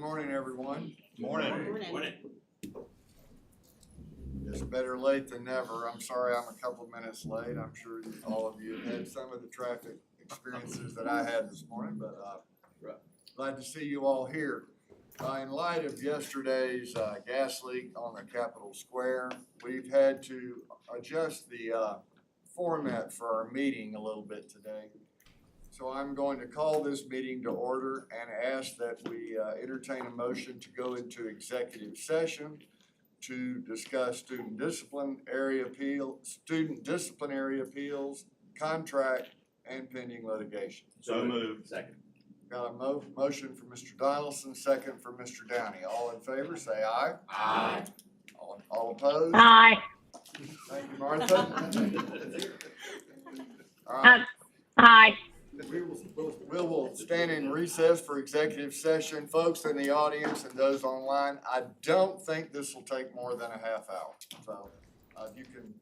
morning, everyone. Morning. Morning. It's better late than never. I'm sorry I'm a couple minutes late. I'm sure all of you have had some of the traffic experiences that I had this morning, but glad to see you all here. In light of yesterday's gas leak on the Capitol Square, we've had to adjust the format for our meeting a little bit today. So I'm going to call this meeting to order and ask that we entertain a motion to go into executive session to discuss student disciplinary appeals, contract, and pending litigation. So moved. Second. Got a motion from Mr. Donaldson, second from Mr. Downey. All in favor, say aye. Aye. All opposed? Aye. Thank you, Martha. All right. Aye. We will stand in recess for executive session. Folks in the audience and those online, I don't think this will take more than a half hour. So you can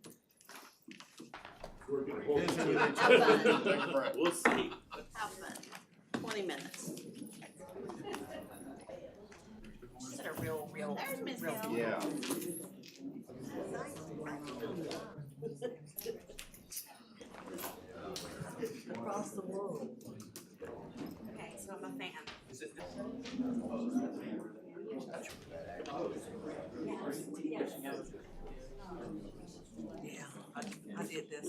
visit with each other. Take a break. We'll see. How fun. 20 minutes. Is it a real? There's Miss Hill. Yeah. Across the world. Okay, so I'm a fan. Yeah, I did this.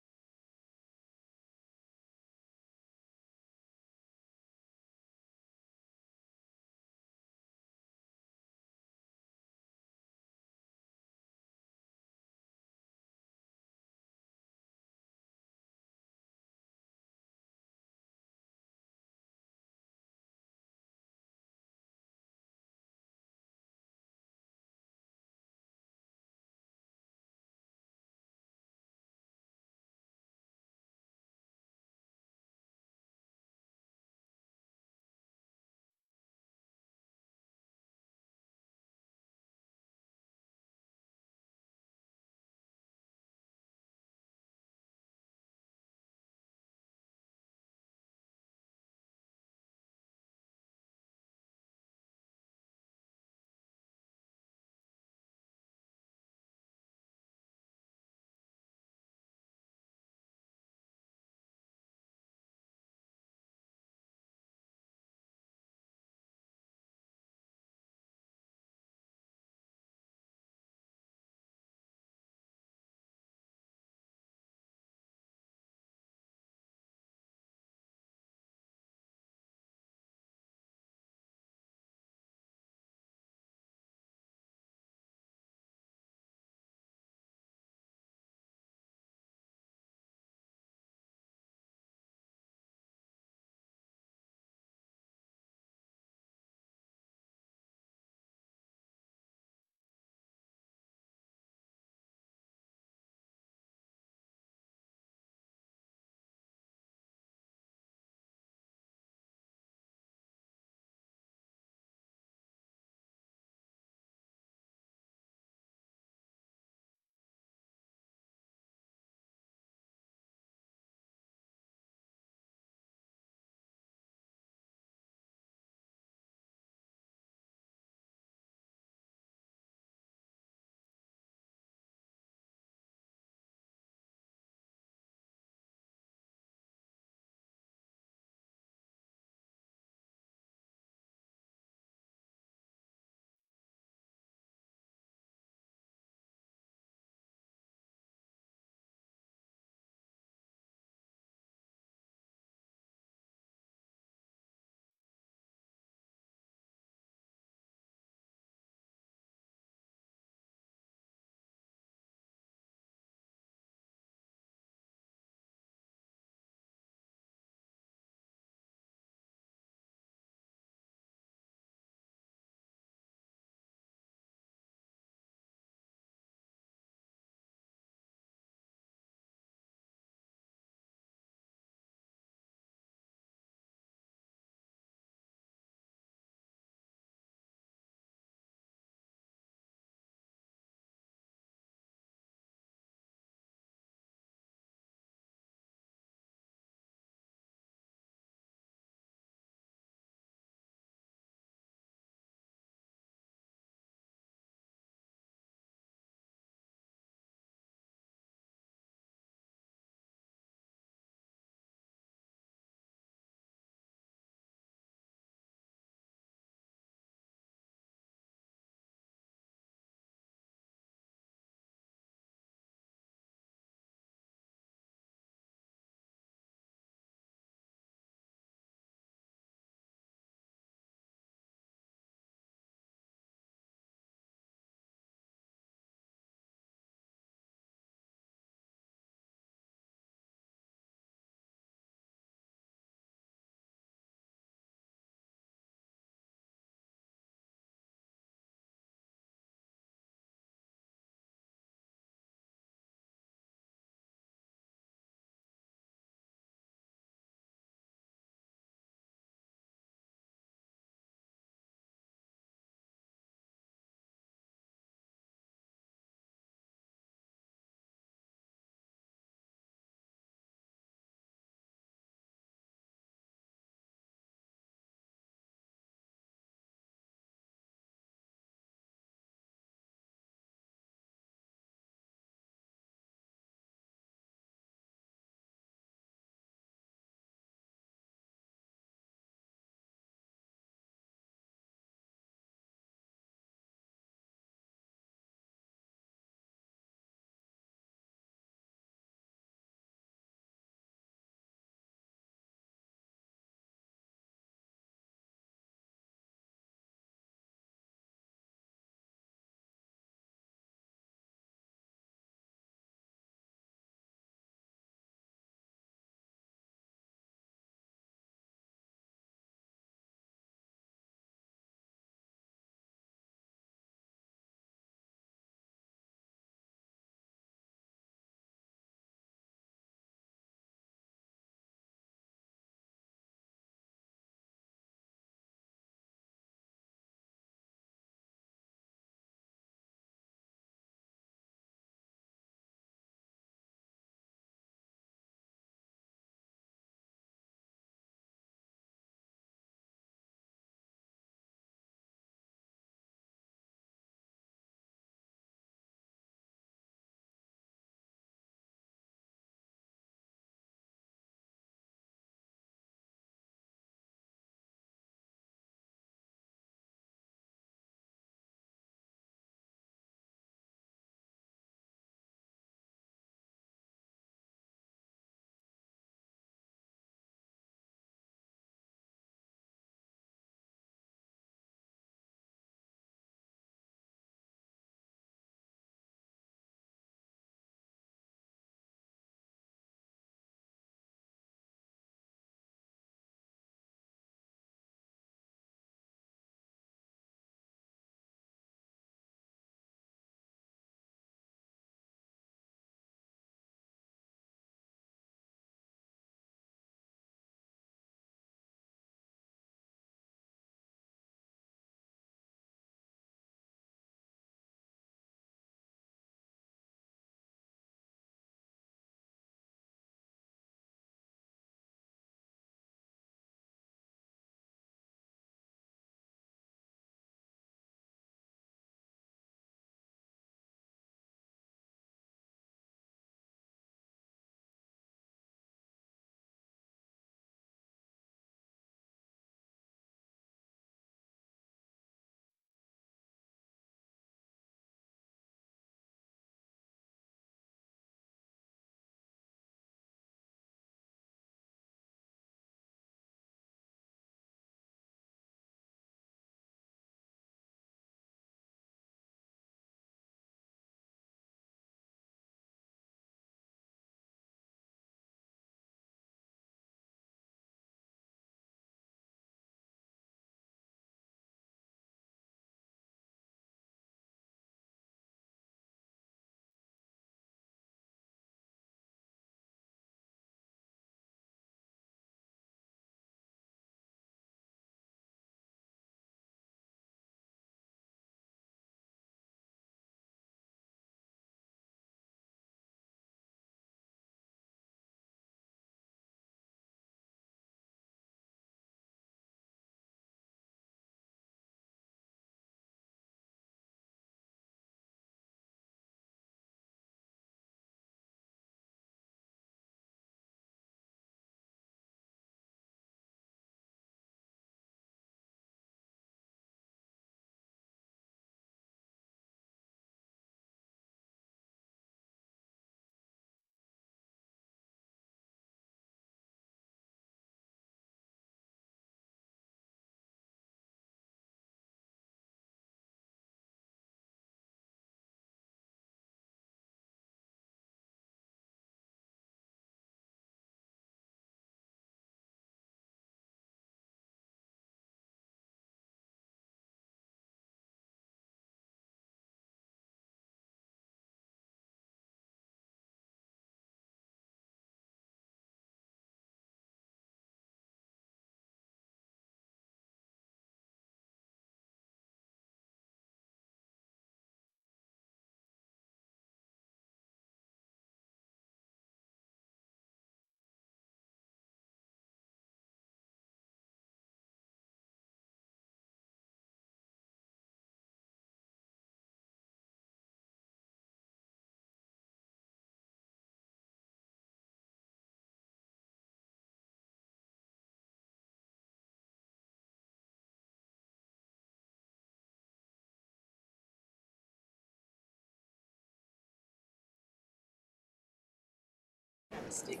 Thank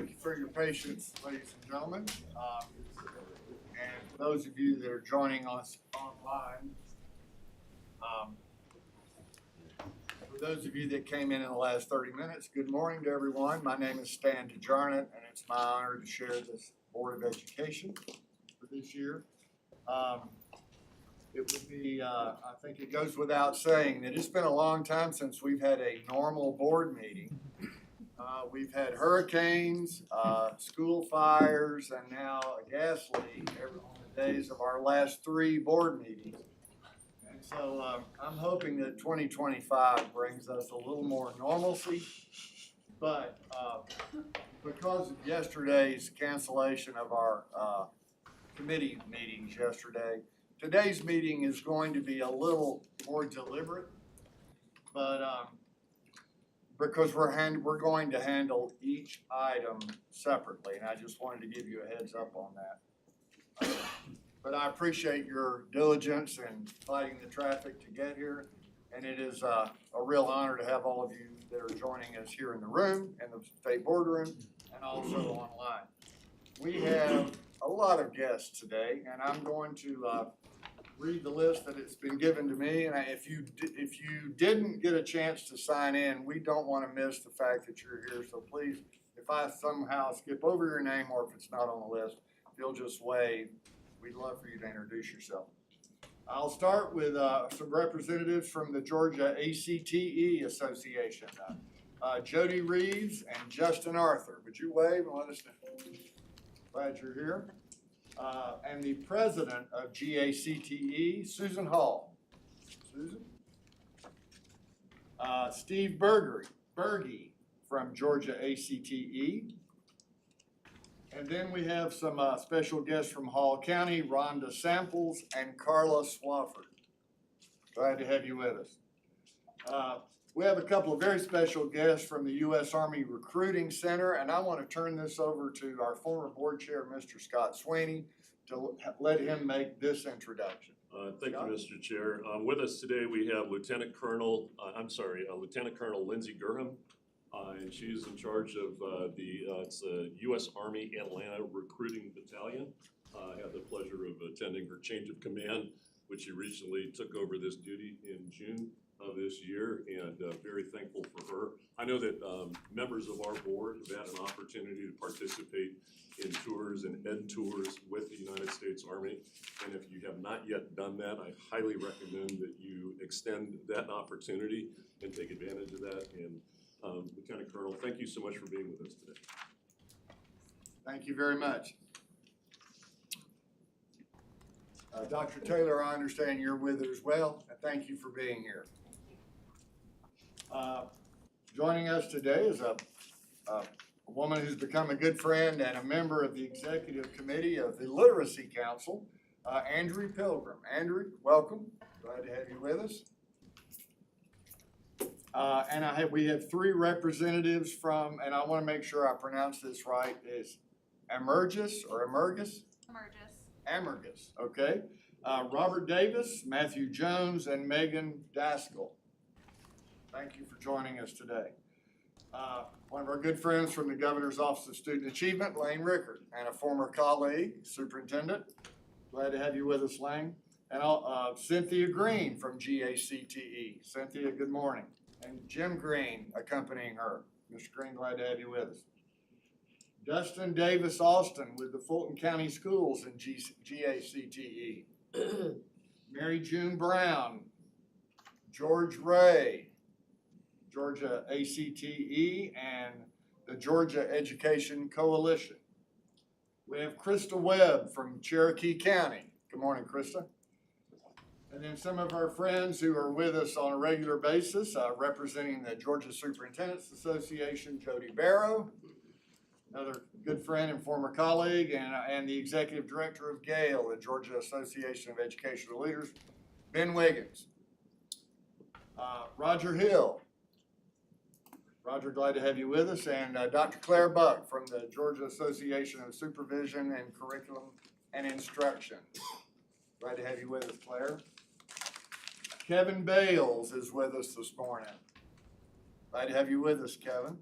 you for your patience, ladies and gentlemen. And for those of you that are joining us online, for those of you that came in the last 30 minutes, good morning to everyone. My name is Stan DeJarnett, and it's my honor to share this Board of Education for this year. It would be, I think it goes without saying that it's been a long time since we've had a normal board meeting. We've had hurricanes, school fires, and now a gas leak on the days of our last 3 board meetings. And so I'm hoping that 2025 brings us a little more normalcy. But because of yesterday's cancellation of our committee meetings yesterday, today's meeting is going to be a little more deliberate. But because we're going to handle each item separately, and I just wanted to give you a heads up on that. But I appreciate your diligence in fighting the traffic to get here, and it is a real honor to have all of you that are joining us here in the room, in the state boardroom, and also online. We have a lot of guests today, and I'm going to read the list that it's been given to me. And if you didn't get a chance to sign in, we don't want to miss the fact that you're here. So please, if I somehow skip over your name or if it's not on the list, if you'll just wave, we'd love for you to introduce yourself. I'll start with some representatives from the Georgia ACTE Association. Jody Reeves and Justin Arthur. Would you wave and let us know? Glad you're here. And the president of GACTE, Susan Hall. Susan? Steve Berge from Georgia ACTE. And then we have some special guests from Hall County, Rhonda Samples and Carla Swafford. Glad to have you with us. We have a couple of very special guests from the U.S. Army Recruiting Center, and I want to turn this over to our former board chair, Mr. Scott Sweeney, to let him make this introduction. Thank you, Mr. Chair. With us today, we have Lieutenant Colonel Lindsey Gurham, and she's in charge of it's the U.S. Army Atlanta Recruiting Battalion. I had the pleasure of attending her change of command, which she recently took over this duty in June of this year, and very thankful for her. I know that members of our board have had an opportunity to participate in tours and ed tours with the United States Army, and if you have not yet done that, I highly recommend that you extend that opportunity and take advantage of that. And Lieutenant Colonel, thank you so much for being with us today. Thank you very much. Dr. Taylor, I understand you're with us as well, and thank you for being here. Joining us today is a woman who's become a good friend and a member of the executive committee of the Literacy Council, Andrew Pilgrim. Andrew, welcome. Glad to have you with us. And we have 3 representatives from, and I want to make sure I pronounce this right, is Emergis or Emergis? Emergis, okay. Robert Davis, Matthew Jones, and Megan Daskell. Thank you for joining us today. One of our good friends from the Governor's Office of Student Achievement, Lane Rickard, and a former colleague, Superintendent. Glad to have you with us, Lane. And Cynthia Green from GACTE. Cynthia, good morning. And Jim Green accompanying her. Mr. Green, glad to have you with us. Dustin Davis Austin with the Fulton County Schools in GACTE. Mary June Brown, George Ray, Georgia ACTE, and the Georgia Education Coalition. We have Krista Webb from Cherokee County. Good morning, Krista. And then some of our friends who are with us on a regular basis, representing the Georgia Superintendents Association, Jody Barrow, another good friend and former colleague, and the executive director of GALE, the Georgia Association of Educational Leaders, Ben Wiggins. Roger Hill. Roger, glad to have you with us. And Dr. Claire Buck from the Georgia Association of Supervision and Curriculum and Instruction. Glad to have you with us, Claire. Kevin Bales is with us this morning. Glad to have you with us, Kevin.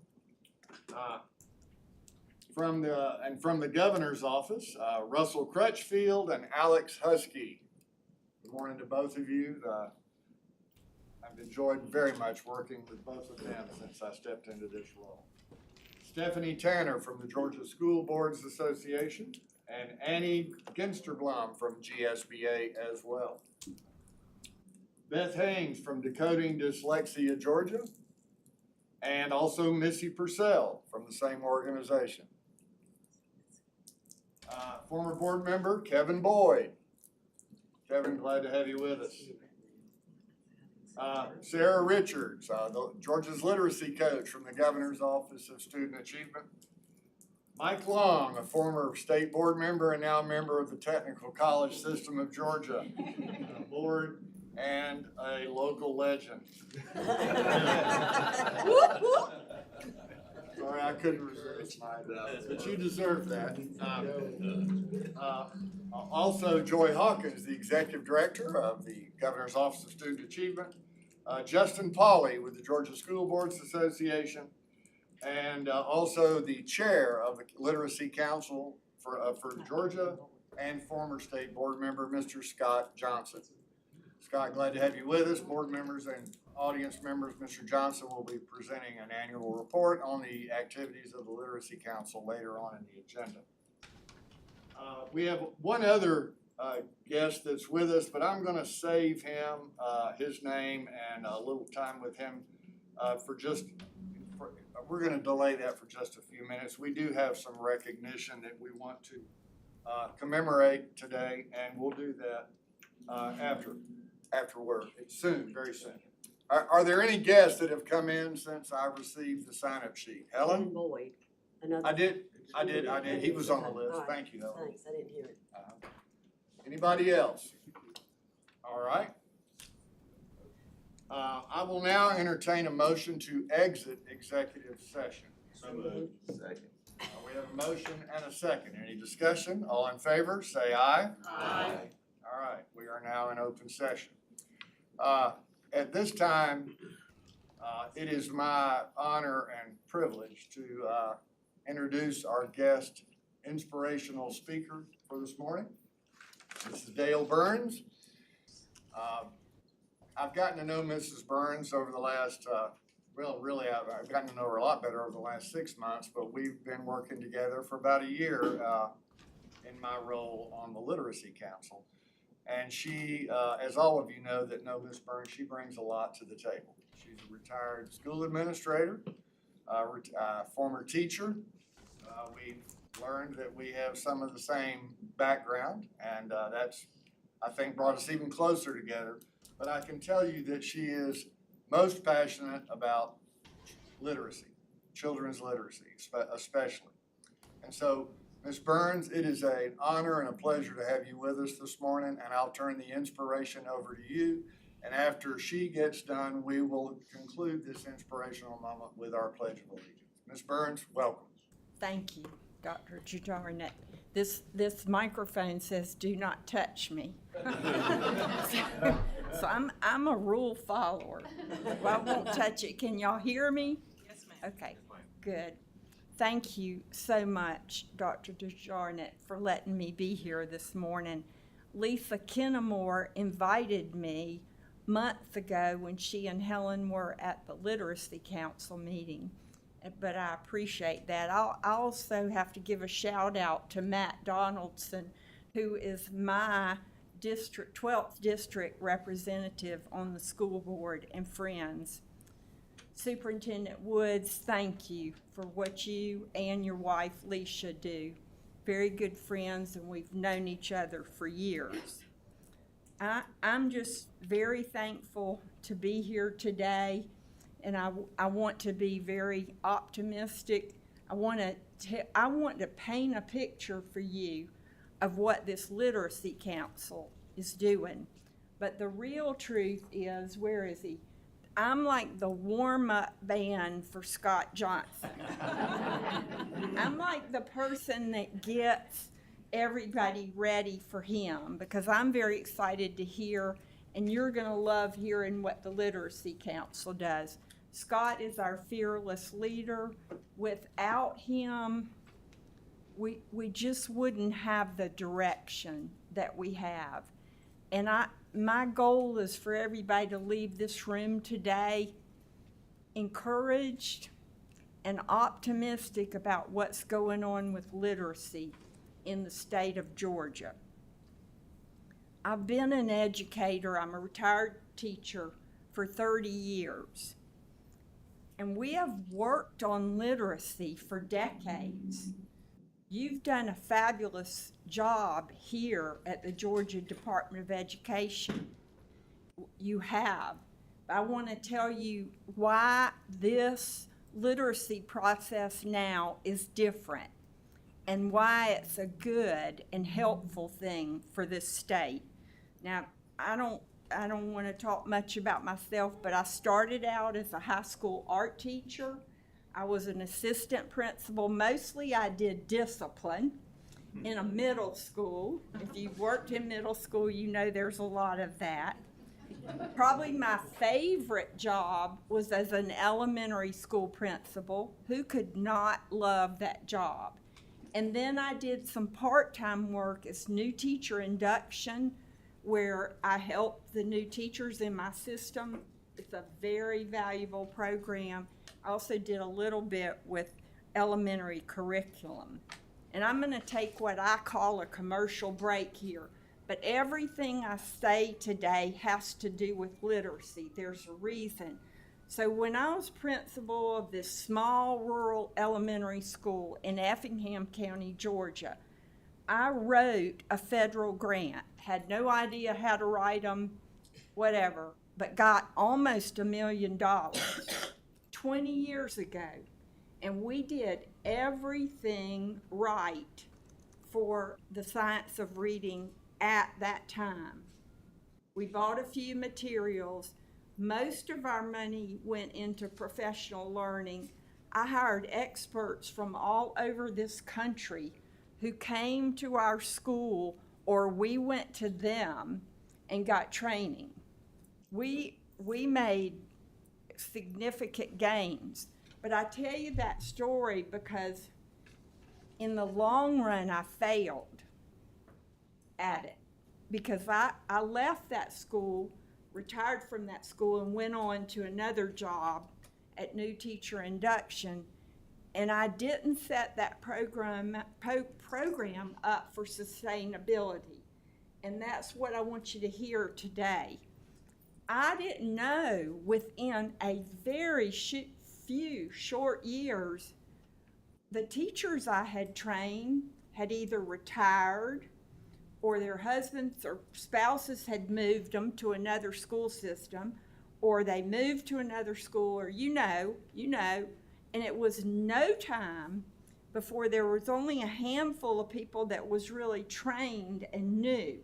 From the governor's office, Russell Crutchfield and Alex Husky. Good morning to both of you. I've enjoyed very much working with both of them since I stepped into this role. Stephanie Tanner from the Georgia School Boards Association and Annie Ginsterblom from GSBA as well. Beth Haynes from Decoding Dyslexia Georgia, and also Missy Purcell from the same organization. Former board member Kevin Boyd. Kevin, glad to have you with us. Sarah Richards, Georgia's literacy coach from the Governor's Office of Student Achievement. Mike Long, a former state board member and now a member of the Technical College System of Georgia board and a local legend. Sorry, I couldn't resist but you deserve that. Also, Joy Hawkins, the Executive Director of the Governor's Office of Student Achievement. Justin Pauley with the Georgia School Boards Association, and also the Chair of the Literacy Council for Georgia, and former state board member, Mr. Scott Johnson. Scott, glad to have you with us. Board members and audience members, Mr. Johnson will be presenting an annual report on the activities of the Literacy Council later on in the agenda. We have one other guest that's with us, but I'm going to save him, his name, and a little time with him we're going to delay that for just a few minutes. We do have some recognition that we want to commemorate today, and we'll do that afterward. It's soon, very soon. Are there any guests that have come in since I received the sign-up sheet? Helen? Boyd. I did. He was on the list. Thank you, Helen. Thanks, I didn't hear it. Anybody else? All right. I will now entertain a motion to exit executive session. So moved. Second. We have a motion and a second. Any discussion? All in favor, say aye. Aye. All right, we are now in open session. At this time, it is my honor and privilege to introduce our guest inspirational speaker for this morning. This is Dale Burns. I've gotten to know Mrs. Burns over the last, I've gotten to know her a lot better over the last 6 months, but we've been working together for about a year in my role on the Literacy Council. And she, as all of you know that know Ms. Burns, she brings a lot to the table. She's a retired school administrator, former teacher. We've learned that we have some of the same background, and that's, I think, brought us even closer together. But I can tell you that she is most passionate about literacy, children's literacy especially. And so, Ms. Burns, it is an honor and a pleasure to have you with us this morning, and I'll turn the inspiration over to you. And after she gets done, we will conclude this inspirational moment with our Pledge of Allegiance. Ms. Burns, welcome. Thank you, Dr. Judarnett. This microphone says, "Do not touch me." So I'm a rule follower. Well, I won't touch it. Can y'all hear me? Yes, ma'am. Okay, good. Thank you so much, Dr. Judarnett, for letting me be here this morning. Lisa Kennemore invited me months ago when she and Helen were at the Literacy Council meeting, but I appreciate that. I also have to give a shout out to Matt Donaldson, who is my 12th district representative on the school board, and friends. Superintendent Woods, thank you for what you and your wife Leisha do. Very good friends, and we've known each other for years. I'm just very thankful to be here today, and I want to be very optimistic. I want to paint a picture for you of what this Literacy Council is doing. But the real truth is, where is he? I'm like the warm-up band for Scott Johnson. I'm like the person that gets everybody ready for him, because I'm very excited to hear, and you're gonna love hearing what the Literacy Council does. Scott is our fearless leader. Without him, we just wouldn't have the direction that we have. And my goal is for everybody to leave this room today encouraged and optimistic about what's going on with literacy in the state of Georgia. I've been an educator, I'm a retired teacher for 30 years. And we have worked on literacy for decades. You've done a fabulous job here at the Georgia Department of Education. You have. I want to tell you why this literacy process now is different and why it's a good and helpful thing for this state. Now, I don't want to talk much about myself, but I started out as a high school art teacher. I was an assistant principal. Mostly I did discipline in a middle school. If you've worked in middle school, you know there's a lot of that. Probably my favorite job was as an elementary school principal. Who could not love that job? And then I did some part-time work as new teacher induction, where I helped the new teachers in my system. It's a very valuable program. I also did a little bit with elementary curriculum. And I'm going to take what I call a commercial break here. But everything I say today has to do with literacy. There's a reason. So when I was principal of this small rural elementary school in Effingham County, Georgia, I wrote a federal grant. Had no idea how to write them, whatever, but got almost $1 million 20 years ago. And we did everything right for the science of reading at that time. We bought a few materials. Most of our money went into professional learning. I hired experts from all over this country who came to our school, or we went to them and got training. We made significant gains. But I tell you that story because in the long run I failed at it, because I left that school, retired from that school, and went on to another job at new teacher induction, and I didn't set that program up for sustainability. And that's what I want you to hear today. I didn't know within a very few short years, the teachers I had trained had either retired or their husbands or spouses had moved them to another school system, or they moved to another school, or you know, and it was no time before there was only a handful of people that was really trained and knew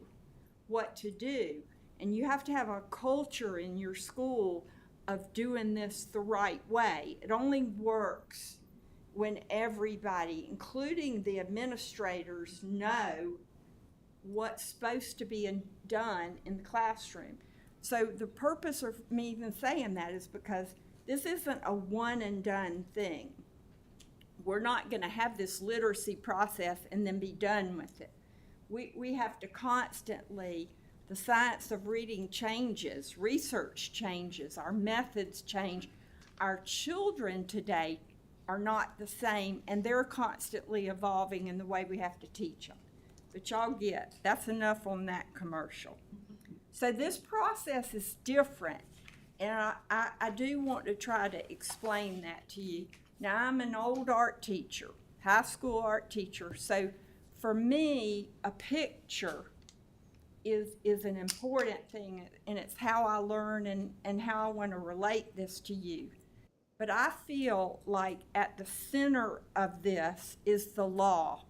what to do. And you have to have a culture in your school of doing this the right way. It only works when everybody, including the administrators, know what's supposed to be done in the classroom. So the purpose of me even saying that is because this isn't a one and done thing. We're not going to have this literacy process and then be done with it. We have to constantly, the science of reading changes, research changes, our methods change. Our children today are not the same, and they're constantly evolving in the way we have to teach them. But y'all get, that's enough on that commercial. So this process is different, and I do want to try to explain that to you. Now, I'm an old art teacher, high school art teacher, so for me, a picture is an important thing, and it's how I learn and how I want to relate this to you. But I feel like at the center of this is the law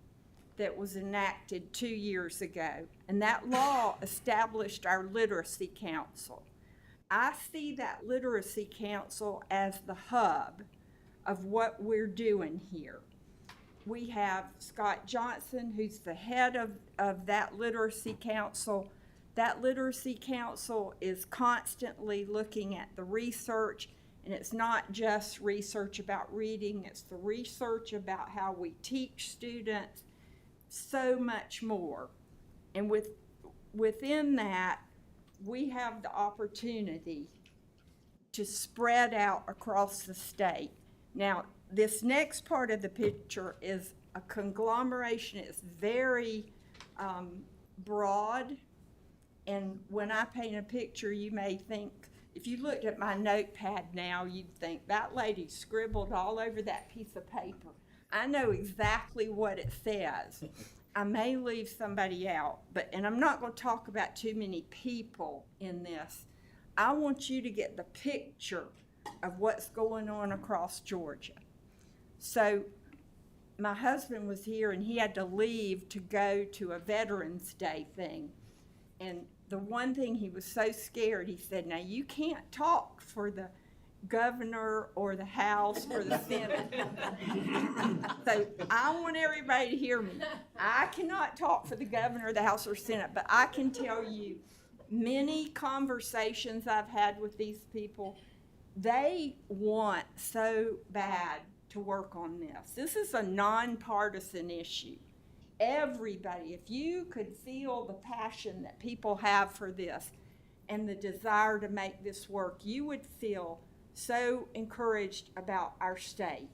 that was enacted 2 years ago. And that law established our Literacy Council. I see that Literacy Council as the hub of what we're doing here. We have Scott Johnson, who's the head of that Literacy Council. That Literacy Council is constantly looking at the research, and it's not just research about reading, it's the research about how we teach students, so much more. And within that, we have the opportunity to spread out across the state. Now, this next part of the picture is a conglomeration. It's very broad. And when I paint a picture, you may think, if you looked at my notepad now, you'd think that lady scribbled all over that piece of paper. I know exactly what it says. I may leave somebody out, and I'm not going to talk about too many people in this. I want you to get the picture of what's going on across Georgia. So my husband was here, and he had to leave to go to a Veterans Day thing. And the one thing, he was so scared, he said, now you can't talk for the governor or the House or the Senate. So I want everybody to hear me. I cannot talk for the governor, the House, or Senate, but I can tell you many conversations I've had with these people, they want so bad to work on this. This is a nonpartisan issue. Everybody, if you could feel the passion that people have for this and the desire to make this work, you would feel so encouraged about our state.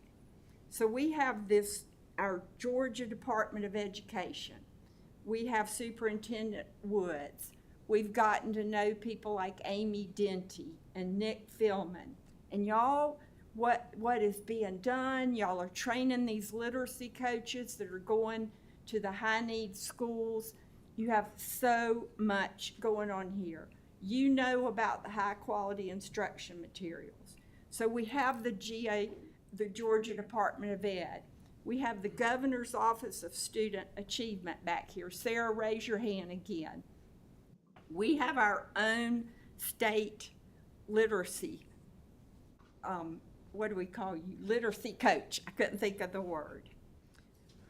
So we have this, our Georgia Department of Education. We have Superintendent Woods. We've gotten to know people like Amy Denty and Nick Philman. And y'all, what is being done, y'all are training these literacy coaches that are going to the high-need schools. You have so much going on here. You know about the high-quality instruction materials. So we have the GA, the Georgia Department of Ed. We have the Governor's Office of Student Achievement back here. Sarah, raise your hand again. We have our own state literacy, what do we call you? Literacy coach. I couldn't think of the word.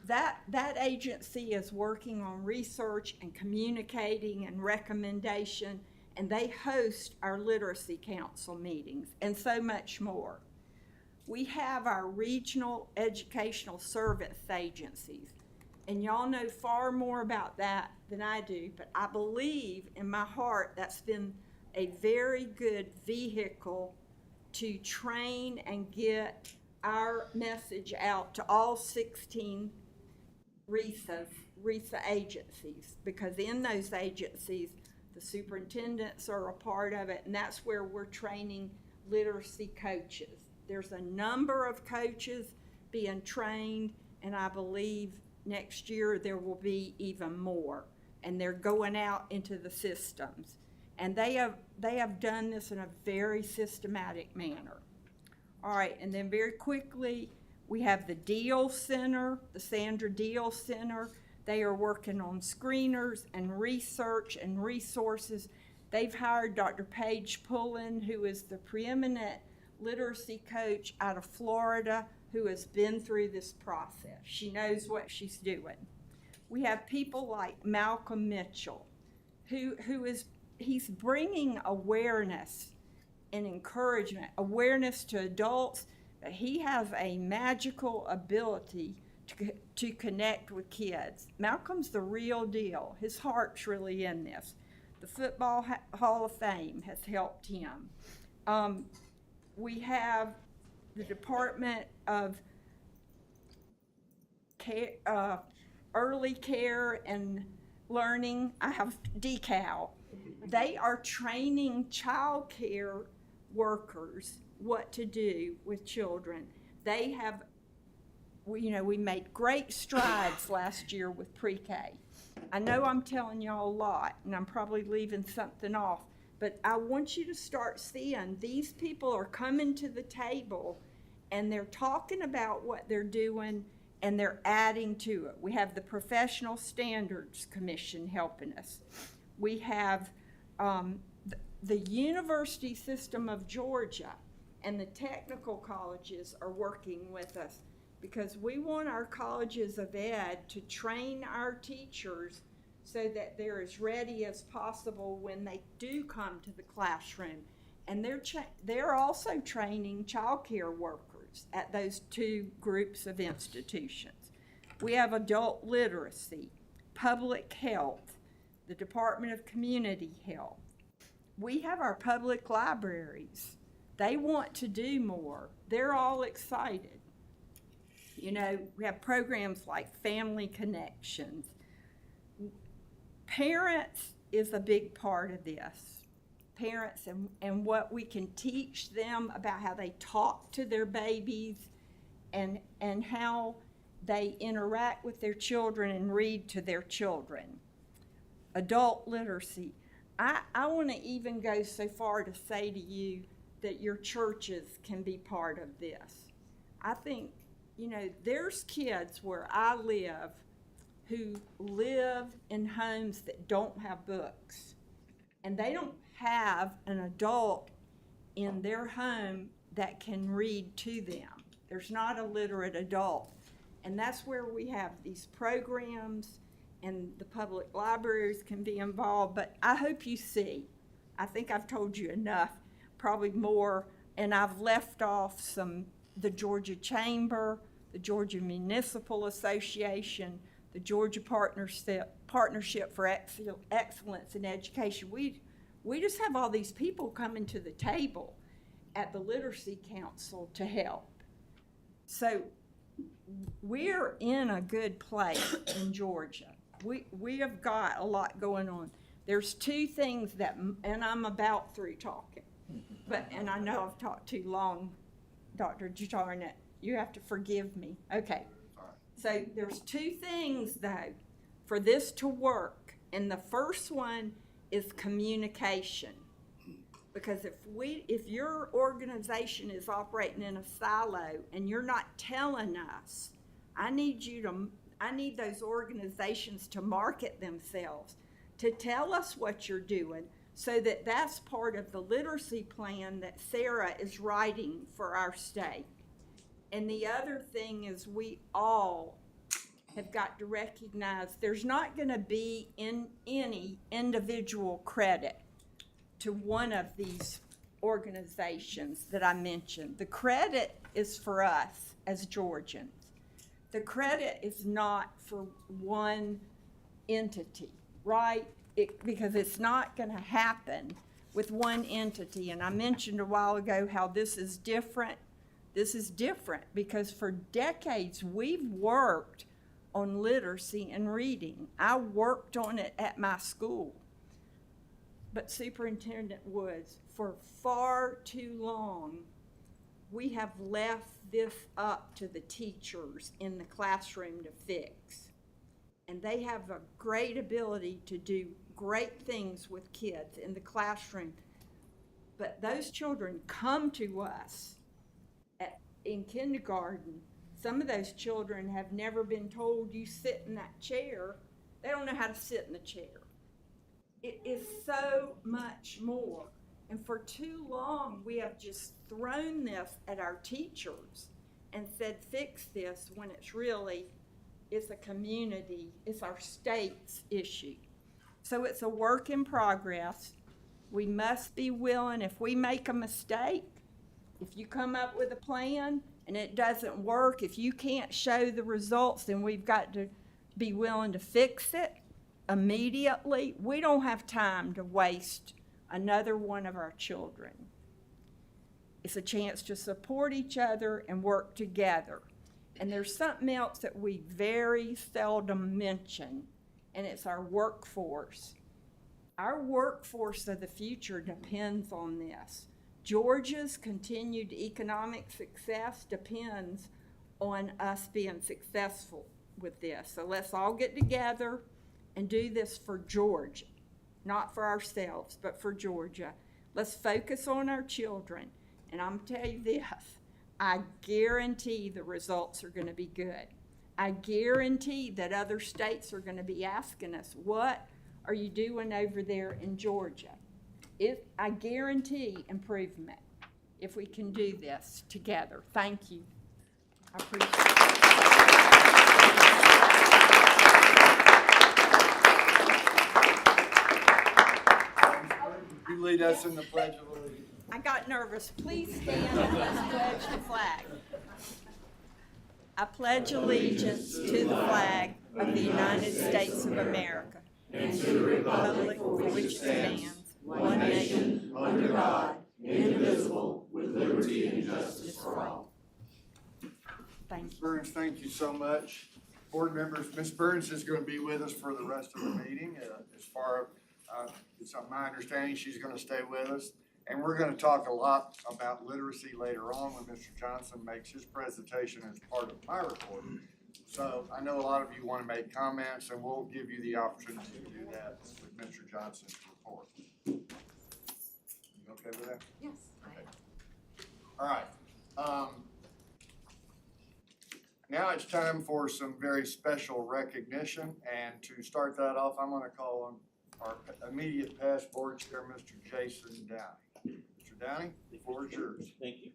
That agency is working on research and communicating and recommendation, and they host our Literacy Council meetings and so much more. We have our regional educational service agencies, and y'all know far more about that than I do, but I believe in my heart that's been a very good vehicle to train and get our message out to all 16 RESA agencies, because in those agencies, the superintendents are a part of it, and that's where we're training literacy coaches. There's a number of coaches being trained, and I believe next year there will be even more, and they're going out into the systems. And they have done this in a very systematic manner. All right, and then very quickly, we have the Deal Center, the Sandra Deal Center. They are working on screeners and research and resources. They've hired Dr. Paige Pullen, who is the preeminent literacy coach out of Florida, who has been through this process. She knows what she's doing. We have people like Malcolm Mitchell, he's bringing awareness and encouragement, awareness to adults, that he has a magical ability to connect with kids. Malcolm's the real deal. His heart's really in this. The Football Hall of Fame has helped him. We have the Department of Early Care and Learning. I have DECAL. They are training child care workers what to do with children. They have, we made great strides last year with pre-K. I know I'm telling y'all a lot, and I'm probably leaving something off, but I want you to start seeing these people are coming to the table, and they're talking about what they're doing, and they're adding to it. We have the Professional Standards Commission helping us. We have the university system of Georgia and the technical colleges are working with us because we want our colleges of ed to train our teachers so that they're as ready as possible when they do come to the classroom. And they're also training childcare workers at those two groups of institutions. We have adult literacy, public health, the Department of Community Health. We have our public libraries. They want to do more. They're all excited. You know, we have programs like Family Connections. Parents is a big part of this. Parents and what we can teach them about how they talk to their babies and how they interact with their children and read to their children. Adult literacy. I want to even go so far to say to you that your churches can be part of this. I think, you know, there's kids where I live who live in homes that don't have books, and they don't have an adult in their home that can read to them. There's not a literate adult, and that's where we have these programs, and the public libraries can be involved. But I hope you see, I think I've told you enough, probably more, and I've left off the Georgia Chamber, the Georgia Municipal Association, the Georgia Partnership for Excellence in Education. We just have all these people coming to the table at the Literacy Council to help. So we're in a good place in Georgia. We have got a lot going on. There's two things that, and I'm about through talking, and I know I've talked too long, Dr. Jarnett. You have to forgive me. Okay. So there's two things, though, for this to work, and the first one is communication. Because if your organization is operating in a silo and you're not telling us, I need those organizations to market themselves, to tell us what you're doing, so that that's part of the literacy plan that Sarah is writing for our state. And the other thing is we all have got to recognize there's not going to be any individual credit to one of these organizations that I mentioned. The credit is for us as Georgians. The credit is not for one entity, right? Because it's not going to happen with one entity. And I mentioned a while ago how this is different. This is different because for decades we've worked on literacy and reading. I worked on it at my school. But Superintendent Woods, for far too long, we have left this up to the teachers in the classroom to fix. And they have a great ability to do great things with kids in the classroom. But those children come to us in kindergarten. Some of those children have never been told, you sit in that chair. They don't know how to sit in the chair. It is so much more. And for too long, we have just thrown this at our teachers and said, fix this, when it's a community, it's our state's issue. So it's a work in progress. We must be willing, if we make a mistake, if you come up with a plan and it doesn't work, if you can't show the results, then we've got to be willing to fix it immediately. We don't have time to waste another one of our children. It's a chance to support each other and work together. And there's something else that we very seldom mention, and it's our workforce. Our workforce of the future depends on this. Georgia's continued economic success depends on us being successful with this. So let's all get together and do this for Georgia, not for ourselves, but for Georgia. Let's focus on our children. And I'm going to tell you this, I guarantee the results are going to be good. I guarantee that other states are going to be asking us, what are you doing over there in Georgia? I guarantee improvement if we can do this together. Thank you. I appreciate it. You lead us in the Pledge of Allegiance. I got nervous. Please stand and let's pledge the flag. I pledge allegiance to the flag of the United States of America and to the republic for which it stands, one nation, under God, indivisible, with liberty and justice for all. Thank Ms. you. Burns, thank you so much. Board members, Ms. Burns is going to be with us for the rest of the meeting. It's my understanding she's going to stay with us. And we're going to talk a lot about literacy later on when Mr. Johnson makes his presentation as part of my report. So I know a lot of you want to make comments, and we'll give you the opportunity to do that with Mr. Johnson's report. You okay with that? Yes. All right. Now it's time for some very special recognition, and to start that off, I'm going to call on our immediate past board chair, Mr. Jason Downey. Mr. Downey, the floor is yours. Thank you.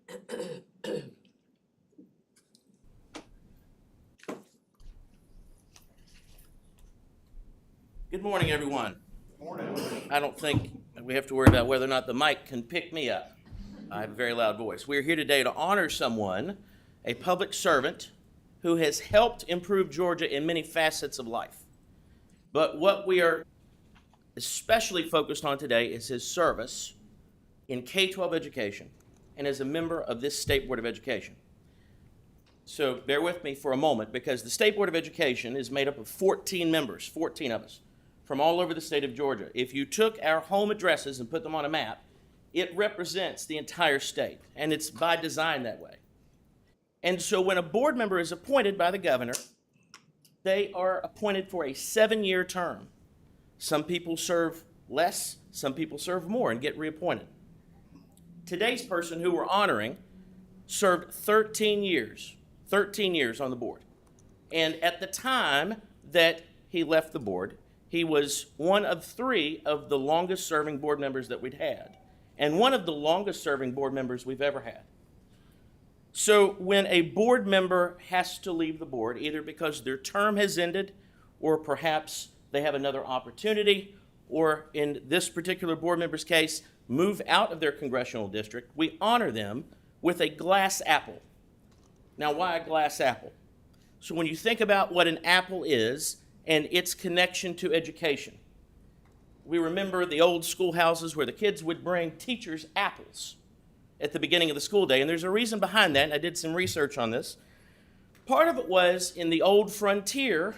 Good morning, everyone. Morning. I don't think we have to worry about whether or not the mic can pick me up. I have a very loud voice. We are here today to honor someone, a public servant, who has helped improve Georgia in many facets of life. But what we are especially focused on today is his service in K-12 education and as a member of this State Board of Education. So bear with me for a moment, because the State Board of Education is made up of 14 members, 14 of us, from all over the state of Georgia. If you took our home addresses and put them on a map, it represents the entire state, and it's by design that way. And so when a board member is appointed by the governor, they are appointed for a 7-year term. Some people serve less, some people serve more and get reappointed. Today's person who we're honoring served 13 years on the board. And at the time that he left the board, he was one of 3 of the longest serving board members that we'd had, and one of the longest serving board members we've ever had. So when a board member has to leave the board, either because their term has ended, or perhaps they have another opportunity, or in this particular board member's case, move out of their congressional district, we honor them with a glass apple. Now, why a glass apple? So when you think about what an apple is and its connection to education, we remember the old schoolhouses where the kids would bring teachers apples at the beginning of the school day, and there's a reason behind that, and I did some research on this. Part of it was in the old frontier,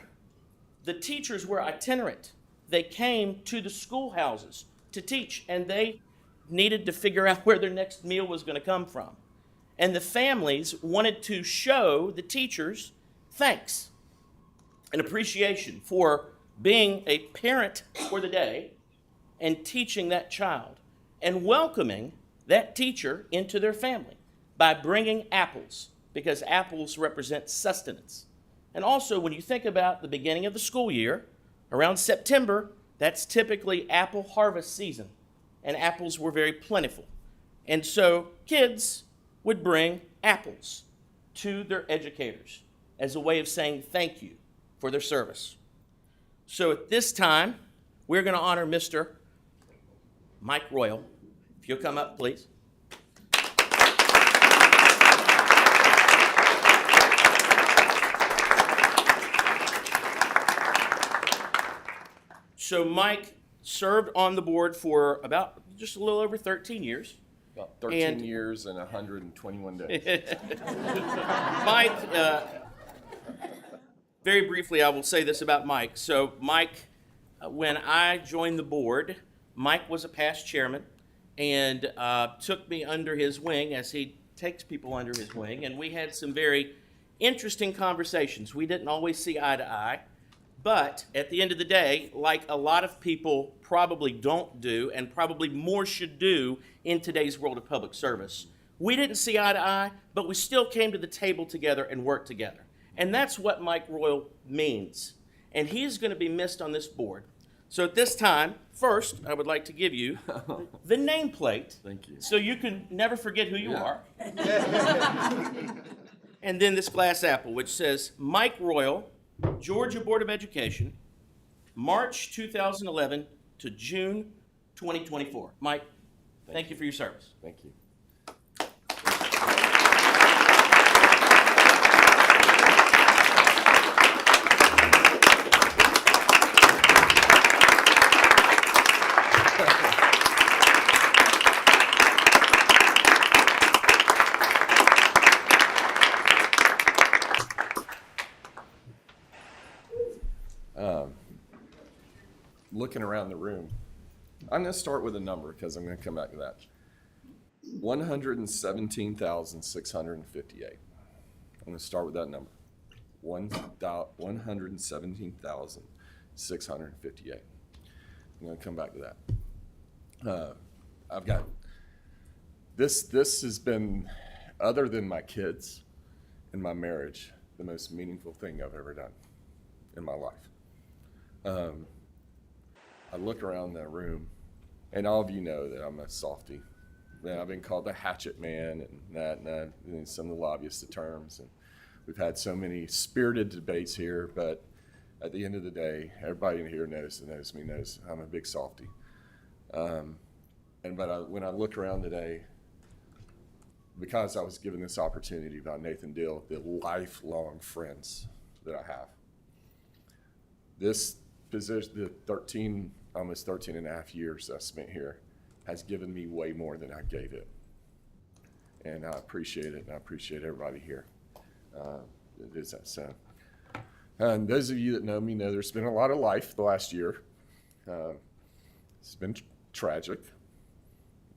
the teachers were itinerant. They came to the schoolhouses to teach, and they needed to figure out where their next meal was going to come from. And the families wanted to show the teachers thanks and appreciation for being a parent for the day and teaching that child and welcoming that teacher into their family by bringing apples, because apples represent sustenance. And also, when you think about the beginning of the school year, around September, that's typically apple harvest season, and apples were very plentiful. And so kids would bring apples to their educators as a way of saying thank you for their service. So at this time, we're going to honor Mr. Mike Royal. If you'll come up, please. So Mike served on the board for about just a little over 13 years. About 13 years and 121 days. Mike, very briefly, I will say this about Mike. So Mike, when I joined the board, Mike was a past chairman and took me under his wing, as he takes people under his wing, and we had some very interesting conversations. We didn't always see eye to eye, but at the end of the day, like a lot of people probably don't do, and probably more should do in today's world of public service, we didn't see eye to eye, but we still came to the table together and worked together. And that's what Mike Royal means. And he is going to be missed on this board. So at this time, First, I would like to give you the nameplate Thank you. so you can never forget who you Yeah. are. And then this glass apple, which says Mike Royal, Georgia Board of Education, March 2011 to June 2024. Mike, thank you for your service. Thank you. Looking around the room, I'm going to start with a number because I'm going to come back to that. 117,658. I'm going to start with that number. 117,658. I'm going to come back to that. I've got this has been, other than my kids and my marriage, the most meaningful thing I've ever done in my life. I look around that room, and all of you know that I'm a softie. Man, I've been called the hatchet man and some of the lobbyist terms. And we've had so many spirited debates here, but at the end of the day, everybody in here knows I'm a big softie. When I look around today, because I was given this opportunity by Nathan Dill, the lifelong friends that I have, this position, the almost 13 and a half years I spent here, has given me way more than I gave it. And I appreciate it, and I appreciate everybody here. It is that so. And those of you that know me know there's been a lot of life the last year. It's been tragic,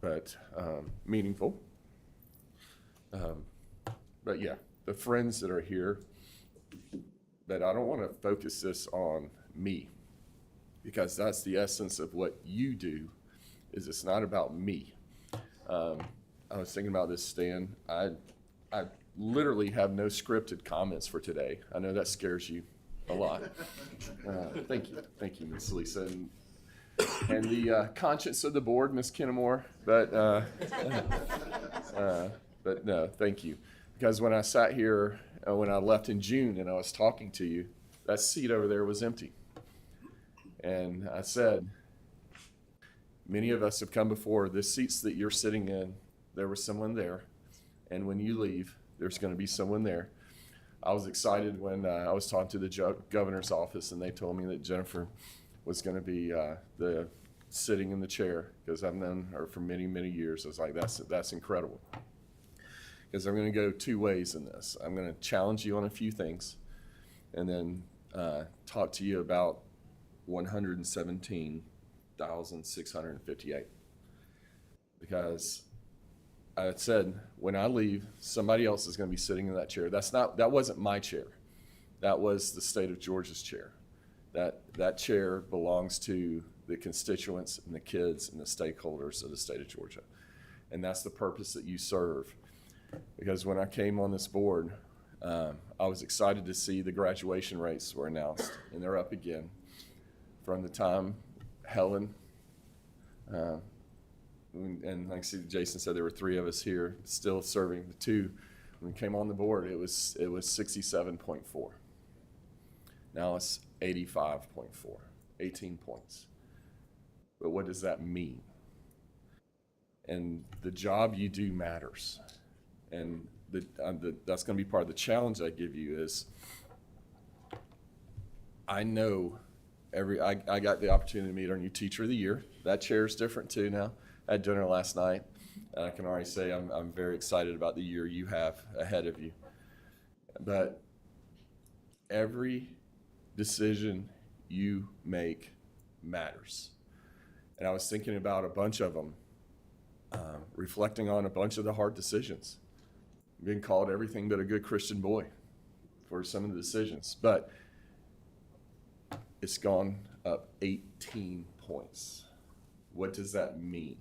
but meaningful. But yeah, the friends that are here, but I don't want to focus this on me, because that's the essence of what you do, is it's not about me. I was thinking about this, Stan. I literally have no scripted comments for today. I know that scares you a lot. Thank you, Miss Lisa, and the conscience of the board, Miss Kennemore. But no, thank you, because when I sat here, when I left in June, and I was talking to you, that seat over there was empty. And I said, many of us have come before. The seats that you're sitting in, there was someone there. And when you leave, there's going to be someone there. I was excited when I was talking to the governor's office, and they told me that Jennifer was going to be the sitting in the chair, because I've known her for many, many years. I was like, that's incredible. Because I'm going to go two ways in this. I'm going to challenge you on a few things, and then talk to you about 117,658. Because I said, when I leave, somebody else is going to be sitting in that chair. That wasn't my chair. That was the state of Georgia's chair. That chair belongs to the constituents and the kids and the stakeholders of the state of Georgia. And that's the purpose that you serve. Because when I came on this board, I was excited to see the graduation rates were announced, and they're up again. From the time Helen, and like Jason said, there were three of us here still serving. The two, when we came on the board, it was 67.4. Now it's 85.4, 18 points. But what does that mean? And the job you do matters. And that's going to be part of the challenge I give you is, I know I got the opportunity to meet our new teacher of the year. That chair is different too now. I had dinner last night, and I can already say I'm very excited about the year you have ahead of you. But every decision you make matters. And I was thinking about a bunch of them, reflecting on a bunch of the hard decisions. Being called everything but a good Christian boy for some of the decisions. But it's gone up 18 points. What does that mean?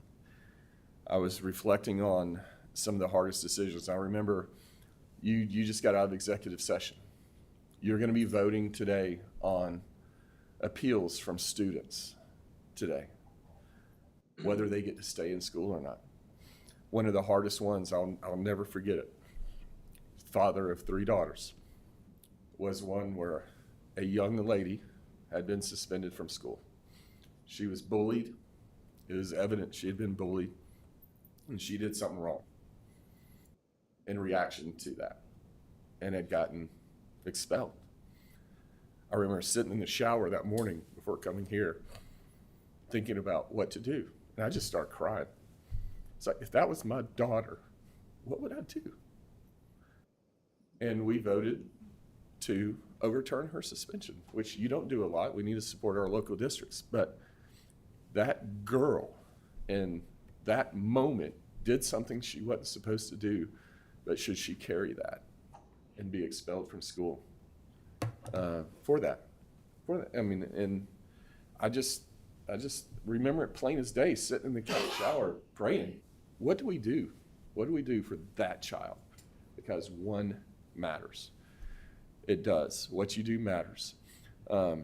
I was reflecting on some of the hardest decisions. I remember you just got out of executive session. You're going to be voting today on appeals from students today. whether they get to stay in school or not. One of the hardest ones, I'll never forget it. Father of 3 daughters, was one where a young lady had been suspended from school. She was bullied. It was evident she had been bullied, and she did something wrong in reaction to that and had gotten expelled. I remember sitting in the shower that morning before coming here thinking about what to do, and I just started crying. It's like, if that was my daughter, what would I do? And we voted to overturn her suspension, which you don't do a lot. We need to support our local districts. But that girl in that moment did something she wasn't supposed to do, but should she carry that and be expelled from school for that? I mean, and I just remember it plain as day, sitting in the shower praying, what do we do? What do we do for that child? Because one matters. It does. What you do matters. The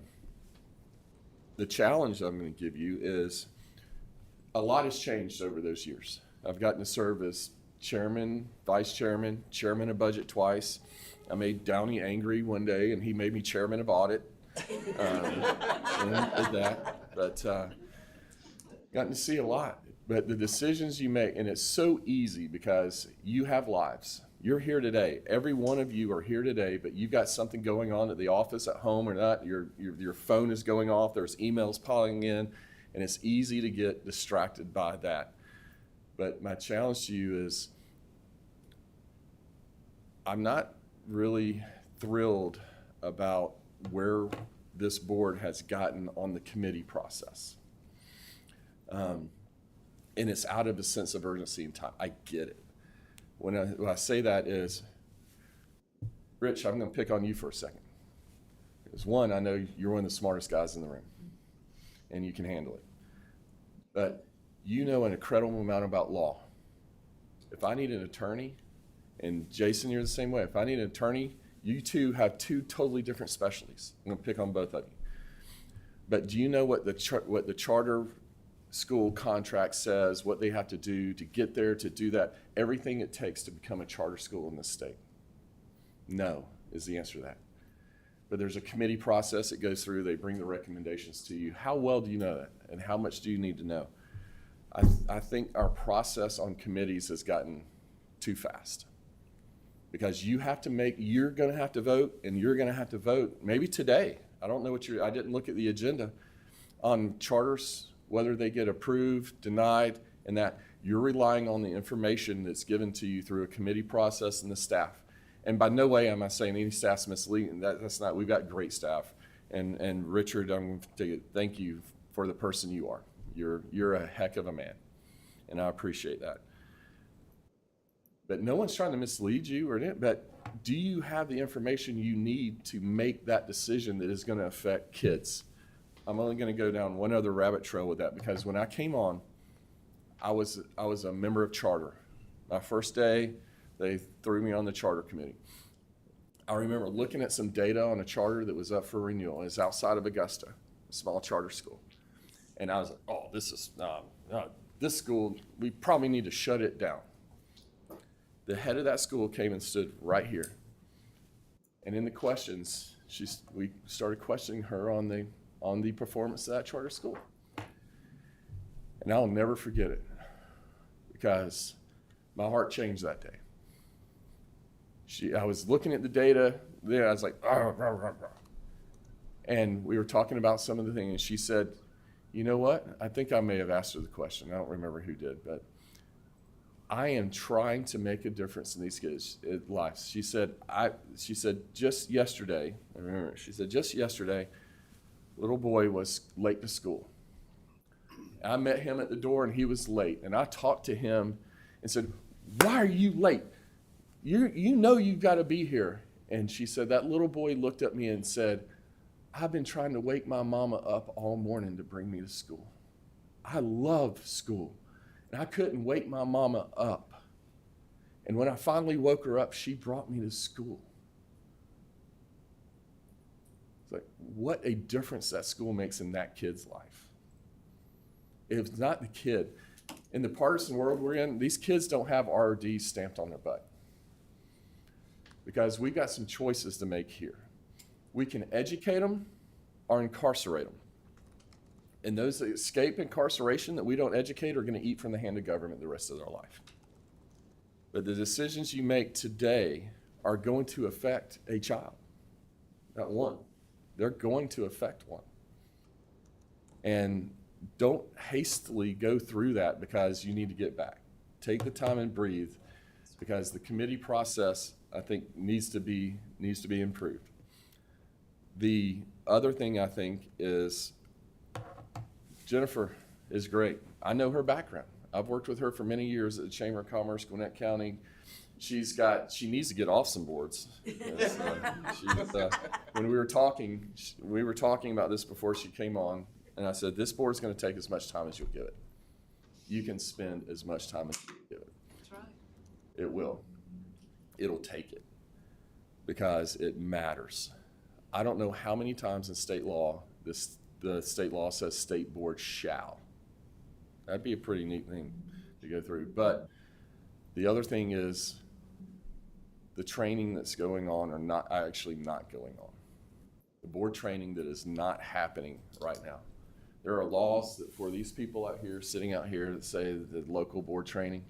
challenge I'm going to give you is a lot has changed over those years. I've gotten to serve as chairman, vice chairman, chairman of budget twice. I made Downey angry one day, and he made me chairman of audit. And did that. But gotten to see a lot. But the decisions you make, and it's so easy because you have lives. You're here today. Every one of you are here today, but you've got something going on at the office, at home, or not. Your phone is going off. There's emails piling in, and it's easy to get distracted by that. But my challenge to you is, I'm not really thrilled about where this board has gotten on the committee process. And it's out of a sense of urgency and time. I get it. When I say that is, Rich, I'm going to pick on you for a second. Because one, I know you're one of the smartest guys in the room, and you can handle it. But you know an incredible amount about law. If I need an attorney, and Jason, you're the same way. If I need an attorney, you two have 2 totally different specialties. I'm going to pick on both of you. But do you know what the charter school contract says, what they have to do to get there, to do that, everything it takes to become a charter school in this state? No, is the answer to that. But there's a committee process that goes through. They bring the recommendations to you. How well do you know that? And how much do you need to know? I think our process on committees has gotten too fast. Because you're going to have to vote, and you're going to have to vote maybe today. I don't know I didn't look at the agenda on charters, whether they get approved, denied, and that you're relying on the information that's given to you through a committee process and the staff. And by no way am I saying any staff's misleading. That's not. We've got great staff. And Richard, I'm going to thank you for the person you are. You're a heck of a man, and I appreciate that. But no one's trying to mislead you but do you have the information you need to make that decision that is going to affect kids? I'm only going to go down one other rabbit trail with that, because when I came on, I was a member of charter. My first day, they threw me on the charter committee. I remember looking at some data on a charter that was up for renewal. It's outside of Augusta, a small charter school. And I was like, oh, this school, we probably need to shut it down. The head of that school came and stood right here. And in the questions, we started questioning her on the performance of that charter school. And I'll never forget it, because my heart changed that day. I was looking at the data there, I was like, rah, rah, rah, rah. And we were talking about some of the things, and she said, you know what? I think I may have asked her the question. I don't remember who did, but I am trying to make a difference in these kids' lives. She said, just yesterday, I remember, she said, just yesterday, little boy was late to school. I met him at the door, and he was late. And I talked to him and said, why are you late? You know you've got to be here. And she said, that little boy looked at me and said, I've been trying to wake my mama up all morning to bring me to school. I love school. And I couldn't wake my mama up. And when I finally woke her up, she brought me to school. It's like, what a difference that school makes in that kid's life. It's not the kid. In the partisan world we're in, these kids don't have RD stamped on their butt. Because we got some choices to make here. We can educate them or incarcerate them. And those that escape incarceration that we don't educate are going to eat from the hand of government the rest of their life. But the decisions you make today are going to affect a child, not one. They're going to affect one. And don't hastily go through that because you need to get back. Take the time and breathe, because the committee process, I think, needs to be improved. The other thing I think is Jennifer is great. I know her background. I've worked with her for many years at the Chamber of Commerce, Gwinnett County. She needs to get off some boards. When we were talking about this before she came on, and I said, this board's going to take as much time as you'll give it. You can spend as much time as you give it. That's right. It will. It'll take it because it matters. I don't know how many times in state law the state law says state board shall. That'd be a pretty neat thing to go through. But the other thing is the training that's going on or actually not going on. The board training that is not happening right now. There are laws that for these people out here, sitting out here, that say the local board training.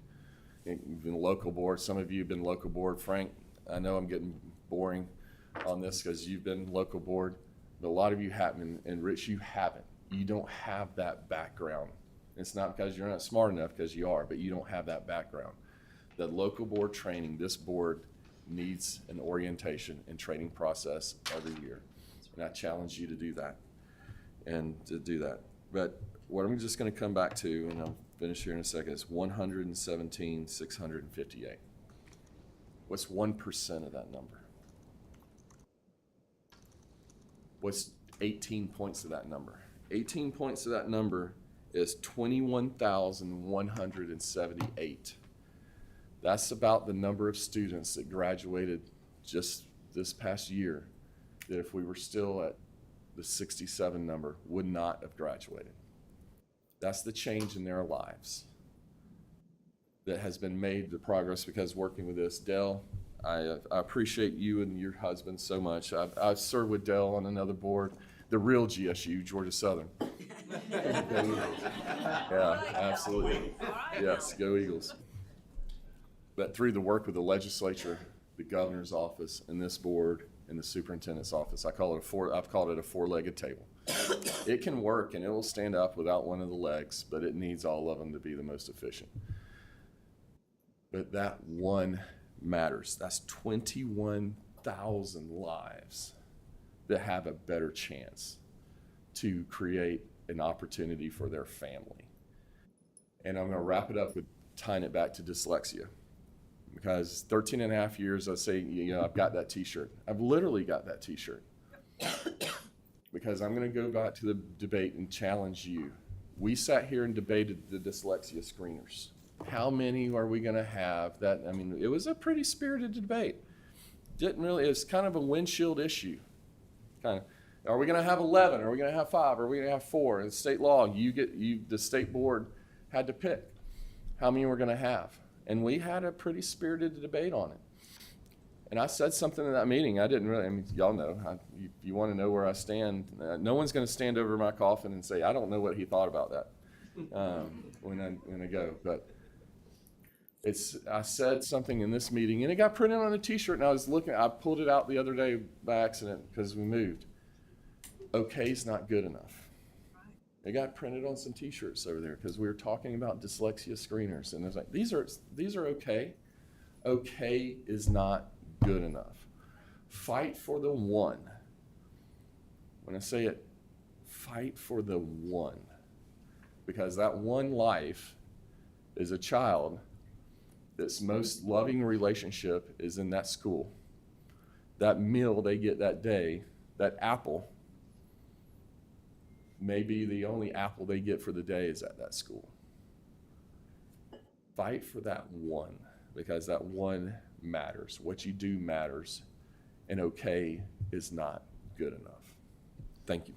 You've been local board. Some of you have been local board. Frank, I know I'm getting boring on this because you've been local board, but a lot of you haven't, and Rich, you haven't. You don't have that background. It's not because you're not smart enough, because you are, but you don't have that background. The local board training, this board needs an orientation and training process every year. And I challenge you to do that. But what I'm just going to come back to, and I'll finish here in a second, is 117,658. What's 1% of that number? What's 18 points of that number? 18 points of that number is 21,178. That's about the number of students that graduated just this past year that if we were still at the 67 number would not have graduated. That's the change in their lives that has been made, the progress, because working with this. Dell, I appreciate you and your husband so much. I've served with Dell on another board, the real GSU, Georgia Southern. Yeah, absolutely. Yes, go Eagles. But through the work with the legislature, the governor's office, and this board, and the superintendent's office, I've called it a four-legged table. It can work and it will stand up without one of the legs, but it needs all of them to be the most efficient. But that one matters. That's 21,000 lives that have a better chance to create an opportunity for their family. And I'm going to wrap it up with tying it back to dyslexia. Because 13 and a half years, I say, I've got that t-shirt. I've literally got that t-shirt. Because I'm going to go back to the debate and challenge you. We sat here and debated the dyslexia screeners. How many are we going to have? It was a pretty spirited debate. It was kind of a windshield issue. Are we going to have 11? Are we going to have 5? Are we going to have 4? In state law, the state board had to pick how many we're going to have. And we had a pretty spirited debate on it. And I said something in that meeting. Y'all know. If you want to know where I stand, no one's going to stand over my coffin and say, I don't know what he thought about that when I go. But I said something in this meeting, and it got printed on a t-shirt, and I pulled it out the other day by accident because we moved. Okay's not good enough. It got printed on some t-shirts over there because we were talking about dyslexia screeners, and it's like, these are okay. Okay is not good enough. Fight for the one. When I say it, fight for the one. Because that one life is a child that's most loving relationship is in that school. That meal they get that day, that apple, may be the only apple they get for the day is at that school. Fight for that one, because that one matters. What you do matters, and okay is not good enough. Thank you.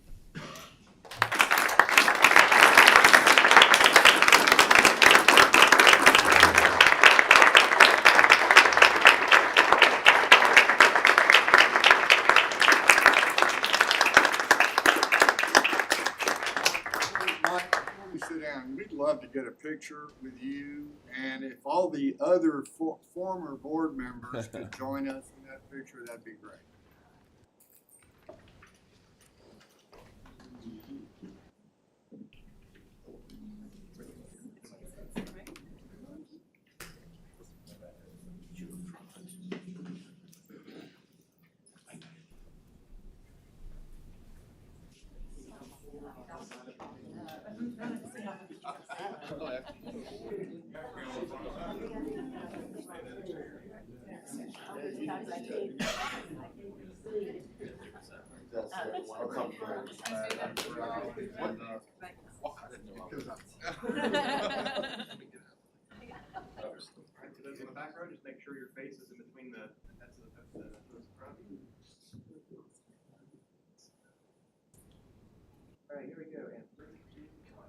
you sit down, we'd love to get a picture with you, and if all the other former board members could join us in that picture, that'd be great. Those in the back row, just make sure your face is in between the, that's the front. All right, here we go, and 3, 2, 1.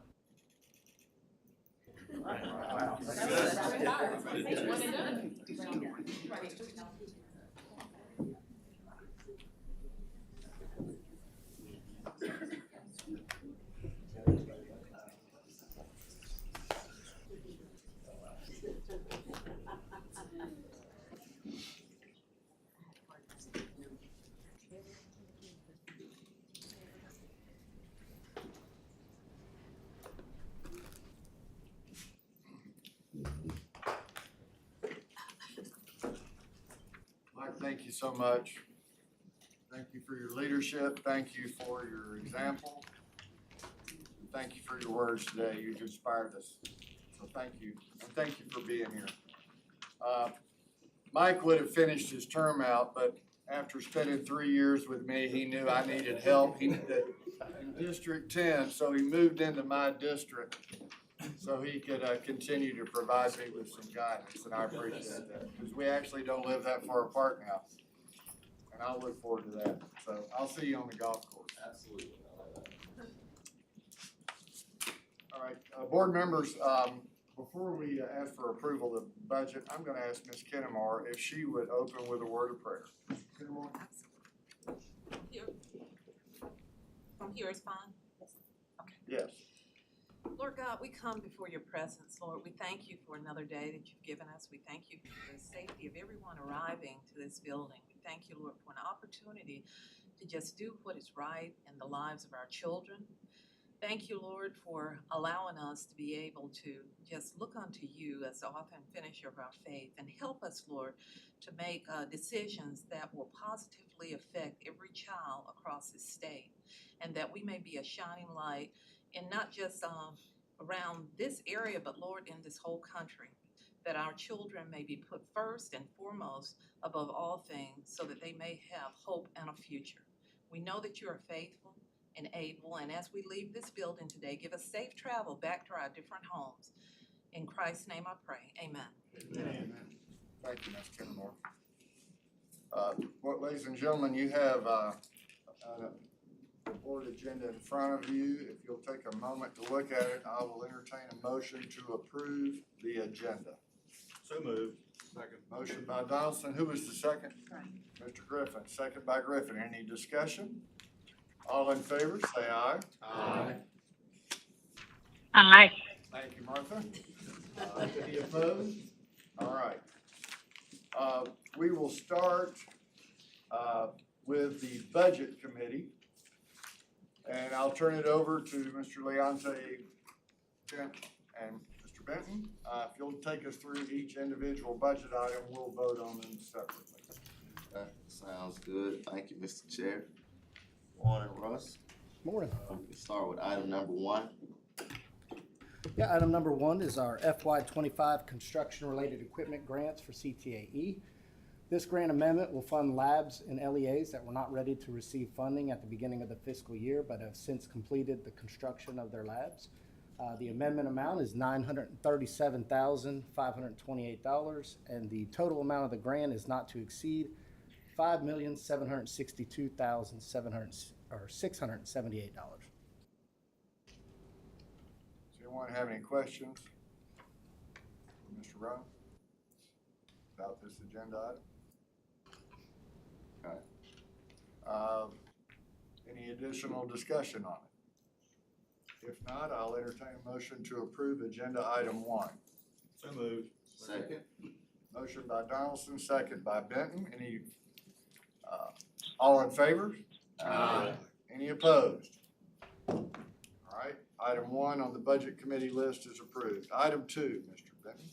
Mike, thank you so much. Thank you for your leadership. Thank you for your example. And thank you for your words today. You've inspired us. So thank you. And thank you for being here. Mike would have finished his term out, but after spending 3 years with me, he knew I needed help. He needed in District 10, so he moved into my district so he could continue to provide me with some guidance, and I appreciate that, because we actually don't live that far apart now. And I look forward to that. So I'll see you on the golf course. Absolutely. All right, board members, before we ask for approval of the budget, I'm gonna ask Ms. Kennemore if she would open with a word of prayer. Ms. Kennemore? Here. From here is fine? Yes. Lord God, we come before your presence, Lord. We thank you for another day that you've given us. We thank you for the safety of everyone arriving to this building. We thank you, Lord, for an opportunity to just do what is right in the lives of our children. Thank you, Lord, for allowing us to be able to just look unto you as the author and finisher of our faith, and help us, Lord, to make decisions that will positively affect every child across this state, and that we may be a shining light, and not just around this area, but Lord, in this whole country, that our children may be put first and foremost above all things, so that they may have hope and a future. We know that you are faithful and able, and as we leave this building today, give us safe travel back to our different homes. In Christ's name I pray, amen. Amen. Thank you, Ms. Kennemore. Well, ladies and gentlemen, you have a board agenda in front of you. If you'll take a moment to look at it, I will entertain a motion to approve the agenda. So moved. Second. Motion by Donaldson. Who was the second? Mr. Griffin. Second by Griffin. Any discussion? All in favor, say aye. Aye. Aye. Thank you, Martha. Any opposed? All right. We will start with the Budget Committee. And I'll turn it over to Mr. Leonte and Mr. Benton. If you'll take us through each individual budget item, we'll vote on them separately. That sounds good. Thank you, Mr. Chair. Morning, Russ. Morning. We can start with item number 1. Yeah, item number 1 is our FY25 construction-related equipment grants for CTAE. This grant amendment will fund labs and LEAs that were not ready to receive funding at the beginning of the fiscal year, but have since completed the construction of their labs. The amendment amount is $937,528, and the total amount of the grant is not to exceed $5,762,678. Does anyone have any questions for Mr. Rowe about this agenda item? Okay. Any additional discussion on it? If not, I'll entertain a motion to approve agenda item 1. So moved. Second. Motion by Donaldson, second by Benton. Any, all in favor? Aye. Any opposed? All right, item 1 on the budget committee list is approved. Item 2, Mr. Benton.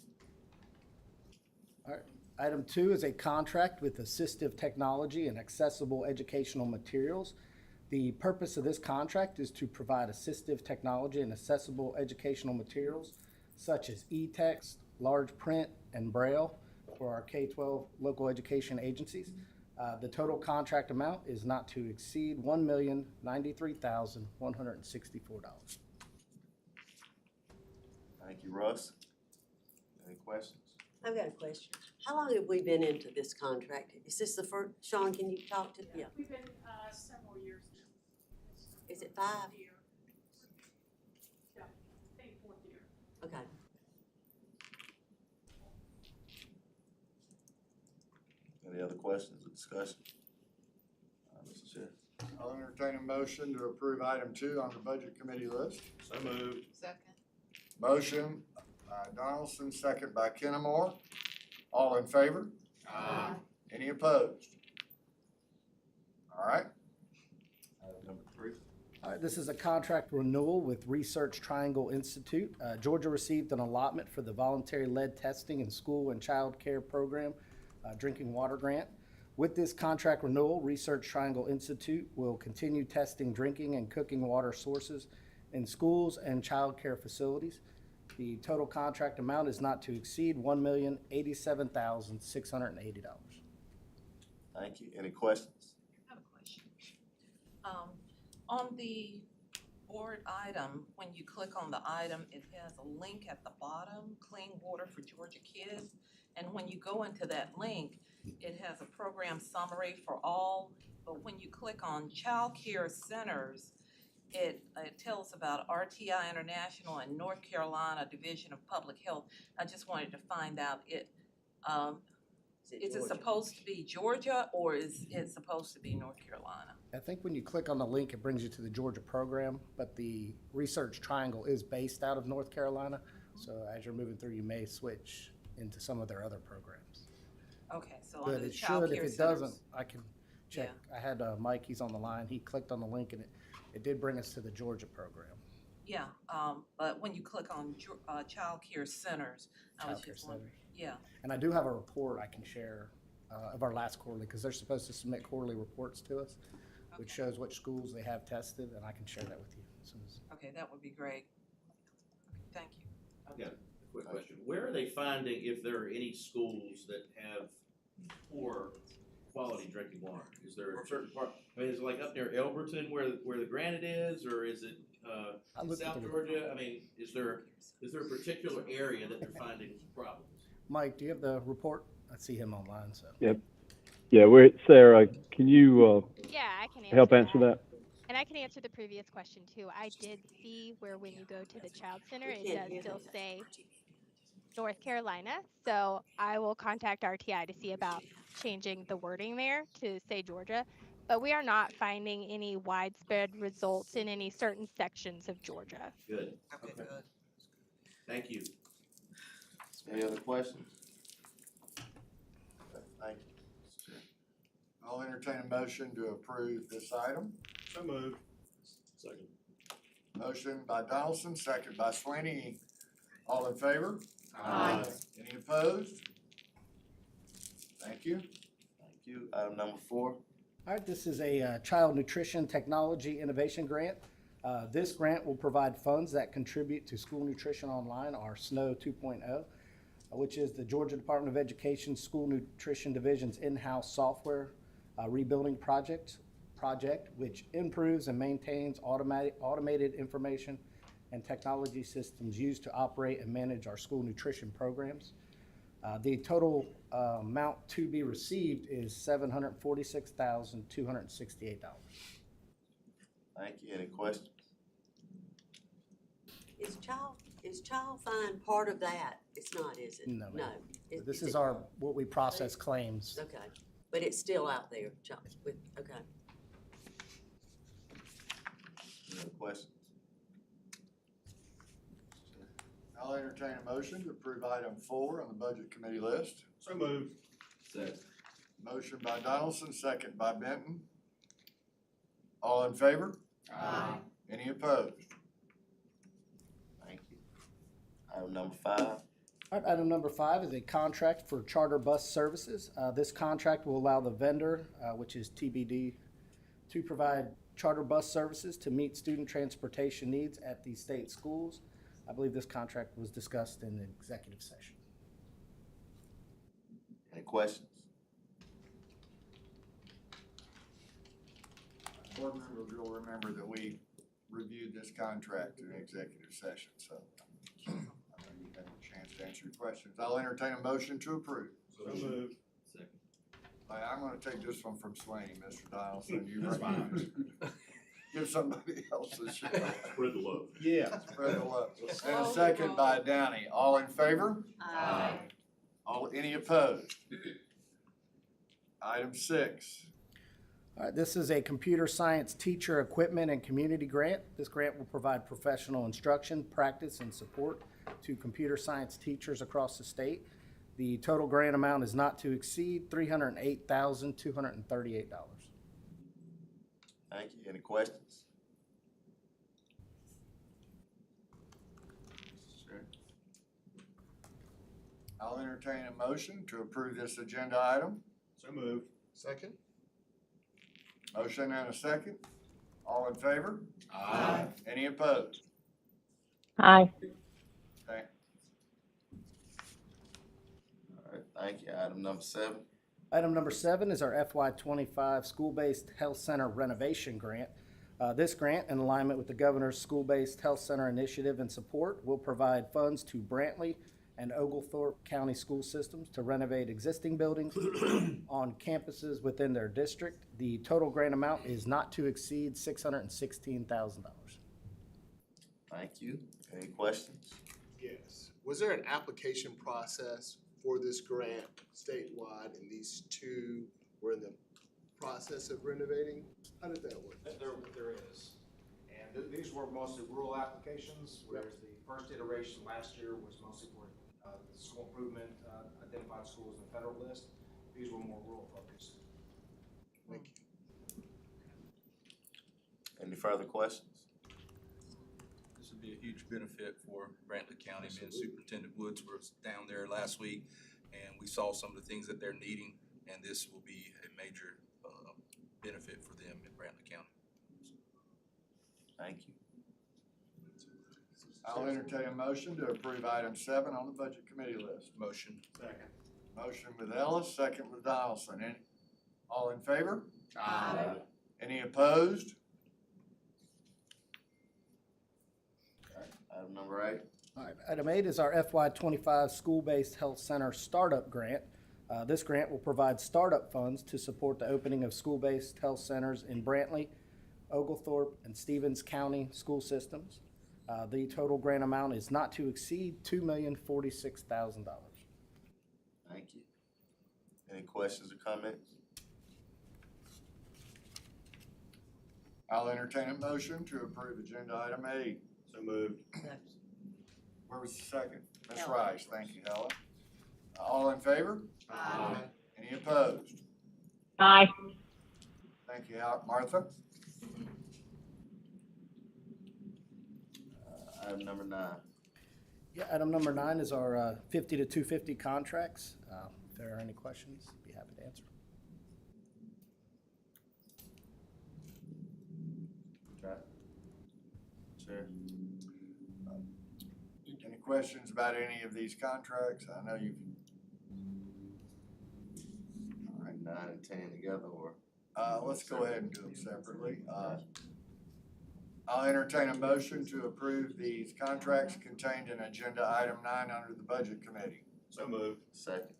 Item 2 is a contract with Assistive Technology and Accessible Educational Materials. The purpose of this contract is to provide assistive technology and accessible educational materials such as e-text, large print, and braille for our K-12 local education agencies. The total contract amount is not to exceed $1,093,164. Thank you, Russ. Any questions? I've got a question. How long have we been into this contract? Is this the first, Sean, can you talk to, yeah, We've been several years now. is it 5? Yeah, I think 4th year. Okay. Any other questions or discussion? Mr. Chair. I'll entertain a motion to approve item 2 on the budget committee list. So moved. Second. Motion by Donaldson, second by Kennemore. All in favor? Aye. Any opposed? All right, Item number 3. All right, this is a contract renewal with Research Triangle Institute. Georgia received an allotment for the voluntary lead testing in school and child care program drinking water grant. With this contract renewal, Research Triangle Institute will continue testing drinking and cooking water sources in schools and child care facilities. The total contract amount is not to exceed $1,087,680. Thank you. Any questions? I have a question. On the board item, when you click on the item, it has a link at the bottom, Clean Water for Georgia Kids. And when you go into that link, it has a program summary for all, but when you click on child care centers, it tells about RTI International and North Carolina Division of Public Health. I just wanted to find out, is it Georgia? supposed to be Georgia or is it supposed to be North Carolina? I think when you click on the link, it brings you to the Georgia program, but the Research Triangle is based out of North Carolina. So as you're moving through, you may switch into some of their other programs. Okay, so But under the it child should, care if it centers. doesn't, I can check. I had Mike, he's on the line. He clicked on the link and it did bring us to the Georgia program. Yeah, but when you click on child care centers, I was Child care just wondering, centers. yeah. And I do have a report I can share of our last quarterly, because they're supposed to submit quarterly reports to us, which Okay. shows which schools they have tested, and I can share that with you as soon as. Okay, that would be great. Thank you. I've got a quick question. Where are they finding if there are any schools that have poor quality drinking water? Is there a certain part, I mean, is it like up near Elberton where the Granite is, or is it, I in looked at South the- Georgia? I mean, is there a particular area that they're finding problems? Mike, do you have the report? I see him online, so. Yep. Yeah, Sarah, can you Yeah, I can help answer that? And I can answer the previous question too. I did see where when you go to the child center, We it can't does hear still them. say North Carolina. So I will contact RTI to see about changing the wording there to say Georgia. But we are not finding any widespread results in any certain sections of Georgia. Good. Okay, good. Thank you. Any other questions? Okay, thank you, Mr. Chair. I'll entertain a motion to approve this item. So moved. Second. Motion by Donaldson, second by Sweeney. All in favor? Aye. Any opposed? Thank you. Thank you. Item number 4. All right, this is a Child Nutrition Technology Innovation Grant. This grant will provide funds that contribute to School Nutrition Online, our SNOW 2.0, which is the Georgia Department of Education School Nutrition Division's in-house software rebuilding project, which improves and maintains automated information and technology systems used to operate and manage our school nutrition programs. The total amount to be received is $746,268. Thank you. Any questions? Is Child Find part of that? It's not, is it? No, No. ma'am. Is- This is is it- what we process claims. Okay, but it's still out there, okay. Any other questions? entertain a motion to approve item 4 on the budget committee list. So moved. Second. Motion by Donaldson, second by Benton. All in favor? Aye. Any opposed? Thank you. Item number 5. All right, item number 5 is a contract for charter bus services. This contract will allow the vendor, which is TBD, to provide charter bus services to meet student transportation needs at the state schools. I believe this contract was discussed in the executive session. Any questions? Board members will remember that we reviewed this contract in executive session, so I know you had a chance to answer your questions. I'll entertain a motion to approve. So moved. Second. I'm gonna take this one from Slaney, Mr. Donaldson. You That's fine. give somebody else a shot. Spread the love. Yeah. Spread the love. And a second by Downey. All in favor? Aye. Any opposed? Item 6. All right, this is a computer science teacher equipment and community grant. This grant will provide professional instruction, practice, and support to computer science teachers across the state. The total grant amount is not to exceed $308,238. Thank you. Any questions? Sure. I'll entertain a motion to approve this agenda item. So moved. Second. Motion and a second. All in favor? Aye. Any opposed? Aye. Okay. All right, thank you. Item number 7. Item number 7 is our FY25 School-Based Health Center Renovation Grant. This grant, in alignment with the Governor's School-Based Health Center Initiative and support, will provide funds to Brantley and Oglethorpe County School Systems to renovate existing buildings on campuses within their district. The total grant amount is not to exceed $616,000. Thank you. Any questions? Yes. Was there an application process for this grant statewide, and these two were in the process of renovating? How did that work? There is. And these were mostly rural applications, whereas the first iteration last year was mostly for school improvement, identified schools in the federal list. These were more rural focused. Thank you. Any further questions? This would be a huge benefit for Brantley County. Me and Superintendent Woods were down there last week, and we saw some of the things that they're needing, and this will be a major benefit for them in Brantley County. Thank you. I'll entertain a motion to approve item 7 on the budget committee list. Motion. Second. Motion with Ellis, second with Donaldson. All in favor? Aye. Any opposed? Okay. Item number 8. All right, item 8 is our FY25 School-Based Health Center Startup Grant. This grant will provide startup funds to support the opening of school-based health centers in Brantley, Oglethorpe, and Stevens County school systems. The total grant amount is not to exceed $2,046,000. Thank you. Any questions or comments? I'll entertain a motion to approve agenda item 8. So moved. Where was the second? Ms. Rice, thank you, Helen. All in favor? Aye. Any opposed? Aye. Thank you, Martha. Item number 9. Yeah, item number 9 is our 50 to 250 contracts. If there are any questions, I'd be happy to answer. Okay. Sure. Any questions about any of these contracts? I know you've. All right, 9 and 10 together, or? Let's go ahead and do them separately. I'll entertain a motion to approve these contracts contained in agenda item 9 under the budget committee. So moved. Second.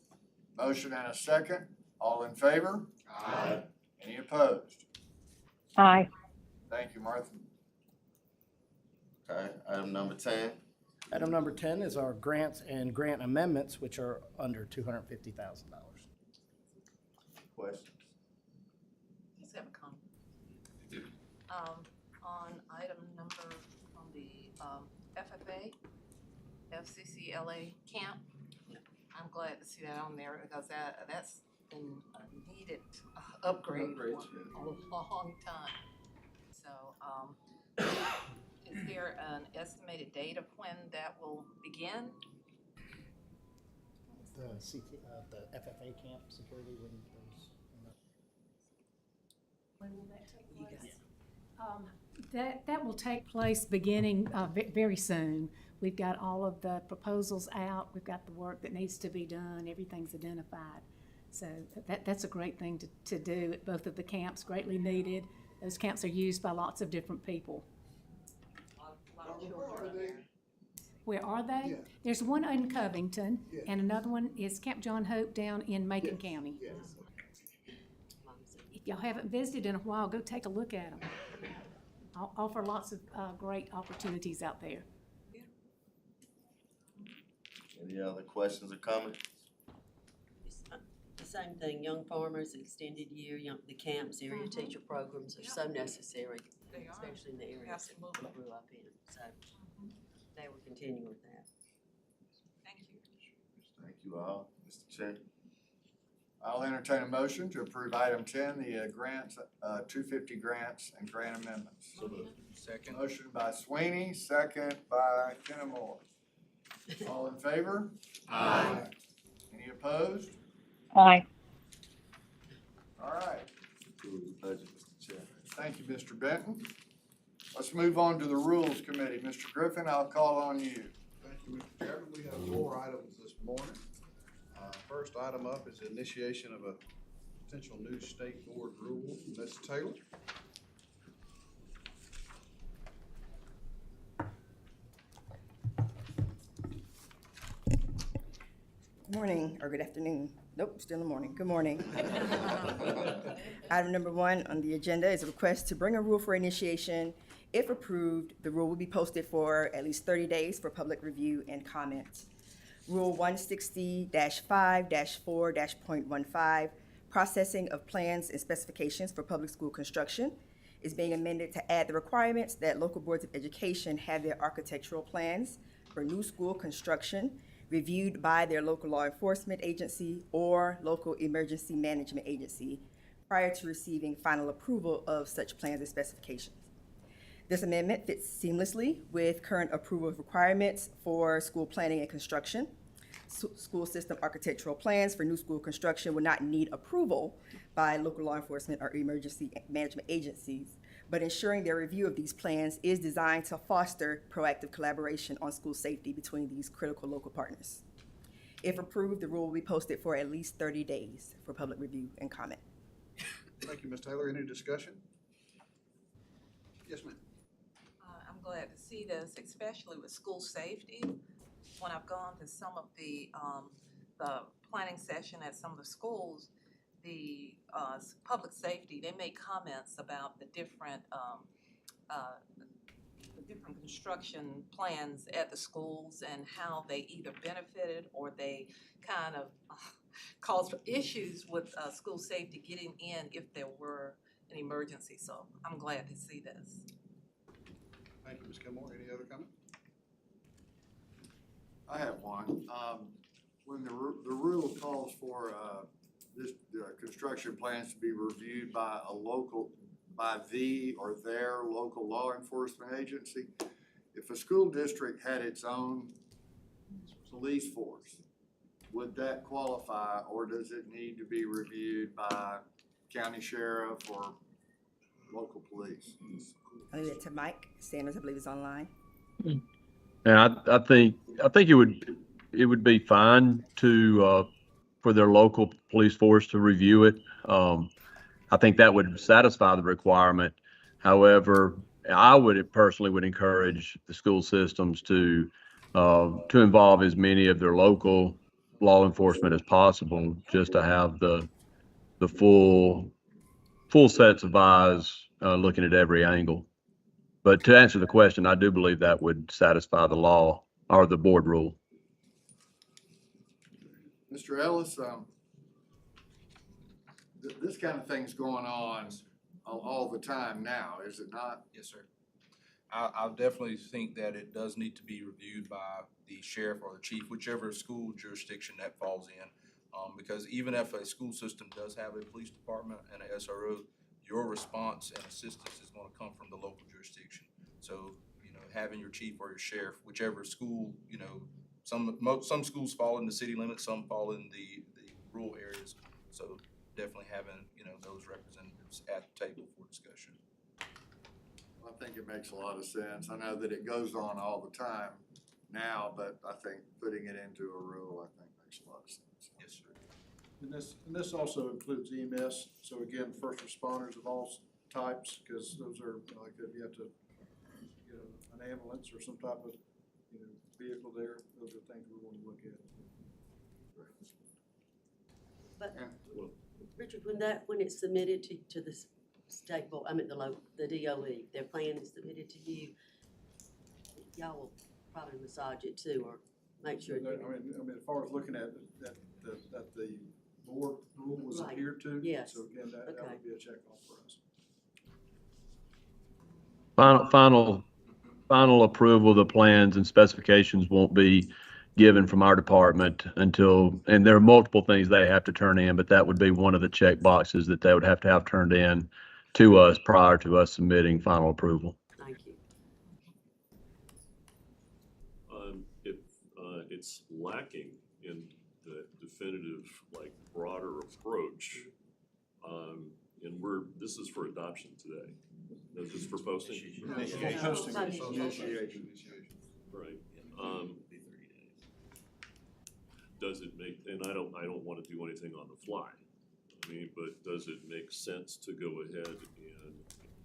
Motion and a second. All in favor? Aye. Any opposed? Aye. Thank you, Martha. Okay, item number 10. Item number 10 is our grants and grant amendments, which are under $250,000. Questions? Just have a comment. On item number, on the FFA, FCCLA camp. I'm glad to see that on there because that's been a needed upgrade for a long time. So, is there an estimated date of when that will begin? The FFA camp security when those. When will that take place? That will take place beginning very soon. We've got all of the proposals out. We've got the work that needs to be done. Everything's identified. So that's a great thing to do at both of the camps, greatly needed. Those camps are used by lots of different people. Where are they? Yeah. There's one in Covington, Yeah. and another one is Camp John Hope down in Macon County. Yes. If y'all haven't visited in a while, go take a look at them. I'll offer lots of great opportunities out there. Any other questions or comments? The same thing, young farmers, extended year, the camps, area teacher programs are so necessary, They are. especially in the areas that we grew up in. So they will continue with that. Thank you. Thank you all. Mr. Chair. I'll entertain a motion to approve item 10, the grants, 250 grants and grant amendments. So moved. Second. Motion by Sweeney, second by Kennemore. All in favor? Aye. Any opposed? Aye. All right. Approve the budget, Mr. Chair. Thank you, Mr. Benton. Let's move on to the Rules Committee. Mr. Griffin, I'll call on you. Thank you, Mr. Chairman. We have 4 items this morning. First item up is the initiation of a potential new state board rule. Ms. Taylor? Good morning, or good afternoon. Nope, still in the morning. Good morning. Item number 1 on the agenda is a request to bring a rule for initiation. If approved, the rule will be posted for at least 30 days for public review and comment. Rule 160-5-4-.15, processing of plans and specifications for public school construction, is being amended to add the requirements that local boards of education have their architectural plans for new school construction reviewed by their local law enforcement agency or local emergency management agency prior to receiving final approval of such plans and specifications. This amendment fits seamlessly with current approval requirements for school planning and construction. School system architectural plans for new school construction will not need approval by local law enforcement or emergency management agencies, but ensuring their review of these plans is designed to foster proactive collaboration on school safety between these critical local partners. If approved, the rule will be posted for at least 30 days for public review and comment. Thank you, Ms. Taylor. Any discussion? Yes, ma'am. I'm glad to see this, especially with school safety. When I've gone to some of the planning session at some of the schools, the public safety, they make comments about the different construction plans at the schools and how they either benefited or they kind of caused issues with school safety getting in if there were an emergency. So I'm glad to see this. Thank you, Ms. Gilmore. Any other comment? I have one. When the rule calls for construction plans to be reviewed by the or their local law enforcement agency, if a school district had its own police force, would that qualify, or does it need to be reviewed by county sheriff or local police? I'll leave it to Mike Sanders, I believe is online. And I think it would be fine to for their local police force to review it. I think that would satisfy the requirement. However, I personally would encourage the school systems to involve as many of their local law enforcement as possible, just to have the full sets of eyes looking at every angle. But to answer the question, I do believe that would satisfy the law or the board rule. Mr. Ellis, this kind of thing's going on all the time now, is it not? Yes, sir. I definitely think that it does need to be reviewed by the sheriff or the chief, whichever school jurisdiction that falls in. Because even if a school system does have a police department and a SRO, your response and assistance is gonna come from the local jurisdiction. So, having your chief or your sheriff, whichever school, some schools fall in the city limits, some fall in the rural areas. So definitely having, those representatives at the table for discussion. I think it makes a lot of sense. I know that it goes on all the time now, but I think putting it into a rule, I think makes a lot of sense. Yes, sir. And this also includes EMS, so again, first responders of all types, because those are, like, if you have to get an ambulance or some type of, vehicle there, those are things we want to look at. But, Richard, when it's submitted to the state board, the DOE, their plan is submitted to you, y'all will probably massage it too, or make sure. I mean, as far as looking at that the board rule was Right. adhered to. Yes. So again, that Okay. would be a check off for us. Final approval of the plans and specifications won't be given from our department until, and there are multiple things they have to turn in, but that would be one of the check boxes that they would have to have turned in to us prior to us submitting final approval. Thank you. If it's lacking in the definitive, broader approach, and this is for adoption today. This is for posting? Initiation. Right. Does it make, and I don't want to do anything on the fly, but does it make sense to go ahead and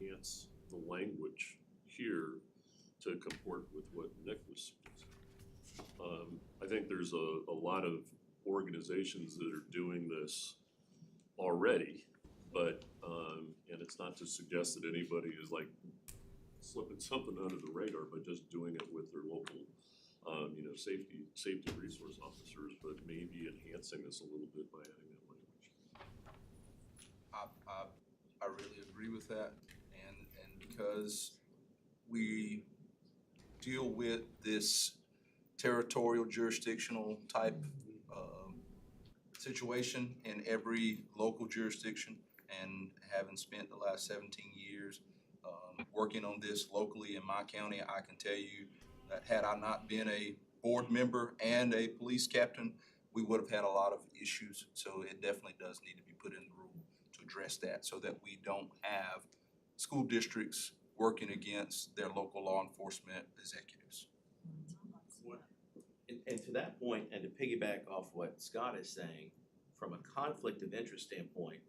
enhance the language here to comport with what Nick was suggesting? I think there's a lot of organizations that are doing this already, but, and it's not to suggest that anybody is slipping something under the radar, but just doing it with their local, safety resource officers, but maybe enhancing this a little bit by adding that language. I really agree with that, and because we deal with this territorial jurisdictional type situation in every local jurisdiction, and having spent the last 17 years working on this locally in my county, I can tell you that had I not been a board member and a police captain, we would have had a lot of issues. So it definitely does need to be put in the rule to address that, so that we don't have school districts working against their local law enforcement executives. And to that point, and to piggyback off what Scott is saying, from a conflict of interest standpoint,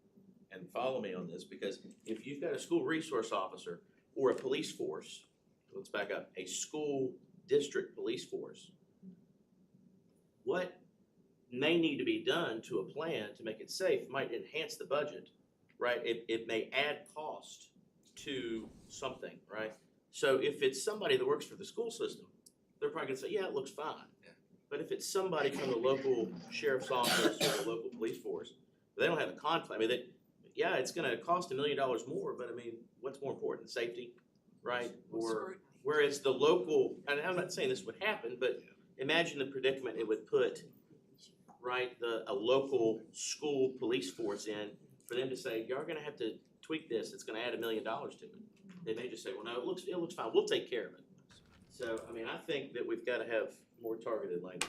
and follow me on this, because if you've got a school resource officer or a police force, let's back up, a school district police force, what may need to be done to a plan to make it safe might enhance the budget, right? It may add cost to something, right? So if it's somebody that works for the school system, they're probably gonna say, yeah, it looks fine. But if it's somebody from the local sheriff's office or the local police force, they don't have a conflict. Yeah, it's gonna cost $1 million more, but what's more important, safety, right? Or whereas the local, and I'm not saying this would happen, but imagine the predicament it would put, right, a local school police force in, for them to say, you're gonna have to tweak this, it's gonna add $1 million to it. They may just say, well, no, it looks fine, we'll take care of it. So, I think that we've gotta have more targeted language.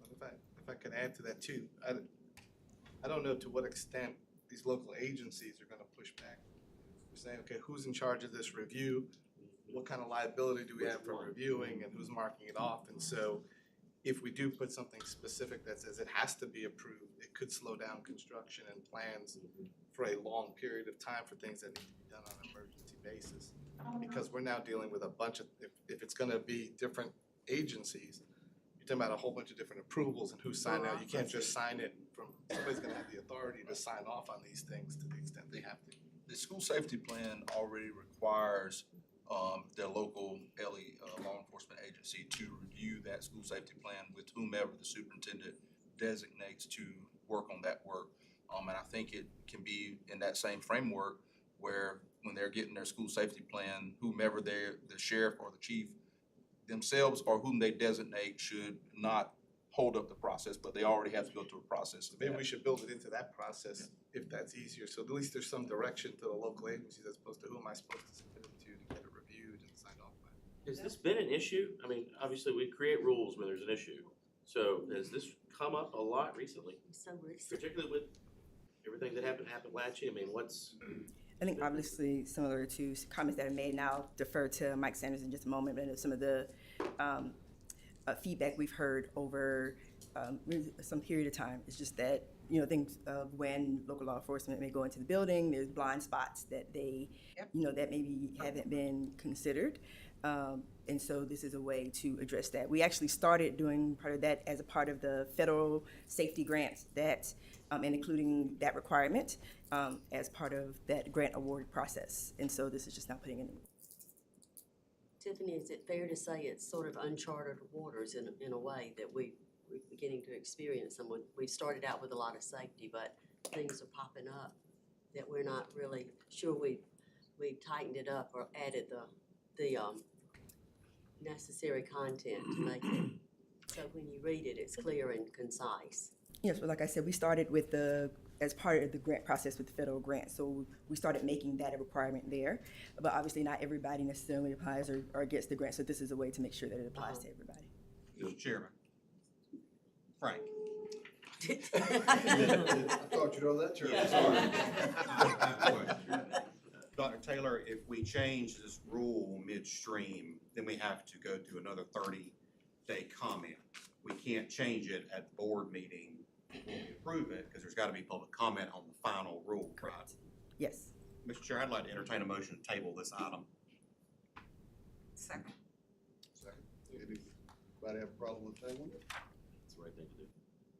If I could add to that too, I don't know to what extent these local agencies are gonna push back. We're saying, okay, who's in charge of this review? What kind of liability do we have for reviewing, and who's marking it off? And so if we do put something specific that says it has to be approved, it could slow down construction and plans for a long period of time for things that need to be done on an emergency basis. Because we're now dealing with a bunch of, if it's gonna be different agencies, you're talking about a whole bunch of different approvals and who signed out. You can't just sign it from, somebody's gonna have the authority to sign off on these things to the extent they have to. The school safety plan already requires their local law enforcement agency to review that school safety plan with whomever the superintendent designates to work on that work. And I think it can be in that same framework where when they're getting their school safety plan, whomever the sheriff or the chief themselves or whom they designate should not hold up the process, but they already have to go through a process. of Maybe that. we should build it into that process if that's easier. So at least there's some direction to the local agencies as opposed to who am I supposed to submit it to get it reviewed and signed off by. Has this been an issue? I mean, obviously, we create rules when there's an issue. So has this come up a lot recently, So recent. particularly with everything that happened Appalachia? I mean, what's, I think obviously similar to comments that are made, and I'll defer to Mike Sanders in just a moment, but I know some of the feedback we've heard over some period of time is just that, things of when local law enforcement may go into the building, there's blind spots that they, that maybe haven't been considered. And so this is a way to address that. We actually started doing part of that as a part of the federal safety grants that, and including that requirement as part of that grant award process. And so this is just not putting in. Tiffany, is it fair to say it's sort of uncharted waters in a way that we're beginning to experience? And we started out with a lot of safety, but things are popping up that we're not really sure we've tightened it up or added the necessary content to make it so when you read it, it's clear and concise. Yes, but like I said, we started with as part of the grant process with the federal grant, so we started making that a requirement there. But obviously, not everybody necessarily applies or gets the grant, so this is a way to make sure that it applies to everybody. Mr. Chairman. Frank. I thought you'd know that, Chair. Dr. Taylor, if we change this rule midstream, then we have to go through another 30-day comment. We can't change it at the board meeting when we approve it, because there's got to be public comment on the final rule, right? Yes. Mr. Chair, I'd like to entertain a motion to table this item. Second. Anybody have a problem with tabling it? that's the right thing to do.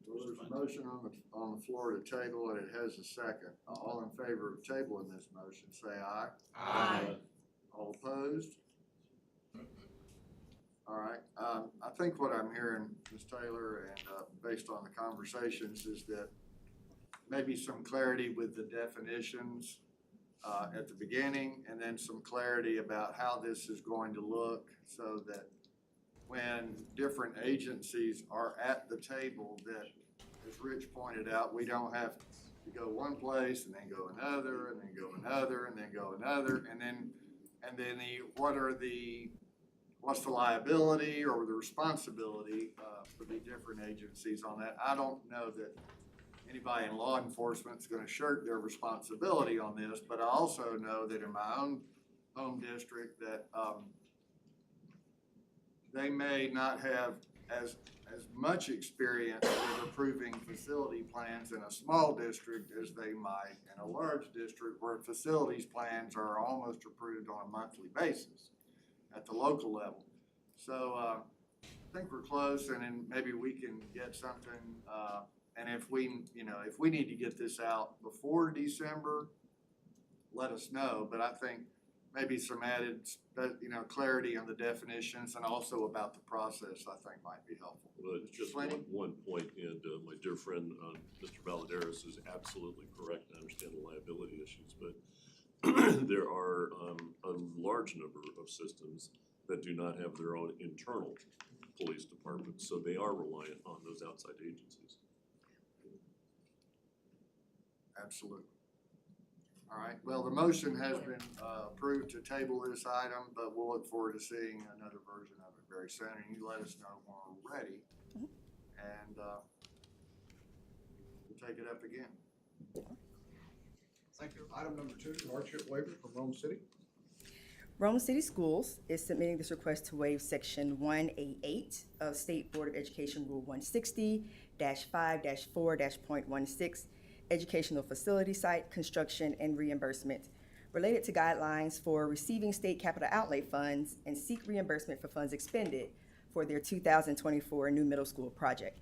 Well, there's a motion on the floor to table, and it has a second. All in favor of tabling this motion, say aye. Aye. All opposed? All right, I think what I'm hearing, Ms. Taylor, and based on the conversations, is that maybe some clarity with the definitions at the beginning, and then some clarity about how this is going to look, so that when different agencies are at the table, that, as Rich pointed out, we don't have to go one place and then go another, and then go another, and then go another, and then what's the liability or the responsibility for the different agencies on that. I don't know that anybody in law enforcement is going to shirk their responsibility on this, but I also know that in my own home district that they may not have as much experience with approving facility plans in a small district as they might in a large district where facilities plans are almost approved on a monthly basis at the local level. So I think we're close, and then maybe we can get something, and if we need to get this out before December, let us know. But I think maybe some added, clarity on the definitions and also about the process, I think might be helpful. Well, just one point, and my dear friend, Mr. Valadares is absolutely correct. I understand the liability issues, but there are a large number of systems that do not have their own internal police departments, so they are reliant on those outside agencies. Absolutely. All right, well, the motion has been approved to table this item, but we'll look forward to seeing another version of it very soon, and you let us know when we're ready, and we'll take it up again. Thank you. Item number 2, hardship waiver from Rome City. Rome City Schools is submitting this request to waive Section 188 of State Board of Education Rule 160-5-4-.16, Educational Facility Site Construction and Reimbursement, related to guidelines for receiving state capital outlay funds and seek reimbursement for funds expended for their 2024 new middle school project.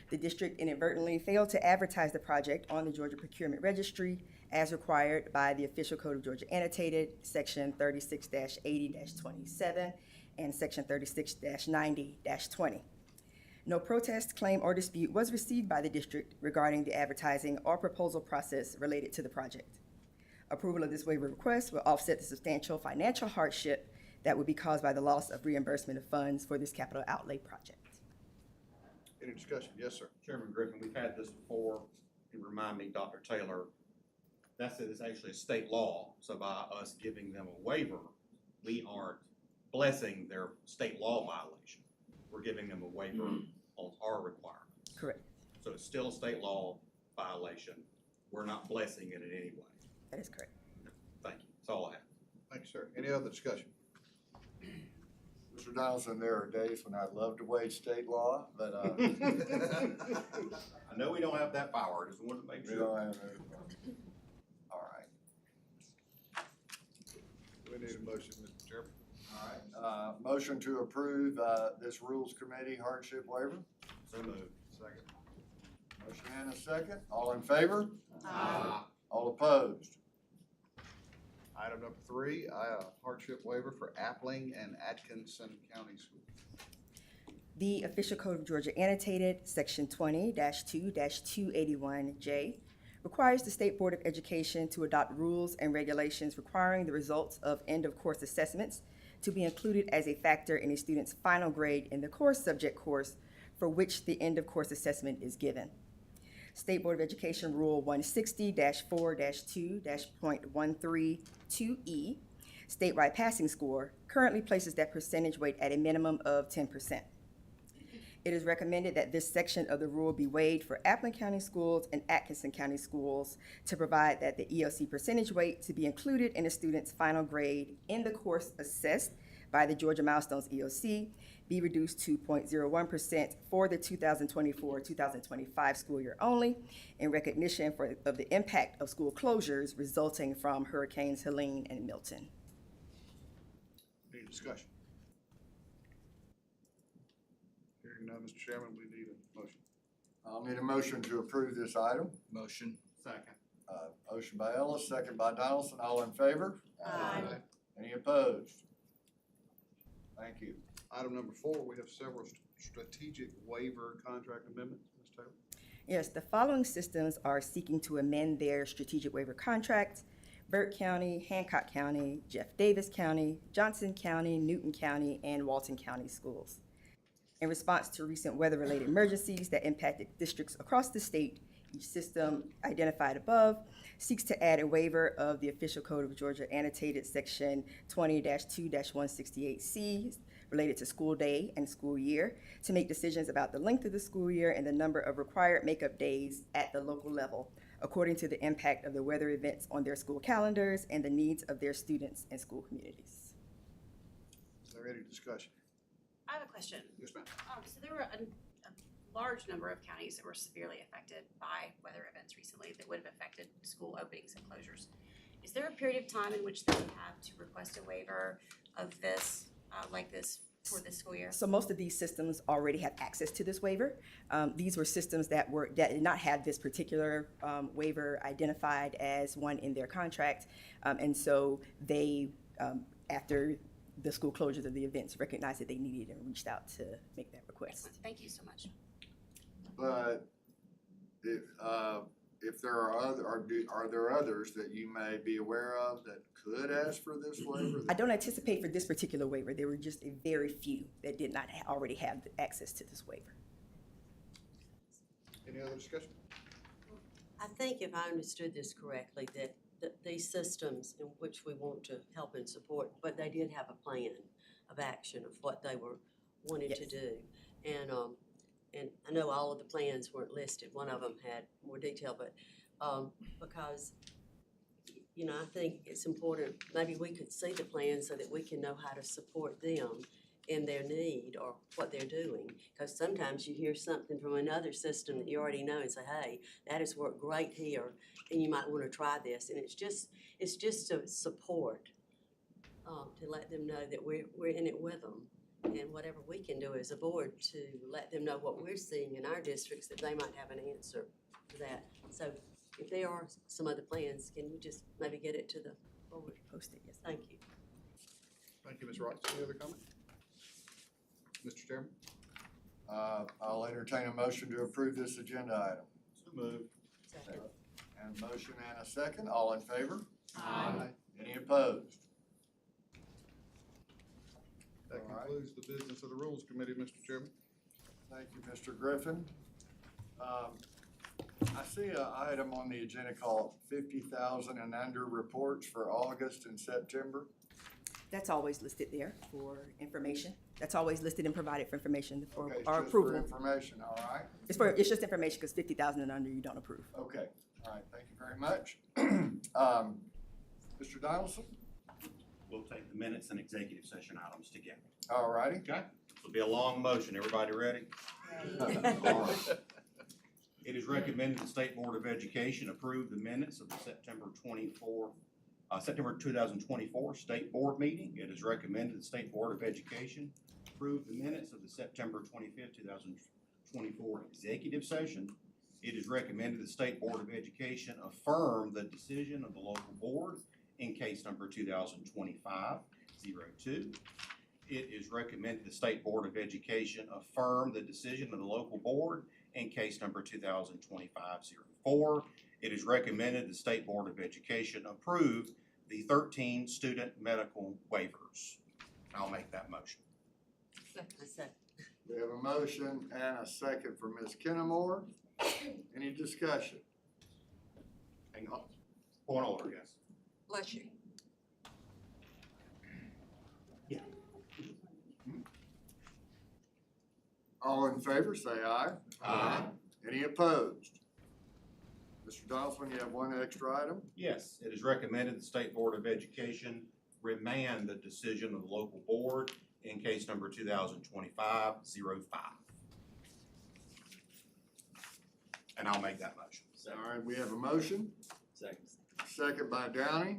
The district inadvertently failed to advertise the project on the Georgia Procurement Registry as required by the Official Code of Georgia Annotated, Section 36-80-27 and Section 36-90-20. No protest, claim, or dispute was received by the district regarding the advertising or proposal process related to the project. Approval of this waiver request will offset the substantial financial hardship that would be caused by the loss of reimbursement of funds for this capital outlay project. Any discussion? Yes, sir. Chairman Griffin, we've had this before. You remind me, Dr. Taylor, that's it, it's actually a state law. So by us giving them a waiver, we aren't blessing their state law violation. We're giving them a waiver on our requirements. Correct. So it's still a state law violation. We're not blessing it in any way. That is correct. Thank you. That's all I have. Thank you, sir. Any other discussion? Mr. Donaldson, there are days when I'd love to waive state law, but, I know we don't have that power. Just wanted to make we sure. don't have that. All right. We need a motion, Mr. Chairman. All right, motion to approve, this Rules Committee hardship waiver. So moved. Second. Motion and a second. All in favor? Aye. All opposed? Item number 3, hardship waiver for Appling and Atkinson County Schools. The Official Code of Georgia Annotated, Section 20-2-281J, requires the State Board of Education to adopt rules and regulations requiring the results of end-of-course assessments to be included as a factor in a student's final grade in the core subject course for which the end-of-course assessment is given. State Board of Education Rule 160-4-2-.132E, statewide passing score, currently places that percentage weight at a minimum of 10%. It is recommended that this section of the rule be waived for Appling County Schools and Atkinson County Schools to provide that the ELC percentage weight to be included in a student's final grade in the course assessed by the Georgia Milestones EOC be reduced to 0.01% for the 2024-2025 school year only, in recognition of the impact of school closures resulting from Hurricanes Helene and Milton. Any discussion? Hearing none, Mr. Chairman, we need a motion. I'll need a motion to approve this item. Motion. Second. Motion by Ellis, second by Donaldson. All in favor? Aye. Any opposed? Thank you. Item number 4, we have several strategic waiver contract amendments. Ms. Taylor? Yes, the following systems are seeking to amend their strategic waiver contracts: Burke County, Hancock County, Jeff Davis County, Johnson County, Newton County, and Walton County schools. In response to recent weather-related emergencies that impacted districts across the state, each system identified above seeks to add a waiver of the Official Code of Georgia Annotated Section 20-2-168C related to school day and school year to make decisions about the length of the school year and the number of required makeup days at the local level, according to the impact of the weather events on their school calendars and the needs of their students and school communities. Is there any discussion? I have a question. Yes, ma'am. So there were a large number of counties that were severely affected by weather events recently that would have affected school openings and closures. Is there a period of time in which they have to request a waiver of this, like this, for this school year? So most of these systems already have access to this waiver. These were systems that did not have this particular waiver identified as one in their contract. And so they, after the school closures of the events, recognized that they needed and reached out to make that request. Thank you so much. But if there are are there others that you may be aware of that could ask for this waiver? I don't anticipate for this particular waiver. There were just a very few that did not already have access to this waiver. Any other discussion? I think if I understood this correctly, that these systems in which we want to help and support, but they did have a plan of action of what they were wanting to do. And I know all of the plans weren't listed. One of them had more detail, but because, you know, I think it's important, maybe we could see the plan so that we can know how to support them in their need or what they're doing. Because sometimes you hear something from another system that you already know and say, hey, that has worked great here, and you might want to try this. And it's just a support to let them know that we're in it with them. And whatever we can do as a board to let them know what we're seeing in our districts, that they might have an answer to that. So if there are some other plans, can you just maybe get it to the board? Post it, yes. Thank you. Thank you, Ms. Rice. Any other comment? Mr. Chairman? I'll entertain a motion to approve this agenda item. So moved. Second. And motion and a second. All in favor? Aye. Any opposed? That concludes the business of the Rules Committee, Mr. Chairman. Thank you, Mr. Griffin. I see an item on the agenda called 50,000 and under reports for August and September. That's always listed there for information. That's always listed and provided for information for Okay, it's our just for approval. information, all right? It's just information because 50,000 and under you don't approve. Okay, all right, thank you very much. Mr. Donaldson? We'll take the minutes and executive session items together. All righty. Okay? This will be a long motion. Everybody ready? All right. It is recommended the State Board of Education approve the minutes of the September 2024 State Board meeting. It is recommended the State Board of Education approve the minutes of the September 25th, 2024 executive session. It is recommended the State Board of Education affirm the decision of the local board in case number 2025-02. It is recommended the State Board of Education affirm the decision of the local board in case number 2025-04. It is recommended the State Board of Education approve the 13 student medical waivers. I'll make that motion. We have a motion and a second for Ms. Kennemore. Any discussion? Hang on. Point of order, yes. Bless you. All in favor, say aye. Aye. Any opposed? Mr. Donaldson, you have one extra item? Yes, it is recommended the State Board of Education remand the decision of the local board in case number 2025-05. And I'll make that motion. All right, we have a motion. Second. Second by Downey.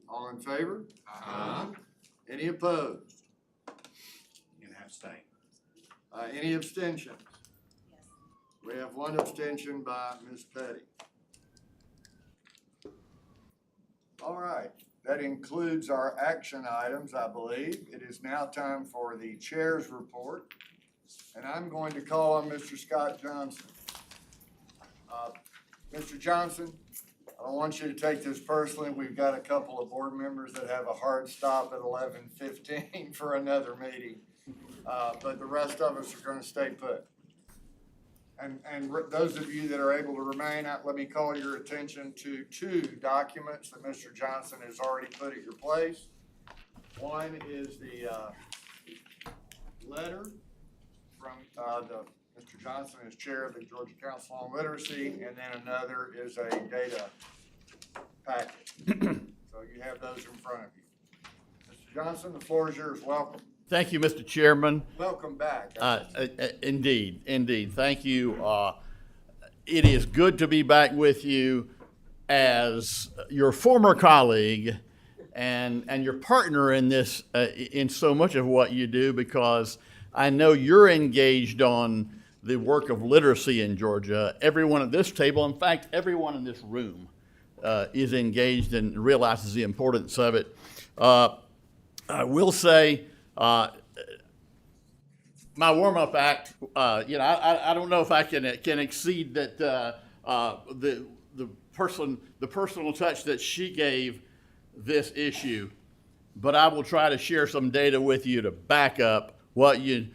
All in favor? Aye. Any opposed? And abstain. Any abstentions? Yes. We have one abstention by Ms. Petty. All right, that includes our action items, I believe. It is now time for the chair's report, and I'm going to call on Mr. Scott Johnson. Mr. Johnson, I don't want you to take this personally. We've got a couple of board members that have a hard stop at 11:15 for another meeting. But the rest of us are gonna stay put. And those of you that are able to remain, let me call your attention to two documents that Mr. Johnson has already put at your place. One is the letter from Mr. Johnson as chair of the Georgia Council on Literacy, and then another is a data packet. So you have those in front of you. Mr. Johnson, the floor is yours. Welcome. Thank you, Mr. Chairman. Welcome back. Indeed. Thank you. It is good to be back with you as your former colleague and your partner in this, in so much of what you do, because I know you're engaged on the work of literacy in Georgia. Everyone at this table, in fact, everyone in this room is engaged and realizes the importance of it. I will say, my warm-up act, I don't know if I can exceed that the personal touch that she gave this issue, but I will try to share some data with you to back up what you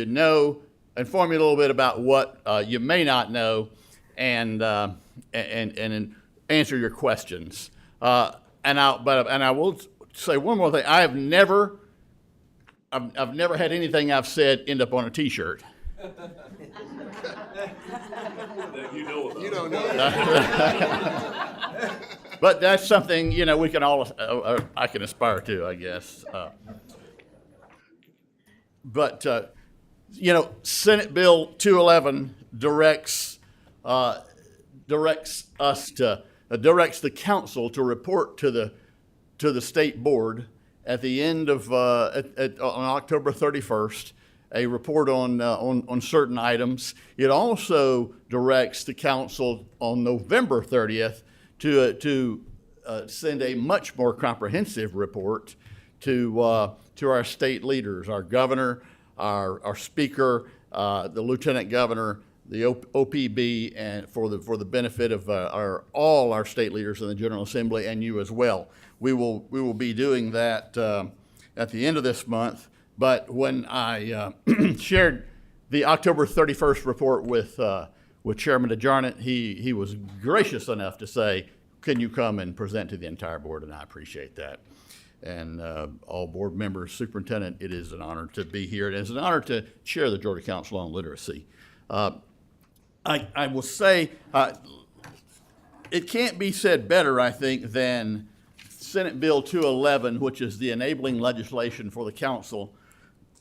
know, inform you a little bit about what you may not know, and answer your questions. And I will say one more thing. I've never had anything I've said end up on a T-shirt. That you know about. You don't know. But that's something, we can all, I can aspire to, I guess. But Senate Bill 211 directs the council to report to the state board at the end of on October 31st, a report on certain items. It also directs the council on November 30th to send a much more comprehensive report to our state leaders, our governor, our speaker, the lieutenant governor, OPB and for the benefit of all our state leaders in the General Assembly and you as well. We will be doing that at the end of this month. But when I shared the October 31st report with Chairman DeJarnett, he was gracious enough to say, "Can you come and present to the entire board?" And I appreciate that. And all board members, Superintendent, it is an honor to be here. It is an honor to chair the Georgia Council on Literacy. I will say, it can't be said better, I think, than Senate Bill 211, which is the enabling legislation for the council,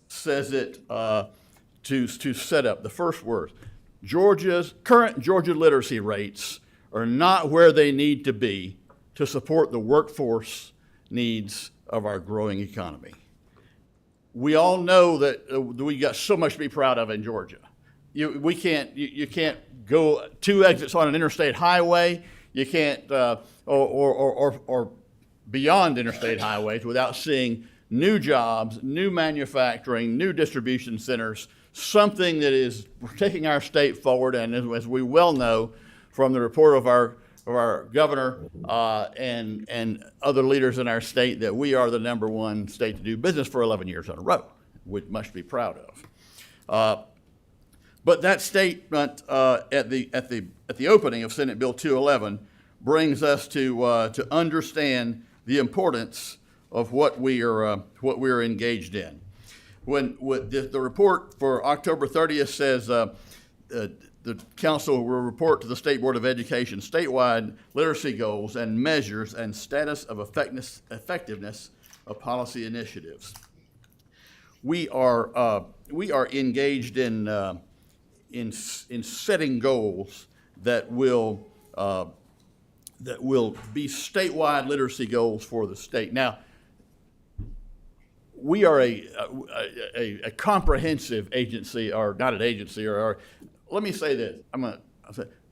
says it to set up the first words. Current Georgia literacy rates are not where they need to be to support the workforce needs of our growing economy. We all know that we got so much to be proud of in Georgia. You can't go 2 exits on an interstate highway. You can't or beyond interstate highways without seeing new jobs, new manufacturing, new distribution centers, something that is taking our state forward. And as we well know from the report of our governor and other leaders in our state, that we are the #1 state to do business for 11 years in a row, which must be proud of. But that statement at the opening of Senate Bill 211 brings us to understand the importance of what we are engaged in. When the report for October 30th says the council will report to the State Board of Education statewide literacy goals and measures and status of effectiveness of policy initiatives. We are engaged in setting goals that will be statewide literacy goals for the state. Now, we are a comprehensive agency, or not an agency, or let me say this.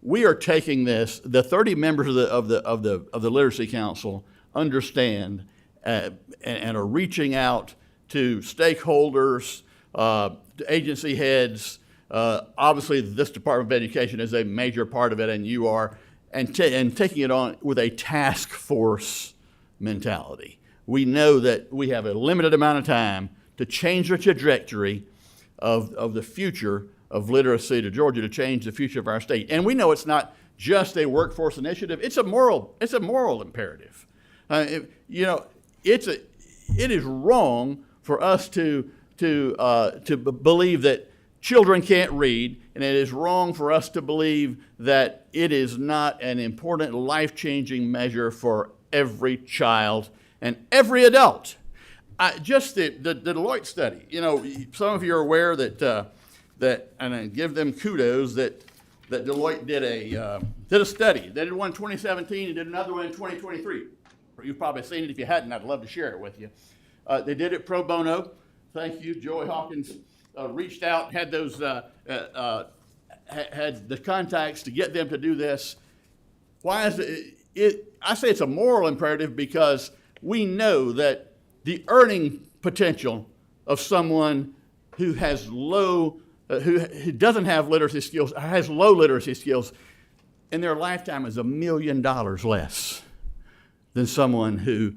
We are taking this. The 30 members of the Literacy Council understand and are reaching out to stakeholders, to agency heads. Obviously, this Department of Education is a major part of it, and you are, and taking it on with a task force mentality. We know that we have a limited amount of time to change the trajectory of the future of literacy to Georgia, to change the future of our state. And we know it's not just a workforce initiative; it's a moral imperative. It is wrong for us to believe that children can't read, and it is wrong for us to believe that it is not an important life-changing measure for every child and every adult. Just the Deloitte study. Some of you are aware that and I give them kudos that Deloitte did a study. They did one in 2017 and did another one in 2023. You've probably seen it. If you hadn't, I'd love to share it with you. They did it pro bono. Thank you. Joey Hawkins reached out, had those had the contacts to get them to do this. Why is it? I say it's a moral imperative because we know that the earning potential of someone who has who doesn't have literacy skills, or has low literacy skills, in their lifetime is $1 million less than someone who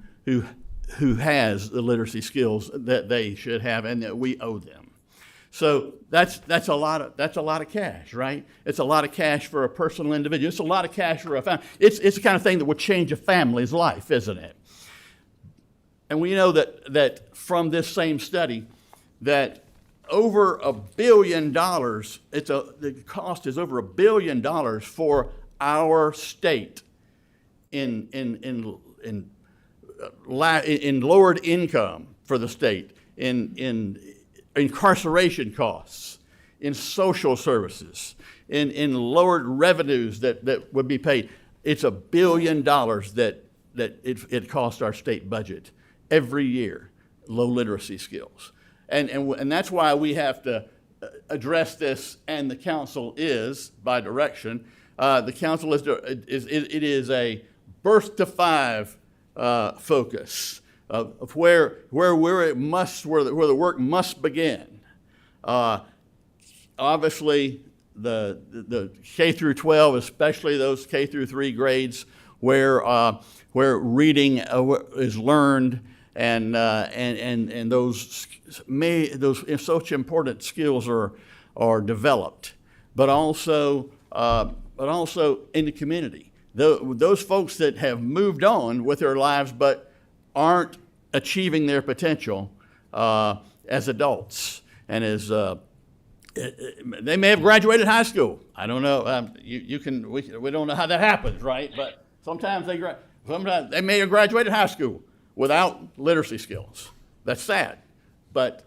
has the literacy skills that they should have and that we owe them. So that's a lot of cash, right? It's a lot of cash for a personal individual. It's a lot of cash for a family. It's the kind of thing that would change a family's life, isn't it? And we know that from this same study that over $1 billion, the cost is over $1 billion for our state in lowered income for the state, in incarceration costs, in social services, in lowered revenues that would be paid. It's $1 billion that it costs our state budget every year, low literacy skills. And that's why we have to address this, and the council is, by direction, the council is a birth to 5 focus of where the work must begin. Obviously, the K through 12, especially those K through 3 grades where reading is learned and those such important skills are developed, but also in the community. Those folks that have moved on with their lives but aren't achieving their potential as adults and as they may have graduated high school. I don't know. We don't know how that happens, right? But sometimes they may have graduated high school without literacy skills. That's sad, but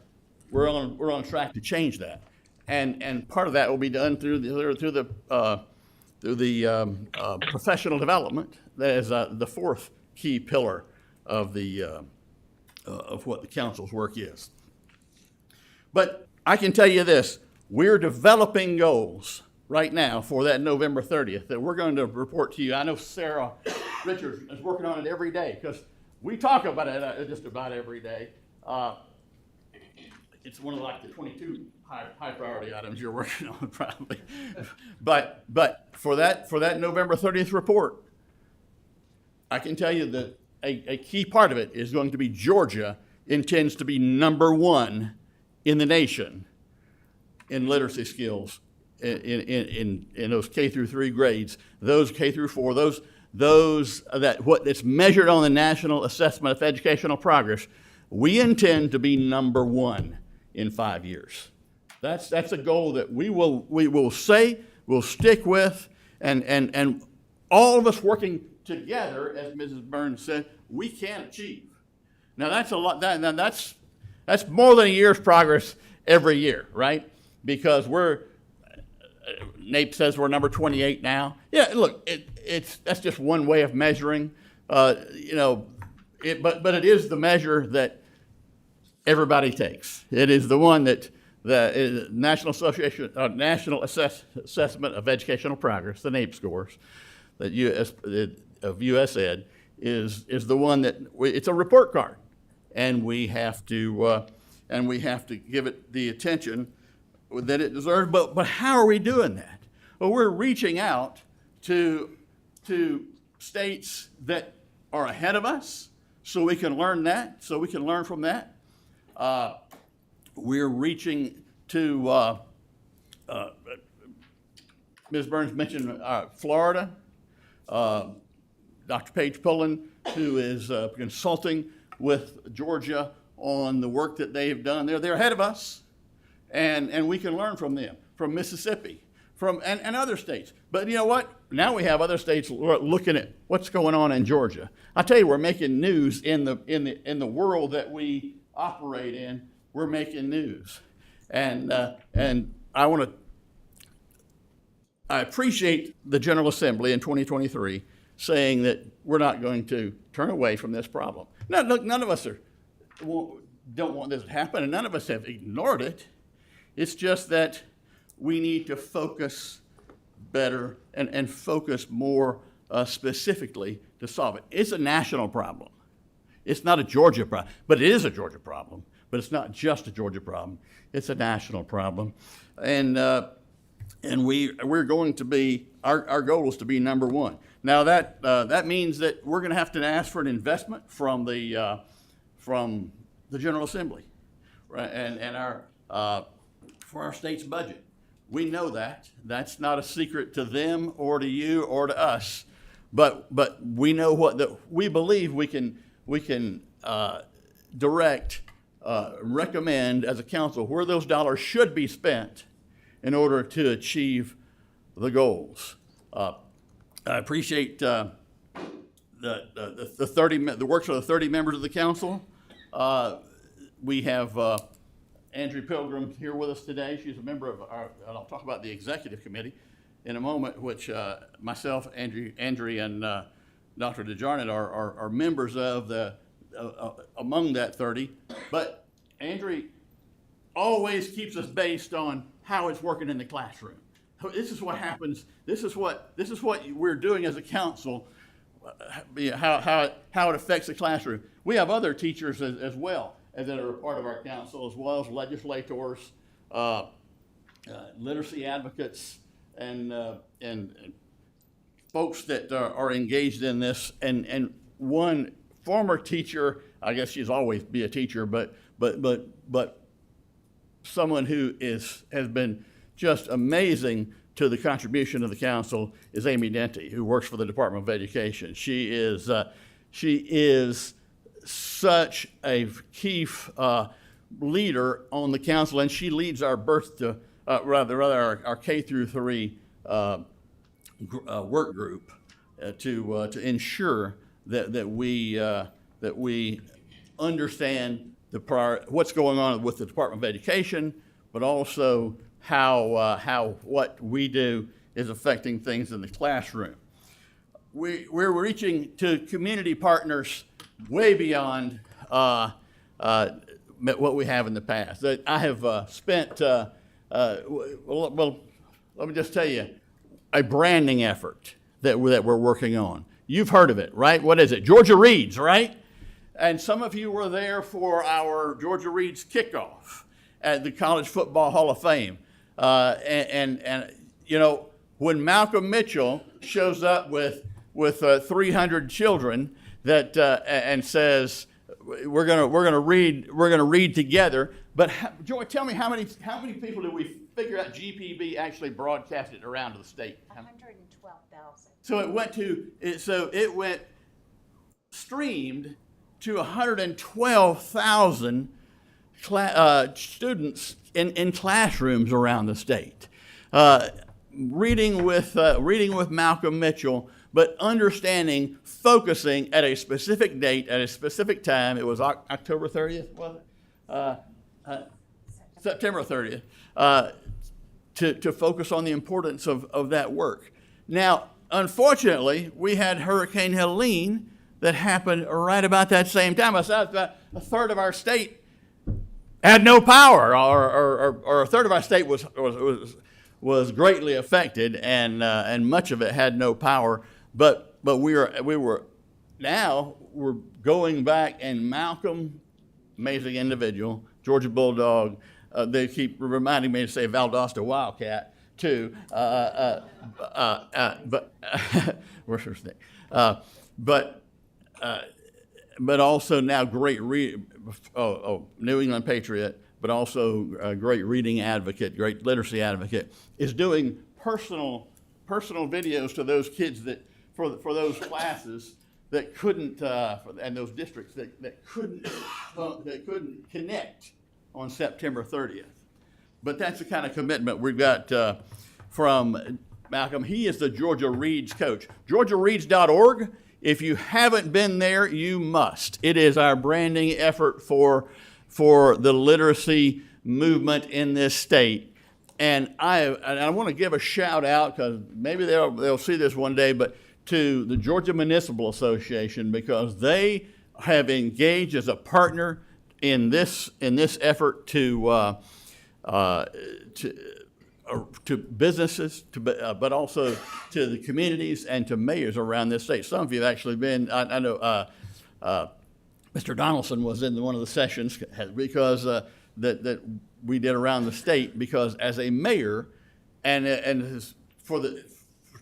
we're on track to change that, and part of that will be done through the professional development. That is the fourth key pillar of what the council's work is. But I can tell you this: we're developing goals right now for that November 30th that we're going to report to you. I know Sarah Richards is working on it every day because we talk about it just about every day. It's one of the 22 high priority items you're working on probably. But for that November 30th report, I can tell you that a key part of it is going to be Georgia intends to be number 1 in the nation in literacy skills in those K through 3 grades, those K through 4, that's measured on the National Assessment of Educational Progress. We intend to be number 1 in 5 years. That's a goal that we will say, we'll stick with, and all of us working together, as Mrs. Burns said, we can achieve. Now that's a lot. That's more than a year's progress every year, right? Because NAEP says we're number 28 now. Yeah, look, that's just one way of measuring. But it is the measure that everybody takes. It is the one that the National Assessment of Educational Progress, the NAEP scores, of US Ed, is the one that it's a report card, and we have to give it the attention that it deserves. But how are we doing that? Well, we're reaching out to states that are ahead of us, so we can learn from that. We're reaching to Ms. Burns mentioned Florida. Dr. Paige Pullen, who is consulting with Georgia on the work that they have done. They're ahead of us, and we can learn from them, from Mississippi, and other states. But you know what? Now we have other states looking at what's going on in Georgia. I tell you, we're making news in the world that we operate in. We're making news, and I appreciate the General Assembly in 2023 saying that we're not going to turn away from this problem. Now, look, none of us don't want this to happen, and none of us have ignored it. It's just that we need to focus better and focus more specifically to solve it. It's a national problem. It's not a Georgia problem, but it is a Georgia problem. But it's not just a Georgia problem. It's a national problem. And we're going to be, our goal is to be number 1. Now that means that we're going to have to ask for an investment from the General Assembly, right? And for our state's budget. We know that. That's not a secret to them or to you or to us. But we know we believe we can direct, recommend as a council where those dollars should be spent in order to achieve the goals. I appreciate the works of the 30 members of the council. We have Andrea Pilgrim here with us today. She's a member of and I'll talk about the executive committee in a moment, which myself, Andrea, and Dr. DeJarnett are members of among that 30. But Andrea always keeps us based on how it's working in the classroom. This is what happens. This is what we're doing as a council. How it affects the classroom. We have other teachers as well that are a part of our council, as well as legislators, literacy advocates and folks that are engaged in this, and one former teacher, I guess she's always be a teacher, but someone who has been just amazing to the contribution of the council is Amy Denty, who works for the Department of Education. She is such a key leader on the council, and she leads our our K through 3 work group to ensure that we understand what's going on with the Department of Education, but also how what we do is affecting things in the classroom. We're reaching to community partners way beyond what we have in the past. I have spent, well, let me just tell you, a branding effort that we're working on. You've heard of it, right? What is it? Georgia Reads, right? And some of you were there for our Georgia Reads kickoff at the College Football Hall of Fame. And you know, when Malcolm Mitchell shows up with 300 children that and says we're gonna read together. But Joy, tell me how many people did we figure out GPB actually broadcasted around to the state? 112,000. So it went streamed to 112,000 students in classrooms around the state, reading with Malcolm Mitchell, but understanding, focusing at a specific date, at a specific time. It was October 30th, was it? September 30th, to focus on the importance of that work. Now, unfortunately, we had Hurricane Helene that happened right about that same time. About a third of our state had no power, or a third of our state was greatly affected, and much of it had no power. But we're going back, and Malcolm, amazing individual, Georgia Bulldog. They keep reminding me to say Valdosta Wildcat too. But where's her name? But also now great New England Patriot, but also a great reading advocate, great literacy advocate, is doing personal videos to those kids that for those classes that couldn't and those districts that couldn't connect on September 30th. But that's the kind of commitment we've got from Malcolm. He is the Georgia Reads coach. GeorgiaReads.org. If you haven't been there, you must. It is our branding effort for the literacy movement in this state. And I want to give a shout out, because maybe they'll see this one day, but to the Georgia Municipal Association, because they have engaged as a partner in this effort to businesses, but also to the communities and to mayors around this state. Some of you have actually been. I know Mr. Donaldson was in one of the sessions because that we did around the state. Because as a mayor, and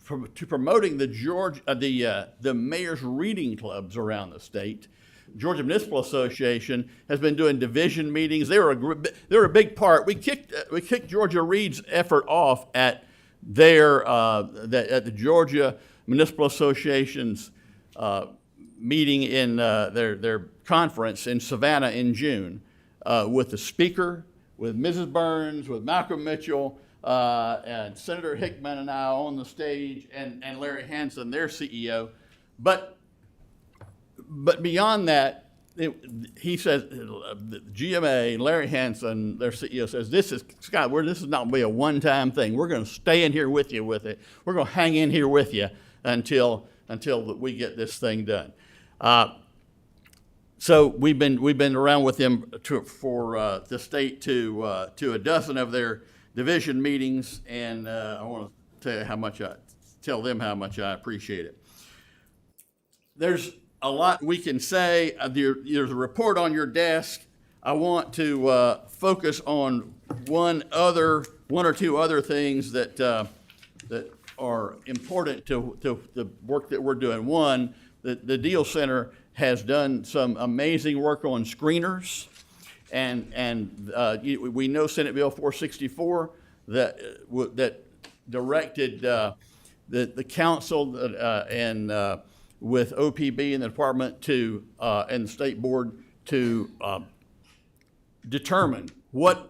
to promoting the mayor's reading clubs around the state. Georgia Municipal Association has been doing division meetings. They were a big part. We kicked Georgia Reads' effort off at the Georgia Municipal Association's meeting in their conference in Savannah in June with the speaker, with Mrs. Burns, with Malcolm Mitchell, and Senator Hickman and I on the stage, and Larry Hanson, their CEO. But beyond that, he says, the GMA, Larry Hanson, their CEO, says, this is not going to be a one-time thing. We're going to stay in here with you with it. We're going to hang in here with you until we get this thing done. So we've been around with them for the state to a dozen of their division meetings, and I want to tell them how much I appreciate it. There's a lot we can say. There's a report on your desk. I want to focus on one other one or two other things that are important to the work that we're doing. One, the Deal Center has done some amazing work on screeners, and we know Senate Bill 464 that directed the council and with OPB and the department and the state board to determine what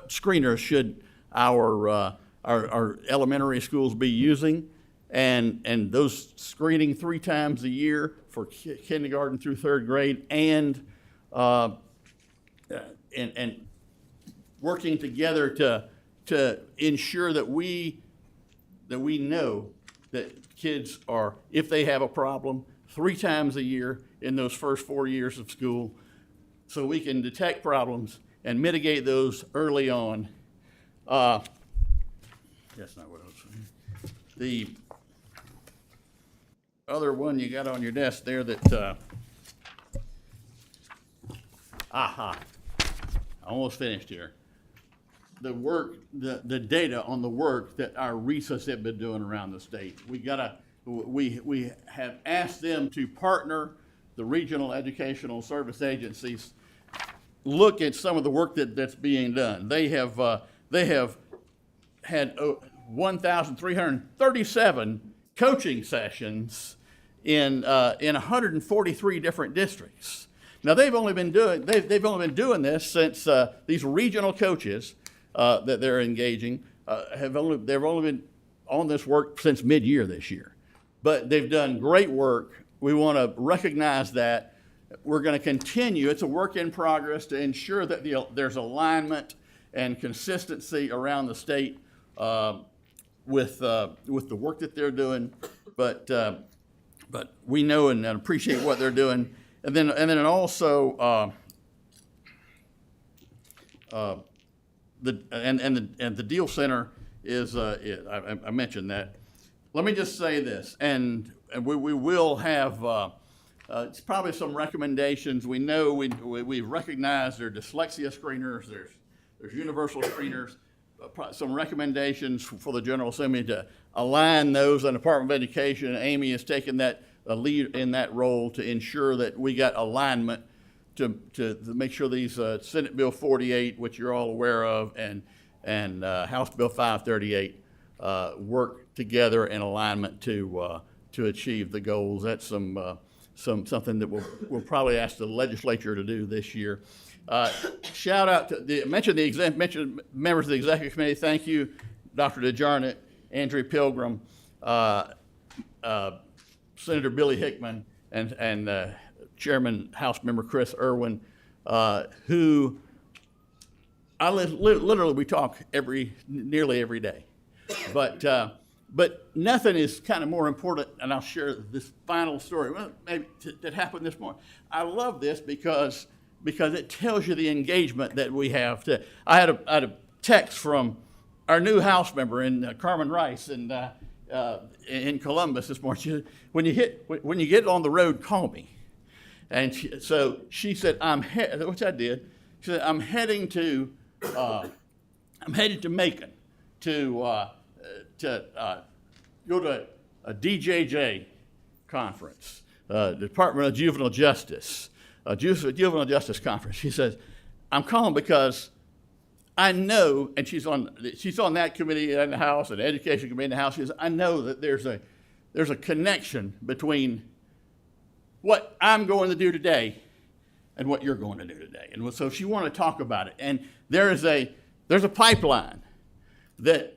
screeners should our elementary schools be using, and those screening 3 times a year for kindergarten through 3rd grade, and working together to ensure that we know that kids are, if they have a problem, 3 times a year in those first 4 years of school, so we can detect problems and mitigate those early on. That's not what I was saying. The other one you got on your desk there that, I almost finished here. The work, the data on the work that our RESAs have been doing around the state. We have asked them to partner the regional educational service agencies, look at some of the work that's being done. They have had 1,337 coaching sessions in 143 different districts. Now they've only been doing this since these regional coaches that they're engaging they've only been on this work since mid-year this year, but they've done great work. We want to recognize that. We're going to continue. It's a work in progress to ensure that there's alignment and consistency around the state with the work that they're doing. But we know and appreciate what they're doing. And then also the Deal Center is I mentioned that. Let me just say this, and we will have. It's probably some recommendations. We know we've recognized there are dyslexia screeners, there's universal screeners, some recommendations for the General Assembly to align those, and the Department of Education. Amy has taken that lead in that role to ensure that we got alignment to make sure these Senate Bill 48, which you're all aware of, and House Bill 538 work together in alignment to achieve the goals. That's something that we'll probably ask the legislature to do this year. Shout out to mention members of the executive committee. Thank you, Dr. DeJarnett, Andrea Pilgrim, Senator Billy Hickman, and Chairman House Member Chris Irwin, who literally we talk nearly every day, but nothing is kind of more important, and I'll share this final story that happened this morning. I love this because it tells you the engagement that we have. I had a text from our new House member Carmen Rice in Columbus this morning. She said, when you get on the road, call me. And she said, which I did. She said, I'm heading to Macon to go to a DJJ conference, Department of Juvenile Justice, Juvenile Justice Conference. She says, I'm calling because I know, and she's on that committee in the House and the Education Committee in the House. She says, I know that there's a connection between what I'm going to do today and what you're going to do today. And so she wanted to talk about it. And there's a pipeline that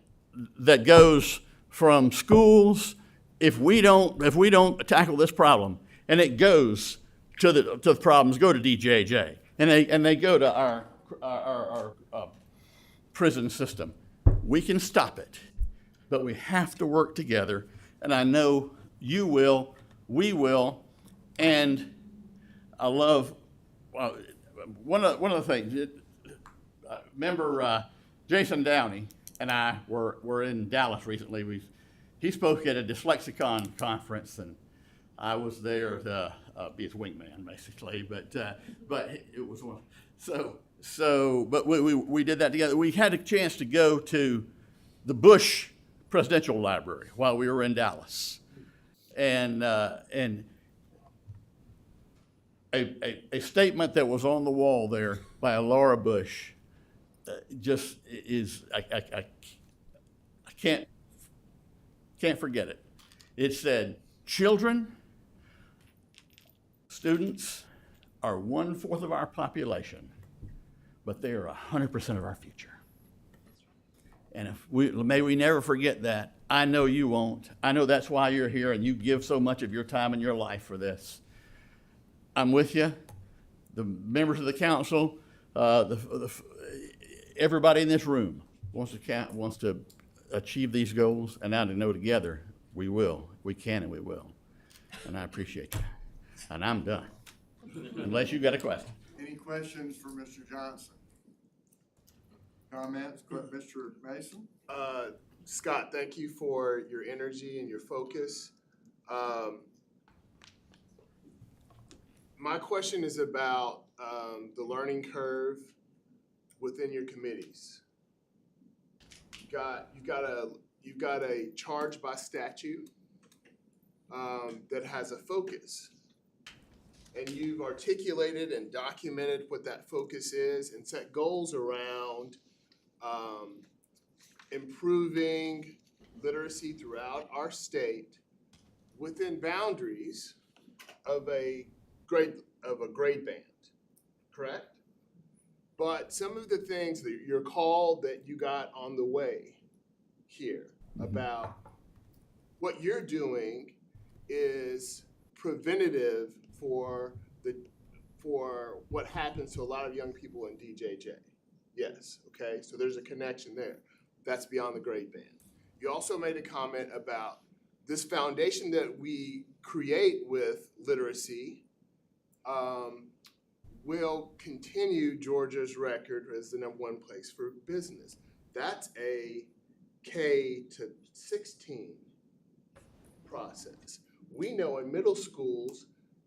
goes from schools if we don't tackle this problem, and it goes to the problems go to DJJ, and they go to our prison system. We can stop it, but we have to work together, and I know you will, we will, and I love one of the things. Member Jason Downey and I were in Dallas recently. He spoke at a Dyslexicon conference, and I was there to be his wingman, basically. But it was one. So So, but we did that together. We had a chance to go to the Bush Presidential Library while we were in Dallas. And a statement that was on the wall there by Laura Bush just is, I can't forget it. It said, children, students are 1/4 of our population, but they are 100% of our future. And may we never forget that. I know you won't. I know that's why you're here and you give so much of your time and your life for this. I'm with you. The members of the council, everybody in this room wants to achieve these goals, and now to know together we will. We can and we will. And I appreciate you. And I'm done. Unless you got a question. Any questions for Mr. Johnson? Comments? Mr. Mason? Scott, thank you for your energy and your focus. My question is about the learning curve within your committees. You've got a charge by statute that has a focus. And you've articulated and documented what that focus is and set goals around improving literacy throughout our state within boundaries of a grade band, correct? But some of the things that your call that you got on the way here about what you're doing is preventative for what happens to a lot of young people in DJJ. Yes, okay, so there's a connection there. That's beyond the grade band. You also made a comment about this foundation that we create with literacy will continue Georgia's record as the #1 place for business. That's a K to 16 process. We know in middle schools,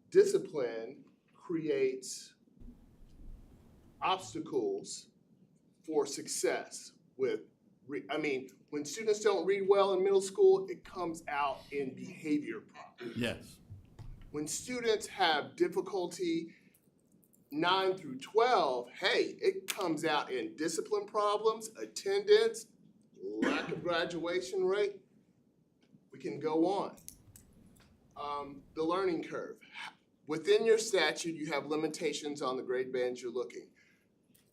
discipline creates obstacles for success with, when students don't read well in middle school, it comes out in behavior problems. Yes. When students have difficulty 9 through 12, hey, it comes out in discipline problems, attendance, lack of graduation rate. We can go on. The learning curve. Within your statute, you have limitations on the grade bands you're looking.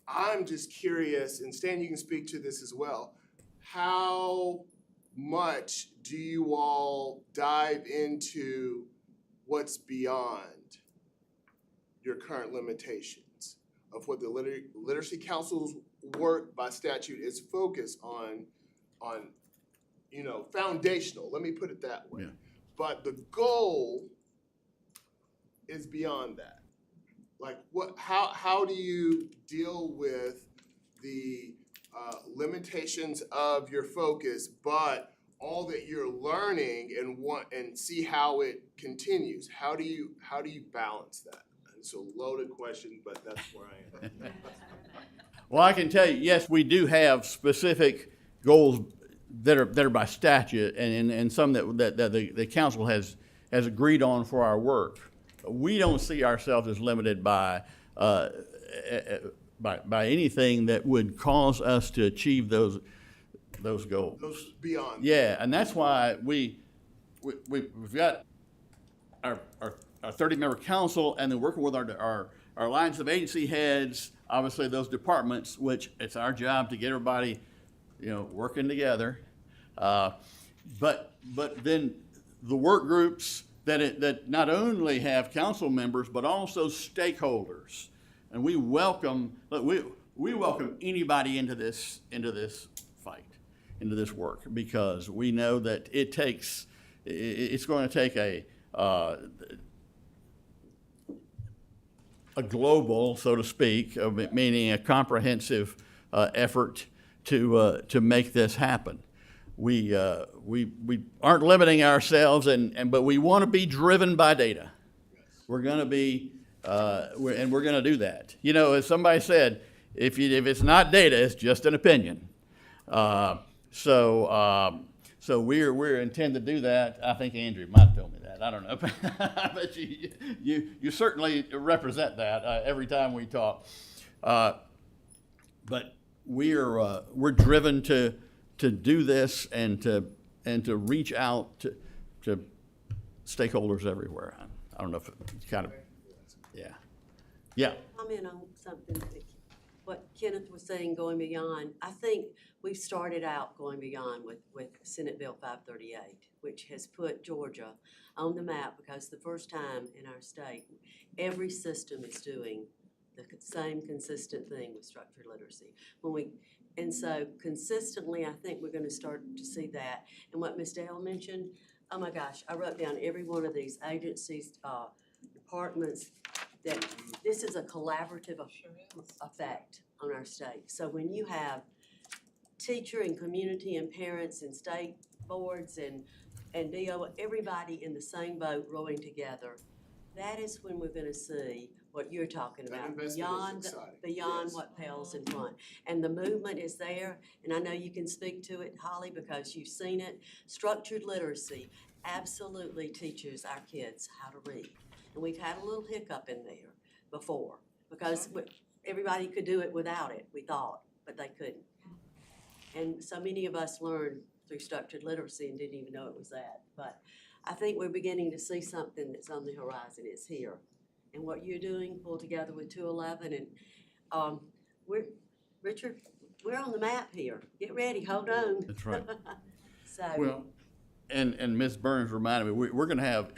I'm just curious, and Stan, you can speak to this as well. How much do you all dive into what's beyond your current limitations of what the Literacy Council's work by statute is focused on, foundational, let me put it that way. Yeah. But the goal is beyond that. Like how do you deal with the limitations of your focus, but all that you're learning and see how it continues? How do you balance that? And so loaded question, but that's where I am. Well, I can tell you, yes, we do have specific goals that are by statute and some that the council has agreed on for our work. We don't see ourselves as limited by anything that would cause us to achieve those goals. Those beyond. Yeah, and that's why we've got our 30-member council, and then working with our lines of agency heads, obviously those departments, which it's our job to get everybody, working together. But then the work groups that not only have council members but also stakeholders, and we welcome anybody into this fight, into this work, because we know that it's going to take a global, so to speak, meaning a comprehensive effort to make this happen. We aren't limiting ourselves, but we want to be driven by data. We're going to be, and we're going to do that. As somebody said, if it's not data, it's just an opinion. So we're intend to do that. I think Andrew might have told me that. I don't know, but you certainly represent that every time we talk. But we're driven to do this and to reach out to stakeholders everywhere. I don't know if it's kind of, yeah. Comment on something that what Kenneth was saying, going beyond. I think we've started out going beyond with Senate Bill 538, which has put Georgia on the map because the first time in our state, every system is doing the same consistent thing with structured literacy. And so consistently, I think we're gonna start to see that. And what Ms. Dale mentioned, oh my gosh, I wrote down every one of these agencies, departments, that this is a collaborative effect on our state. So when you have teacher and community and parents and state boards and DO, everybody in the same boat rowing together, that is when we're gonna see what you're talking about, beyond what pales in front. And the movement is there, and I know you can speak to it, Holly, because you've seen it. Structured literacy absolutely teaches our kids how to read. And we've had a little hiccup in there before, because everybody could do it without it, we thought, but they couldn't. And so many of us learned through structured literacy and didn't even know it was that. But I think we're beginning to see something that's on the horizon. It's here. And what you're doing, pulled together with 211, and Richard, we're on the map here. Get ready, hold on. That's right. So. Well, and Ms. Burns reminded me, we're gonna have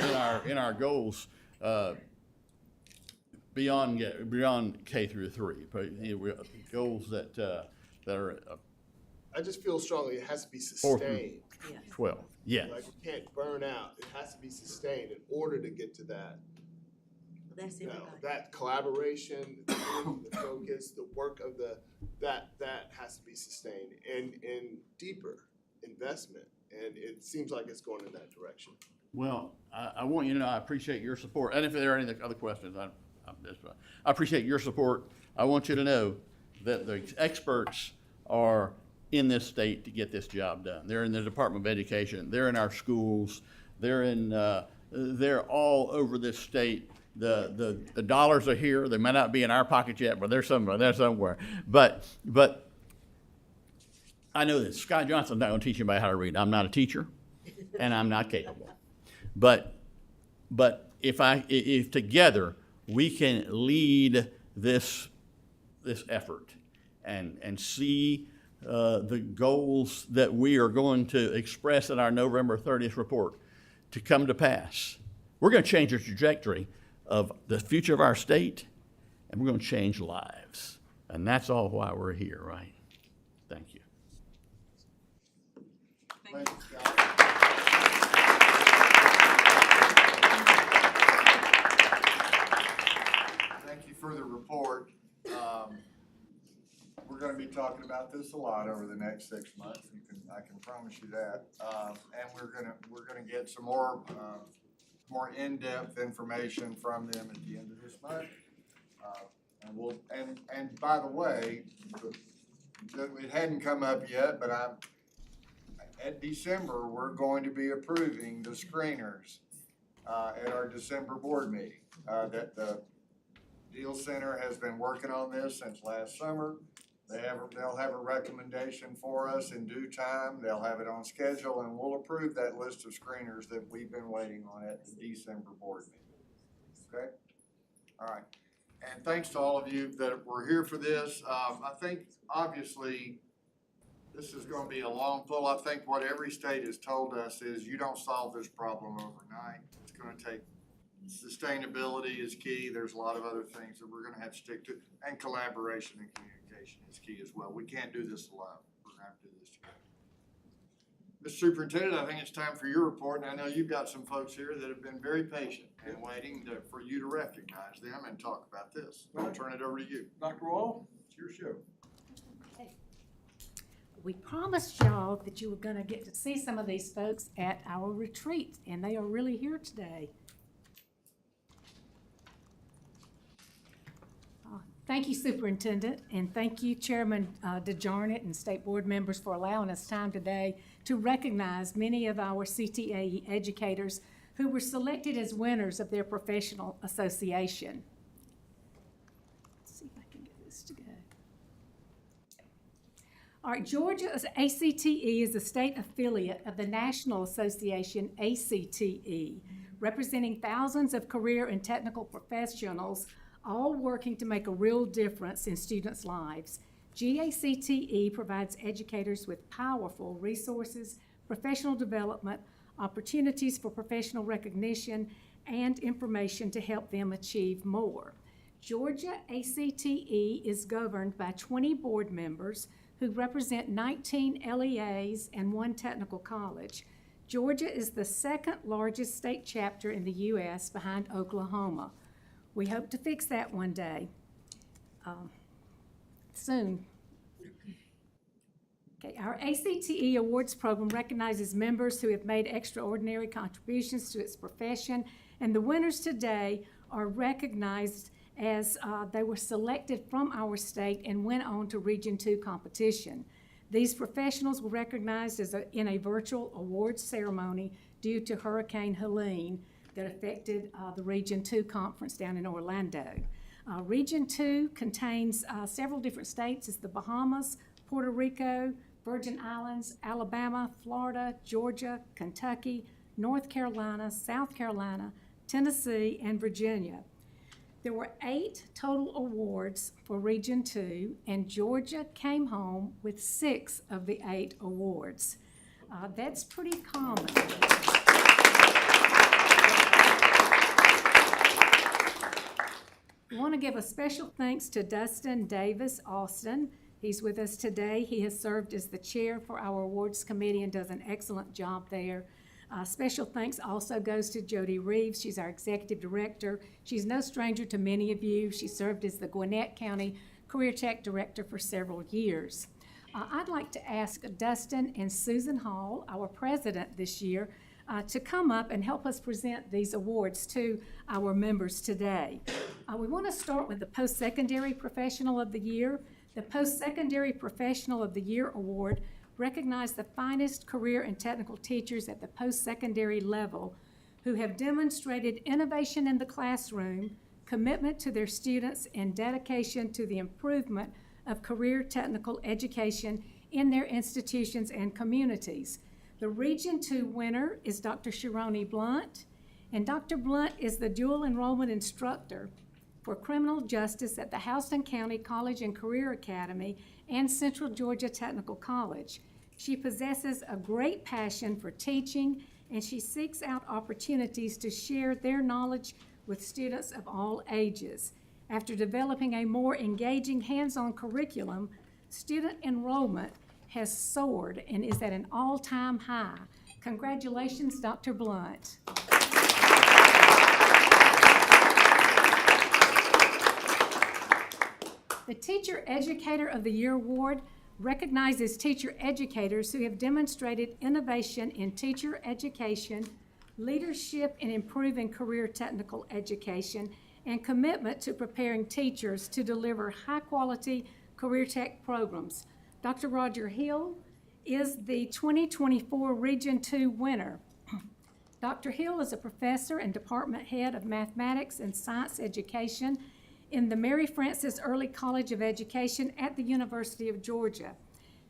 in our goals, beyond K through 3, goals that are I just feel strongly it has to be sustained. 12, yeah. Like, we can't burn out. It has to be sustained in order to get to that. That's That collaboration, the focus, the work of that has to be sustained and deeper investment. And it seems like it's going in that direction. Well, I want you to know I appreciate your support. And if there are any other questions, I appreciate your support. I want you to know that the experts are in this state to get this job done. They're in the Department of Education. They're in our schools. They're all over this state. The dollars are here. They may not be in our pocket yet, but they're somewhere. But I know that Scott Johnson's not going to teach anybody how to read. I'm not a teacher, and I'm not capable. But if together we can lead this effort and see the goals that we are going to express in our November 30th report to come to pass, we're going to change the trajectory of the future of our state, and we're going to change lives. And that's all why we're here, right? Thank you. Thank you, Scott. Thank you for the report. We're going to be talking about this a lot over the next 6 months. I can promise you that. And we're gonna get some more in-depth information from them at the end of this month. And by the way, it hadn't come up yet, but at December, we're going to be approving the screeners at our December board meeting. That the Deal Center has been working on this since last summer. They'll have a recommendation for us in due time. They'll have it on schedule, and we'll approve that list of screeners that we've been waiting on at the December board meeting. Okay? All right. And thanks to all of you that were here for this. I think, obviously, this is going to be a long pull. I think what every state has told us is you don't solve this problem overnight. It's going to take sustainability is key. There's a lot of other things that we're going to have to stick to, and collaboration and communication is key as well. We can't do this alone. We're going to have to do this together. Mr. Superintendent, I think it's time for your report, and I know you've got some folks here that have been very patient and waiting for you to recognize them and talk about this. I'll turn it over to you. Dr. Wall, it's your show. We promised y'all that you were gonna get to see some of these folks at our retreat, and they are really here today. Thank you, Superintendent, and thank you, Chairman DeJarnett and State Board members for allowing us time today to recognize many of our CTAE educators who were selected as winners of their professional association. Let's see if I can get this to go. All right, Georgia's ACTE is a state affiliate of the National Association, ACTE, representing thousands of career and technical professionals, all working to make a real difference in students' lives. GACTE provides educators with powerful resources, professional development, opportunities for professional recognition, and information to help them achieve more. Georgia ACTE is governed by 20 board members who represent 19 LEAs and 1 technical college. Georgia is the second largest state chapter in the U.S. behind Oklahoma. We hope to fix that one day, soon. Okay, our ACTE Awards program recognizes members who have made extraordinary contributions to its profession, and the winners today are recognized as they were selected from our state and went on to Region 2 competition. These professionals were recognized in a virtual awards ceremony due to Hurricane Helene that affected the Region 2 conference down in Orlando. Region 2 contains several different states. It's the Bahamas, Puerto Rico, Virgin Islands, Alabama, Florida, Georgia, Kentucky, North Carolina, South Carolina, Tennessee, and Virginia. There were 8 total awards for Region 2, and Georgia came home with 6 of the 8 awards. That's pretty common. I want to give a special thanks to Dustin Davis Austin. He's with us today. He has served as the chair for our awards committee and does an excellent job there. Special thanks also goes to Jody Reeves. She's our executive director. She's no stranger to many of you. She served as the Gwinnett County Career Tech Director for several years. I'd like to ask Dustin and Susan Hall, our president this year, to come up and help us present these awards to our members today. We want to start with the Post-Secondary Professional of the Year. The Post-Secondary Professional of the Year Award recognizes the finest career and technical teachers at the post-secondary level who have demonstrated innovation in the classroom, commitment to their students, and dedication to the improvement of career technical education in their institutions and communities. The Region 2 winner is Dr. Sharoni Blunt, and Dr. Blunt is the dual enrollment instructor for criminal justice at the Houston County College and Career Academy and Central Georgia Technical College. She possesses a great passion for teaching, and she seeks out opportunities to share their knowledge with students of all ages. After developing a more engaging hands-on curriculum, student enrollment has soared and is at an all-time high. Congratulations, Dr. Blunt. The Teacher Educator of the Year Award recognizes teacher educators who have demonstrated innovation in teacher education, leadership in improving career technical education, and commitment to preparing teachers to deliver high-quality career tech programs. Dr. Roger Hill is the 2024 Region 2 winner. Dr. Hill is a professor and department head of mathematics and science education in the Mary Frances Early College of Education at the University of Georgia.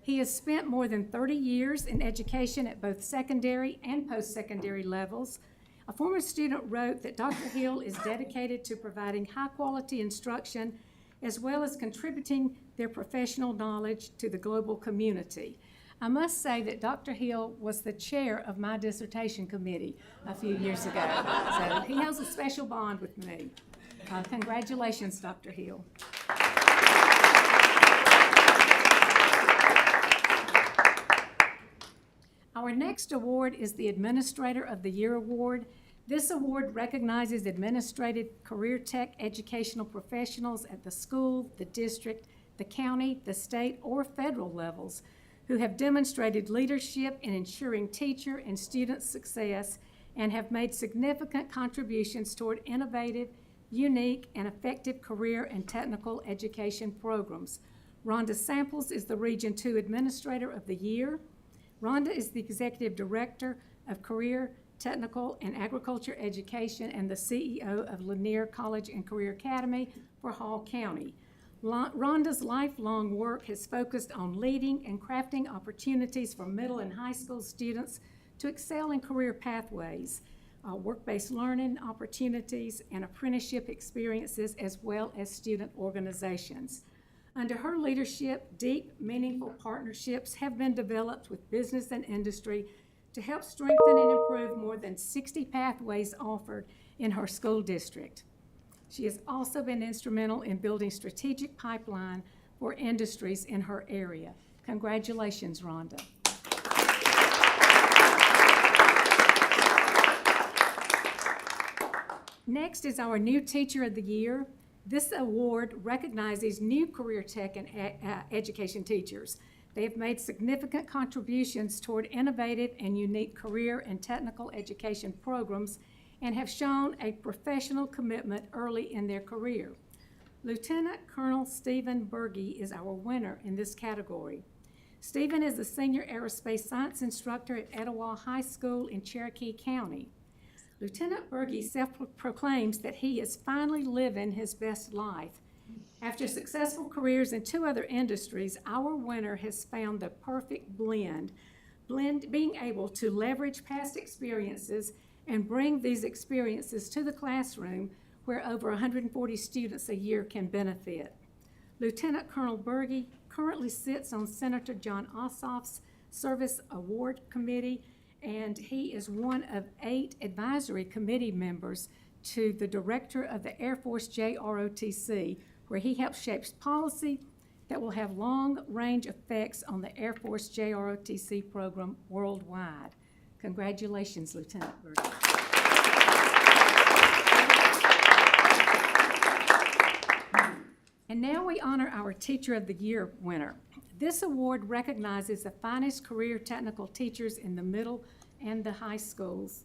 He has spent more than 30 years in education at both secondary and post-secondary levels. A former student wrote that Dr. Hill is dedicated to providing high-quality instruction as well as contributing their professional knowledge to the global community. I must say that Dr. Hill was the chair of my dissertation committee a few years ago, so he has a special bond with me. Congratulations, Dr. Hill. Our next award is the Administrator of the Year Award. This award recognizes administrative career tech educational professionals at the school, the district, the county, the state, or federal levels who have demonstrated leadership in ensuring teacher and student success and have made significant contributions toward innovative, unique, and effective career and technical education programs. Rhonda Samples is the Region 2 Administrator of the Year. Rhonda is the Executive Director of Career, Technical, and Agriculture Education and the CEO of Lanier College and Career Academy for Hall County. Rhonda's lifelong work has focused on leading and crafting opportunities for middle and high school students to excel in career pathways, work-based learning opportunities, and apprenticeship experiences, as well as student organizations. Under her leadership, deep, meaningful partnerships have been developed with business and industry to help strengthen and improve more than 60 pathways offered in her school district. She has also been instrumental in building strategic pipeline for industries in her area. Congratulations, Rhonda. Next is our new Teacher of the Year. This award recognizes new career tech and education teachers. They have made significant contributions toward innovative and unique career and technical education programs and have shown a professional commitment early in their career. Lieutenant Colonel Stephen Berge is our winner in this category. Stephen is a senior aerospace science instructor at Etowah High School in Cherokee County. Lieutenant Berge self-proclaims that he is finally living his best life. After successful careers in 2 other industries, our winner has found the perfect blend, being able to leverage past experiences and bring these experiences to the classroom where over 140 students a year can benefit. Lieutenant Colonel Berge currently sits on Senator John Ossoff's Service Award Committee, and he is one of 8 advisory committee members to the Director of the Air Force JROTC, where he helps shape policy that will have long-range effects on the Air Force JROTC program worldwide. Congratulations, Lieutenant Berge. And now we honor our Teacher of the Year winner. This award recognizes the finest career technical teachers in the middle and the high schools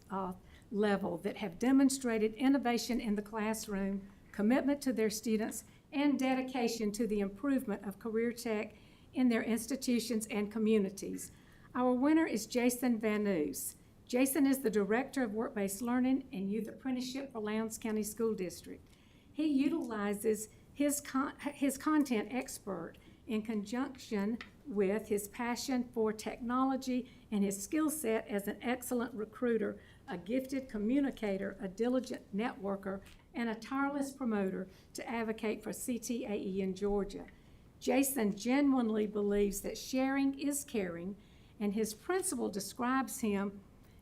level that have demonstrated innovation in the classroom, commitment to their students, and dedication to the improvement of career tech in their institutions and communities. Our winner is Jason Van Oos. Jason is the Director of Work-Based Learning and Youth Apprenticeship for Lowndes County School District. He utilizes his content expert in conjunction with his passion for technology and his skill set as an excellent recruiter, a gifted communicator, a diligent networker, and a tireless promoter to advocate for CTAE in Georgia. Jason genuinely believes that sharing is caring, and his principal describes him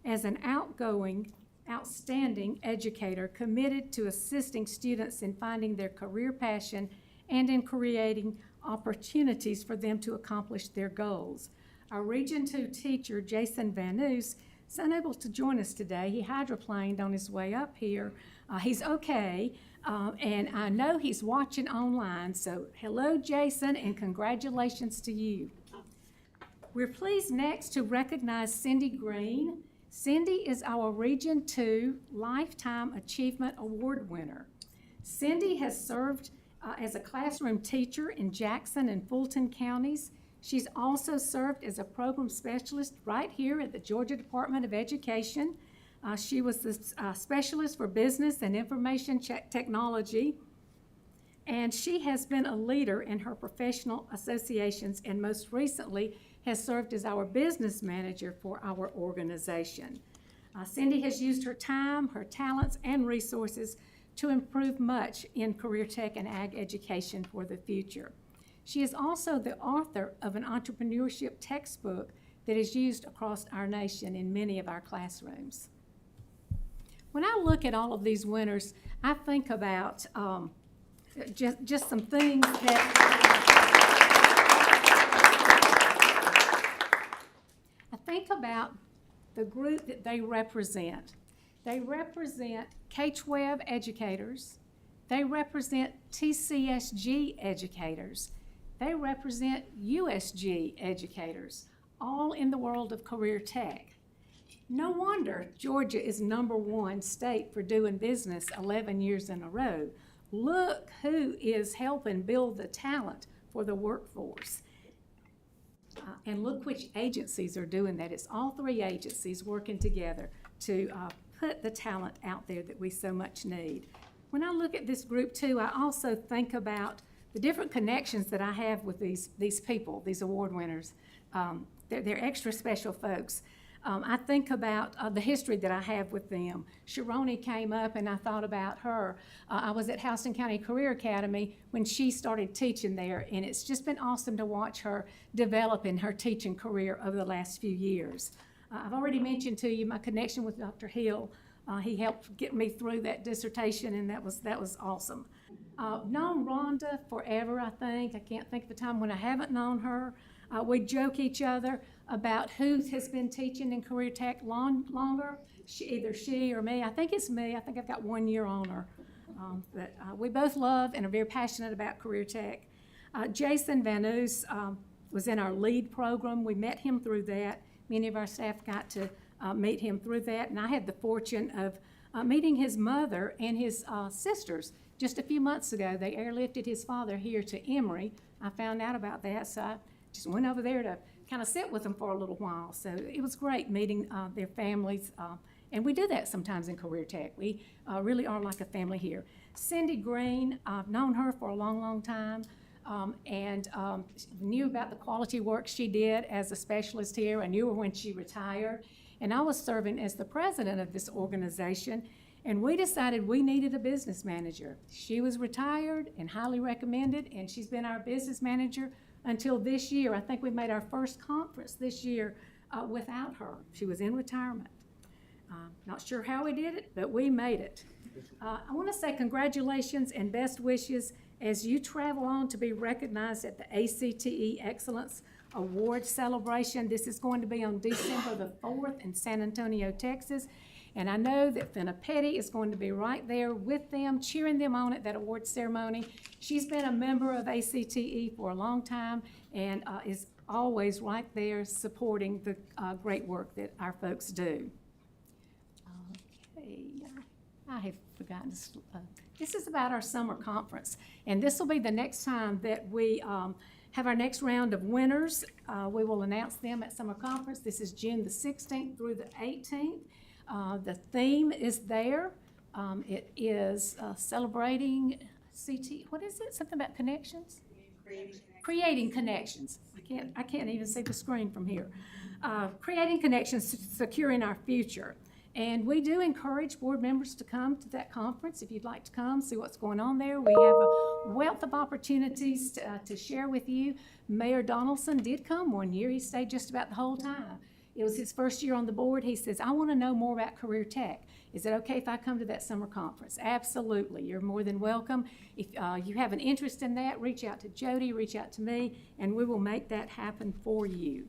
as an outgoing, outstanding educator committed to assisting students in finding their career passion and in creating opportunities for them to accomplish their goals. Our Region 2 teacher, Jason Van Oos, is unable to join us today. He hydroplaned on his way up here. He's okay, and I know he's watching online, so hello, Jason, and congratulations to you. We're pleased next to recognize Cindy Green. Cindy is our Region 2 Lifetime Achievement Award winner. Cindy has served as a classroom teacher in Jackson and Fulton counties. She's also served as a program specialist right here at the Georgia Department of Education. She was the specialist for business and information technology, and she has been a leader in her professional associations and most recently has served as our business manager for our organization. Cindy has used her time, her talents, and resources to improve much in career tech and ag education for the future. She is also the author of an entrepreneurship textbook that is used across our nation in many of our classrooms. When I look at all of these winners, I think about just some things that I think about the group that they represent. They represent K-12 educators. They represent TCSG educators. They represent USG educators, all in the world of career tech. No wonder Georgia is #1 state for doing business 11 years in a row. Look who is helping build the talent for the workforce. And look which agencies are doing that. It's all 3 agencies working together to put the talent out there that we so much need. When I look at this group too, I also think about the different connections that I have with these people, these award winners. They're extra special folks. I think about the history that I have with them. Sharoni came up and I thought about her. I was at Houston County Career Academy when she started teaching there, and it's just been awesome to watch her develop in her teaching career over the last few years. I've already mentioned to you my connection with Dr. Hill. He helped get me through that dissertation, and that was awesome. Known Rhonda forever, I think. I can't think of a time when I haven't known her. We joke each other about who has been teaching in career tech longer, either she or me. I think it's me. I think I've got 1 year on her. But we both love and are very passionate about career tech. Jason Van Oos was in our LEAD program. We met him through that. Many of our staff got to meet him through that, and I had the fortune of meeting his mother and his sisters just a few months ago. They airlifted his father here to Emory. I found out about that, so I just went over there to kind of sit with them for a little while. So it was great meeting their families, and we do that sometimes in career tech. We really are like a family here. Cindy Green, I've known her for a long, long time, and knew about the quality work she did as a specialist here. I knew her when she retired, and I was serving as the president of this organization, and we decided we needed a business manager. She was retired and highly recommended, and she's been our business manager until this year. I think we made our first conference this year without her. She was in retirement. Not sure how we did it, but we made it. I want to say congratulations and best wishes as you travel on to be recognized at the ACTE Excellence Award Celebration. This is going to be on December the 4th in San Antonio, Texas. And I know that Finna Petty is going to be right there with them, cheering them on at that award ceremony. She's been a member of ACTE for a long time and is always right there supporting the great work that our folks do. Okay, I have forgotten to, this is about our summer conference. And this will be the next time that we have our next round of winners. We will announce them at summer conference. This is June the 16th through the 18th. The theme is there. It is celebrating what is it? Something about connections? Creating connections. I can't even see the screen from here. Creating connections, securing our future. And we do encourage board members to come to that conference if you'd like to come, see what's going on there. We have a wealth of opportunities to share with you. Mayor Donaldson did come one year. He stayed just about the whole time. It was his first year on the board. He says, I want to know more about career tech. Is it okay if I come to that summer conference? Absolutely. You're more than welcome. If you have an interest in that, reach out to Jody, reach out to me, and we will make that happen for you.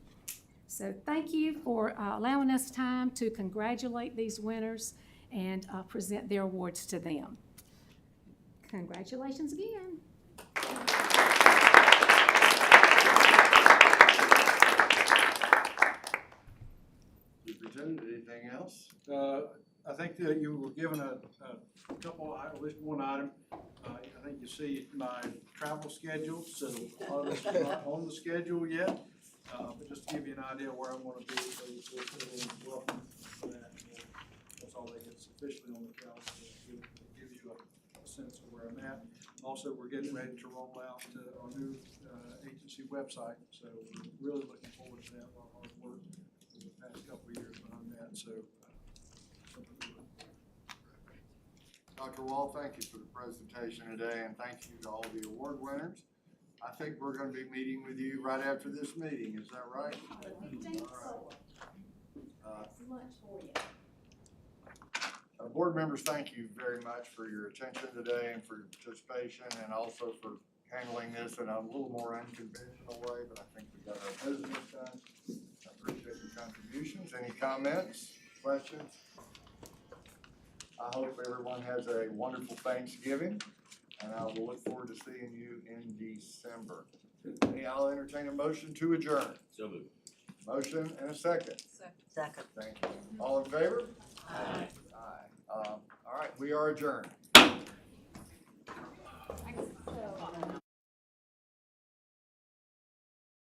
So thank you for allowing us time to congratulate these winners and present their awards to them. Congratulations again. Superintendent, anything else? I think that you were given a couple, at least one item. I think you see my travel schedule, so all this is not on the schedule yet. But just to give you an idea where I'm going to be, so everyone's welcome for that. That's all that gets officially on the calendar, to give you a sense of where I'm at. Also, we're getting ready to roll out our new agency website, so we're really looking forward to that. A lot of hard work over the past couple of years behind that, so something to look forward to. Dr. Wall, thank you for the presentation today, and thank you to all the award winners. I think we're going to be meeting with you right after this meeting. Is that right? Lunch for you. Board members, thank you very much for your attention today and for your participation, and also for handling this in a little more unconventional way, but I think we got our business done. I appreciate your contributions. Any comments, questions? I hope everyone has a wonderful Thanksgiving, and I will look forward to seeing you in December. I'll entertain a motion to adjourn. So moved. Motion and a second. Second. Thank you. All in favor? Aye. Aye. All right, we are adjourned.